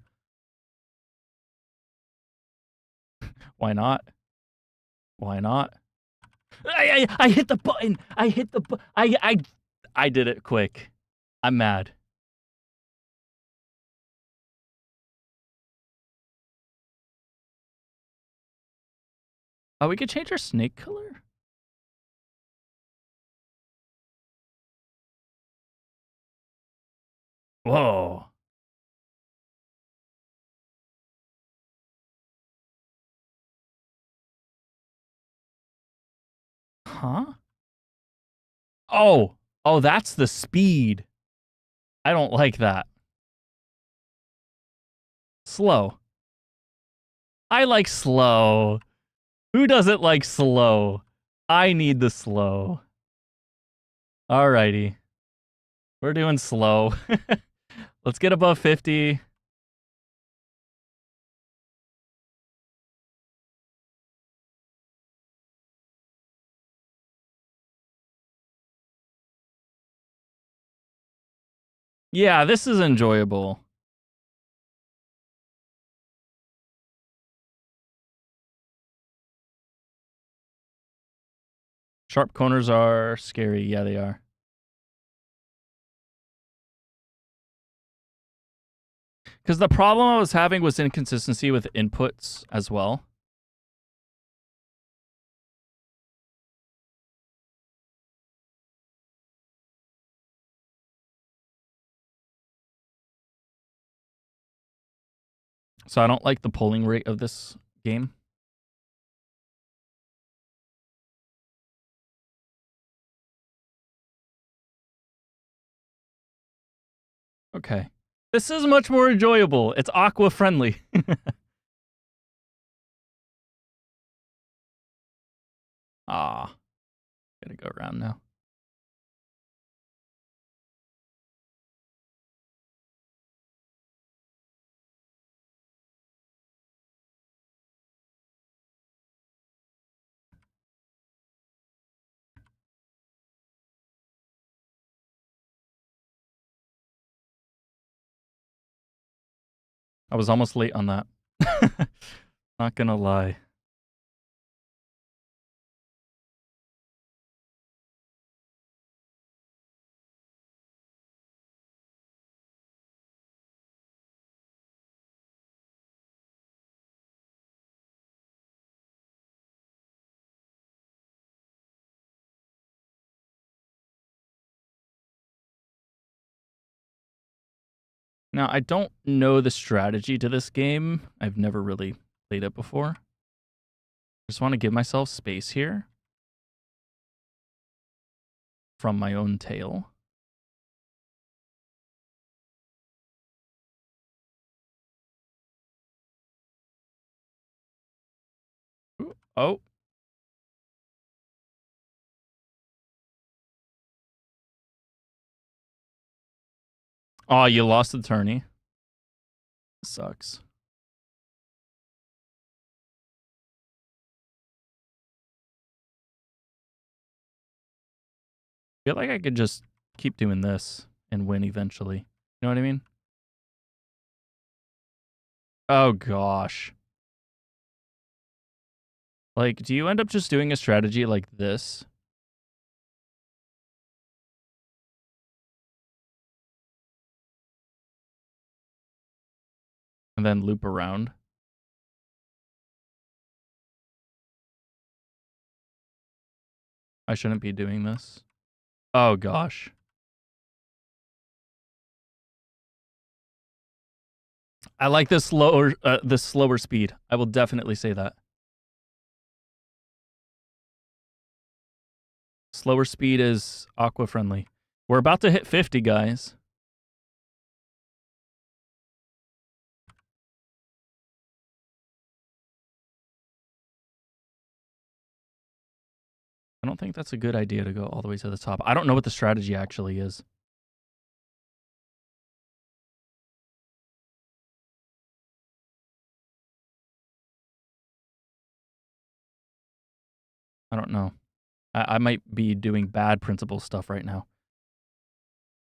Why not? Why not? I hit the button. I hit the I did it quick. I'm mad. Oh, we could change our snake color? Whoa. Huh? Oh. Oh, that's the speed. I don't like that. Slow. I like slow. Who doesn't like slow? I need the slow. Alrighty. We're doing slow. Let's get above 50. Yeah, this is enjoyable. Sharp corners are scary. Yeah, they are. Because the problem I was having was inconsistency with inputs as well. So I don't like the polling rate of this game. Okay. This is much more enjoyable. It's aqua friendly. Ah. Gotta go around now. I was almost late on that. Not gonna lie. Now, I don't know the strategy to this game. I've never really played it before. Just want to give myself space here from my own tail. Ooh, oh. Oh, you lost the tourney. Sucks. I feel like I could just keep doing this and win eventually. You know what I mean? Oh, gosh. Like, do you end up just doing a strategy like this? And then loop around? I shouldn't be doing this. Oh, gosh. I like this slower speed. I will definitely say that. Slower speed is aqua friendly. We're about to hit 50, guys. I don't think that's a good idea to go all the way to the top. I don't know what the strategy actually is. I don't know. I might be doing bad principle stuff right now.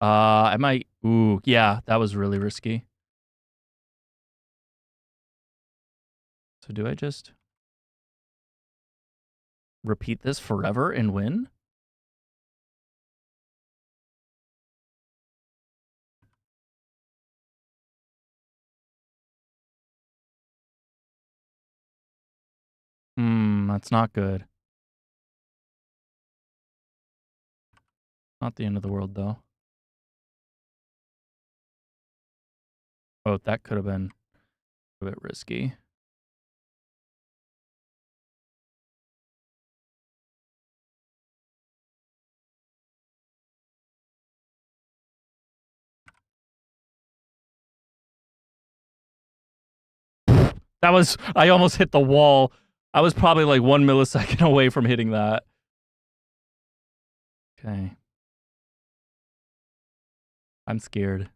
I might. Ooh, yeah, that was really risky. So do I just repeat this forever and win? That's not good. Not the end of the world, though. Oh, that could have been a bit risky. That was, I almost hit the wall. I was probably like 1 millisecond away from hitting that. Okay. I'm scared.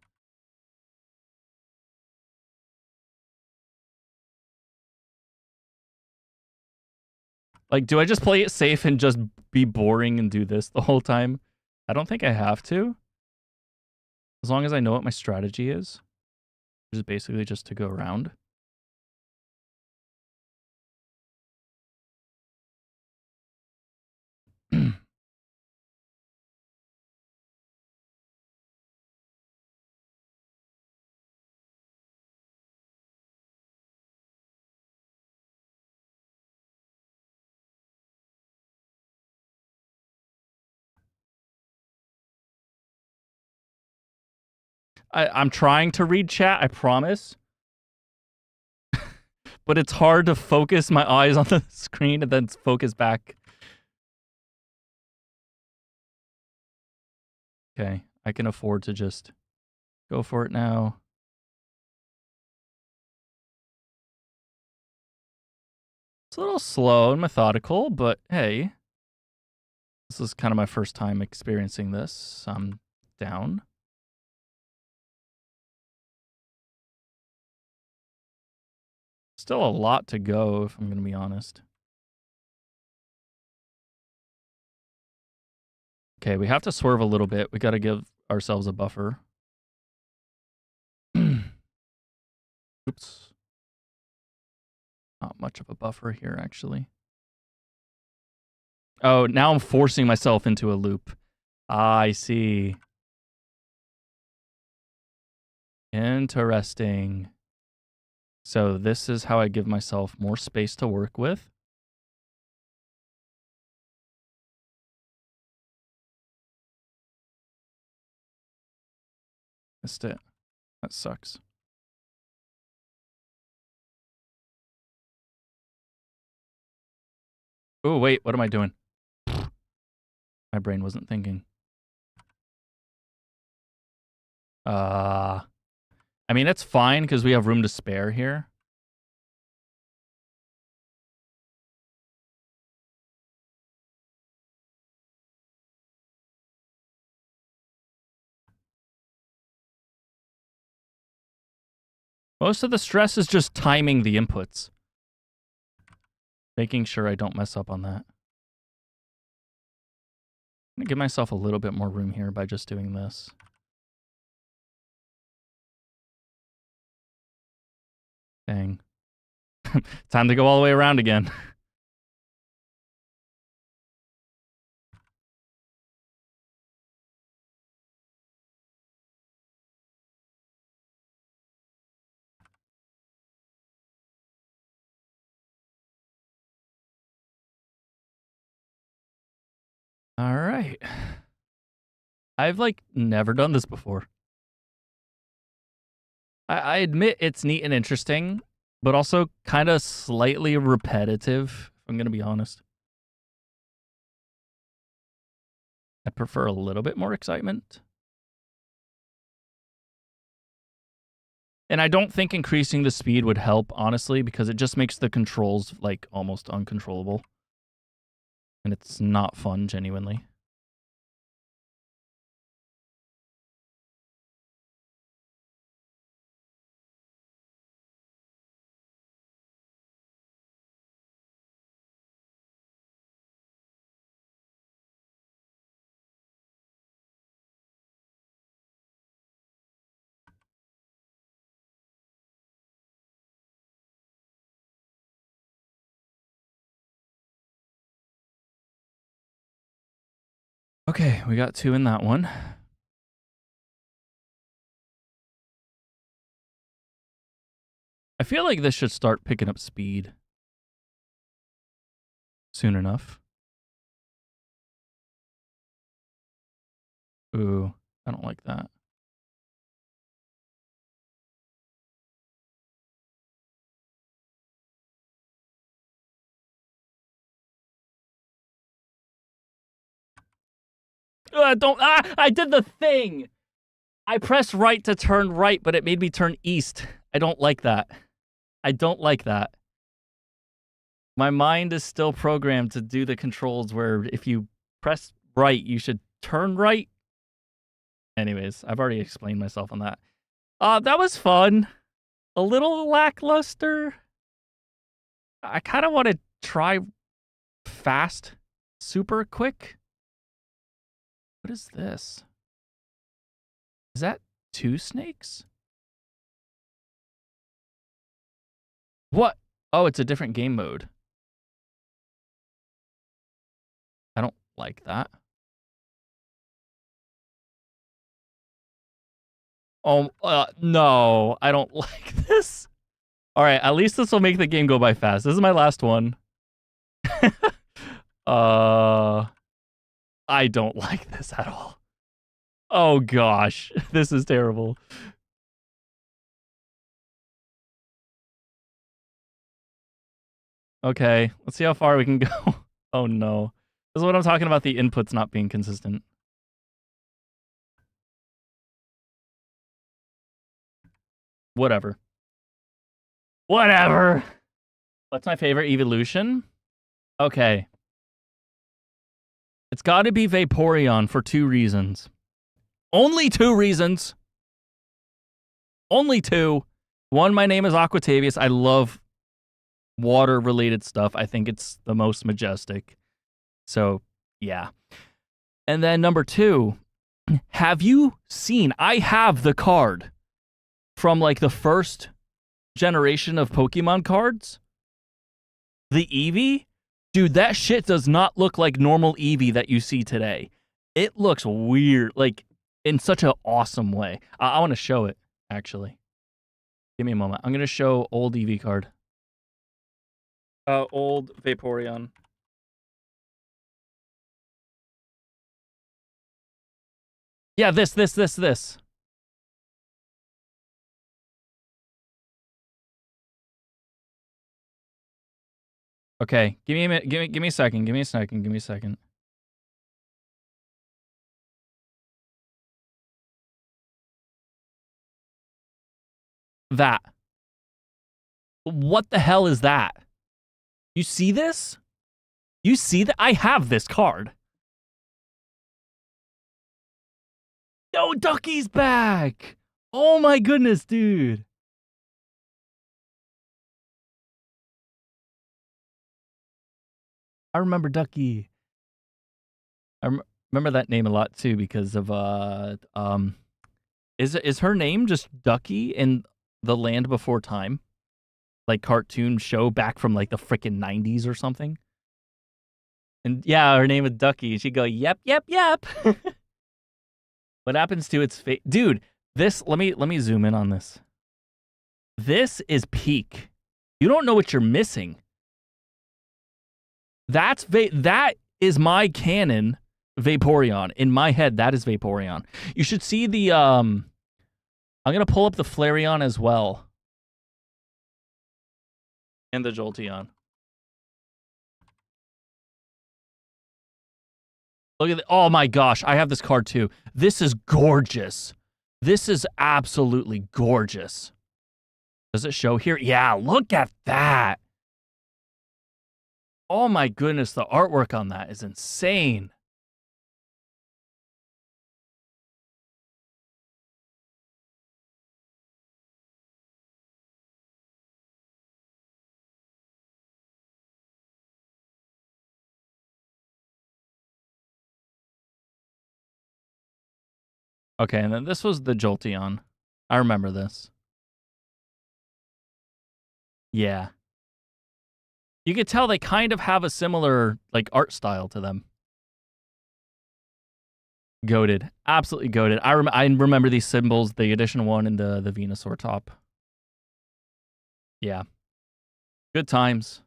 Like, do I just play it safe and just be boring and do this the whole time? I don't think I have to. As long as I know what my strategy is. Which is basically just to go around. I'm trying to read chat, I promise. But it's hard to focus my eyes on the screen and then focus back. Okay, I can afford to just go for it now. It's a little slow and methodical, but hey. This is kind of my first time experiencing this. I'm down. Still a lot to go, if I'm going to be honest. Okay, we have to swerve a little bit. We got to give ourselves a buffer. Oops. Not much of a buffer here, actually. Oh, now I'm forcing myself into a loop. Ah, I see. Interesting. So this is how I give myself more space to work with. Missed it. That sucks. Oh, wait, what am I doing? My brain wasn't thinking. I mean, it's fine because we have room to spare here. Most of the stress is just timing the inputs. Making sure I don't mess up on that. I'm going to give myself a little bit more room here by just doing this. Dang. Time to go all the way around again. All right. I've like never done this before. I admit it's neat and interesting, but also kind of slightly repetitive, if I'm going to be honest. I prefer a little bit more excitement. And I don't think increasing the speed would help, honestly, because it just makes the controls like almost uncontrollable. And it's not fun, genuinely. Okay, we got 2 in that one. I feel like this should start picking up speed soon enough. Ooh, I don't like that. I did the thing! I pressed right to turn right, but it made me turn east. I don't like that. I don't like that. My mind is still programmed to do the controls where if you press right, you should turn right. Anyways, I've already explained myself on that. That was fun. A little lackluster. I kind of want to try fast, super quick. What is this? Is that 2 snakes? What? Oh, it's a different game mode. I don't like that. Oh, no, I don't like this. All right, at least this will make the game go by fast. This is my last one. I don't like this at all. Oh gosh, this is terrible. Okay, let's see how far we can go. Oh no. This is what I'm talking about, the inputs not being consistent. Whatever. Whatever. What's my favorite evolution? Okay. It's got to be Vaporeon for 2 reasons. Only 2 reasons. Only 2. One, my name is Aquatavius. I love water-related stuff. I think it's the most majestic. So, yeah. And then number 2, have you seen, I have the card from like the first generation of Pokemon cards. The Eevee? Dude, that shit does not look like normal Eevee that you see today. It looks weird, like in such an awesome way. I want to show it, actually. Give me a moment. I'm going to show old Eevee card. Old Vaporeon. Yeah, this. Okay, give me a minute. Give me a second. Give me a second. That. What the hell is that? You see this? You see that? I have this card. Yo, Ducky's back! Oh my goodness, dude. I remember Ducky. I remember that name a lot too because of is her name just Ducky in The Land Before Time? Like cartoon show back from like the freaking 90s or something? And yeah, her name is Ducky. She'd go, yep. What happens to its face? Dude, this, let me zoom in on this. This is peak. You don't know what you're missing. That is my canon Vaporeon. In my head, that is Vaporeon. You should see the, I'm going to pull up the Flareon as well. And the Jolteon. Look at oh my gosh, I have this card too. This is gorgeous. This is absolutely gorgeous. Does it show here? Yeah, look at that. Oh my goodness, the artwork on that is insane. Okay, and then this was the Jolteon. I remember this. Yeah. You could tell they kind of have a similar like art style to them. Goated. Absolutely goated. I remember these symbols, the edition 1 and the Venusaur top. Yeah. Good times.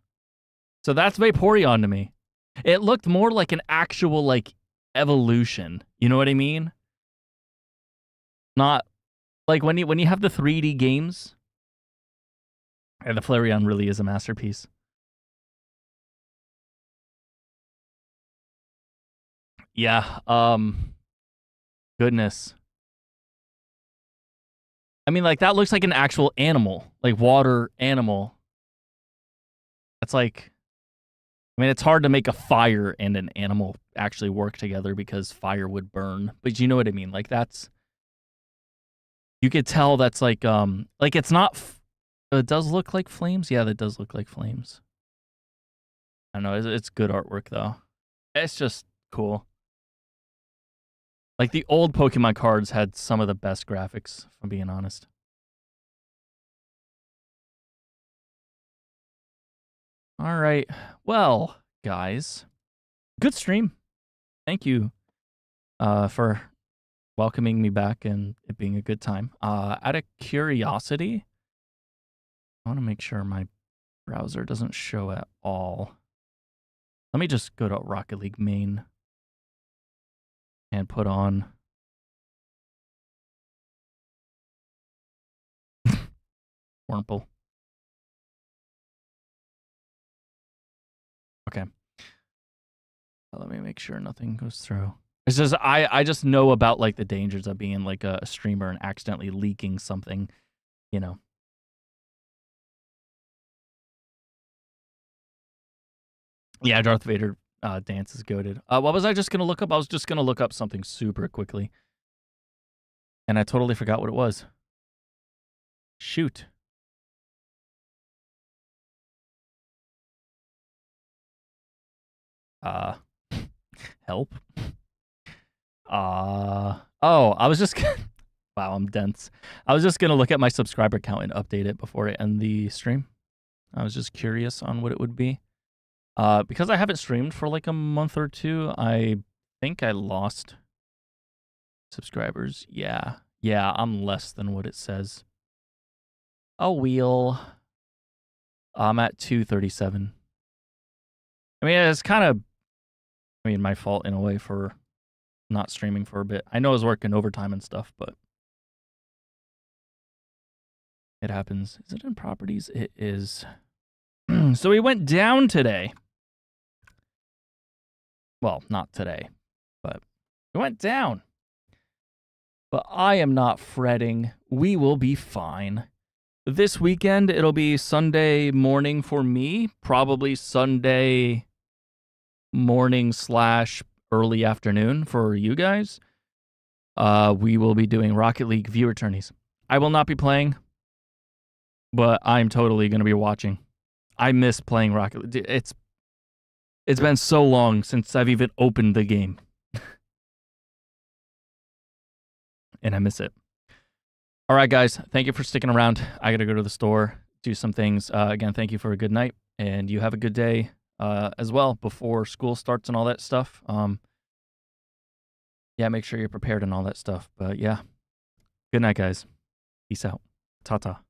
So that's Vaporeon to me. It looked more like an actual like evolution. You know what I mean? Not like when you have the 3D games. And the Flareon really is a masterpiece. Yeah, goodness. I mean, like, that looks like an actual animal, like water animal. That's like, I mean, it's hard to make a fire and an animal actually work together because fire would burn. But you know what I mean? Like, that's, you could tell that's like it's not, it does look like flames. Yeah, that does look like flames. I don't know. It's good artwork, though. It's just cool. Like, the old Pokemon cards had some of the best graphics, if I'm being honest. All right. Well, guys, good stream. Thank you for welcoming me back and it being a good time. Out of curiosity, I want to make sure my browser doesn't show at all. Let me just go to Rocket League main and put on Wurmple. Okay. Let me make sure nothing goes through. It's just I just know about like the dangers of being like a streamer and accidentally leaking something, you know. Yeah, Darth Vader dance is goated. What was I just gonna look up? I was just gonna look up something super quickly, and I totally forgot what it was. Shoot. Help. Oh, I was just wow, I'm dense. I was just gonna look at my subscriber count and update it before I end the stream. I was just curious on what it would be. Because I haven't streamed for like a month or two, I think I lost subscribers. Yeah, I'm less than what it says. A wheel. I'm at 237. I mean, it's kind of, my fault in a way for not streaming for a bit. I know I was working overtime and stuff, but it happens. Is it in properties? It is. So we went down today. Well, not today, but we went down. But I am not fretting. We will be fine. This weekend, it'll be Sunday morning for me, probably Sunday morning / early afternoon for you guys. We will be doing Rocket League viewer tourneys. I will not be playing, but I'm totally going to be watching. I miss playing Rocket League. It's been so long since I've even opened the game. And I miss it. All right, guys. Thank you for sticking around. I got to go to the store, do some things. Again, thank you for a good night. And you have a good day as well before school starts and all that stuff. Yeah, make sure you're prepared and all that stuff. But yeah, good night, guys. Peace out. Ta-ta.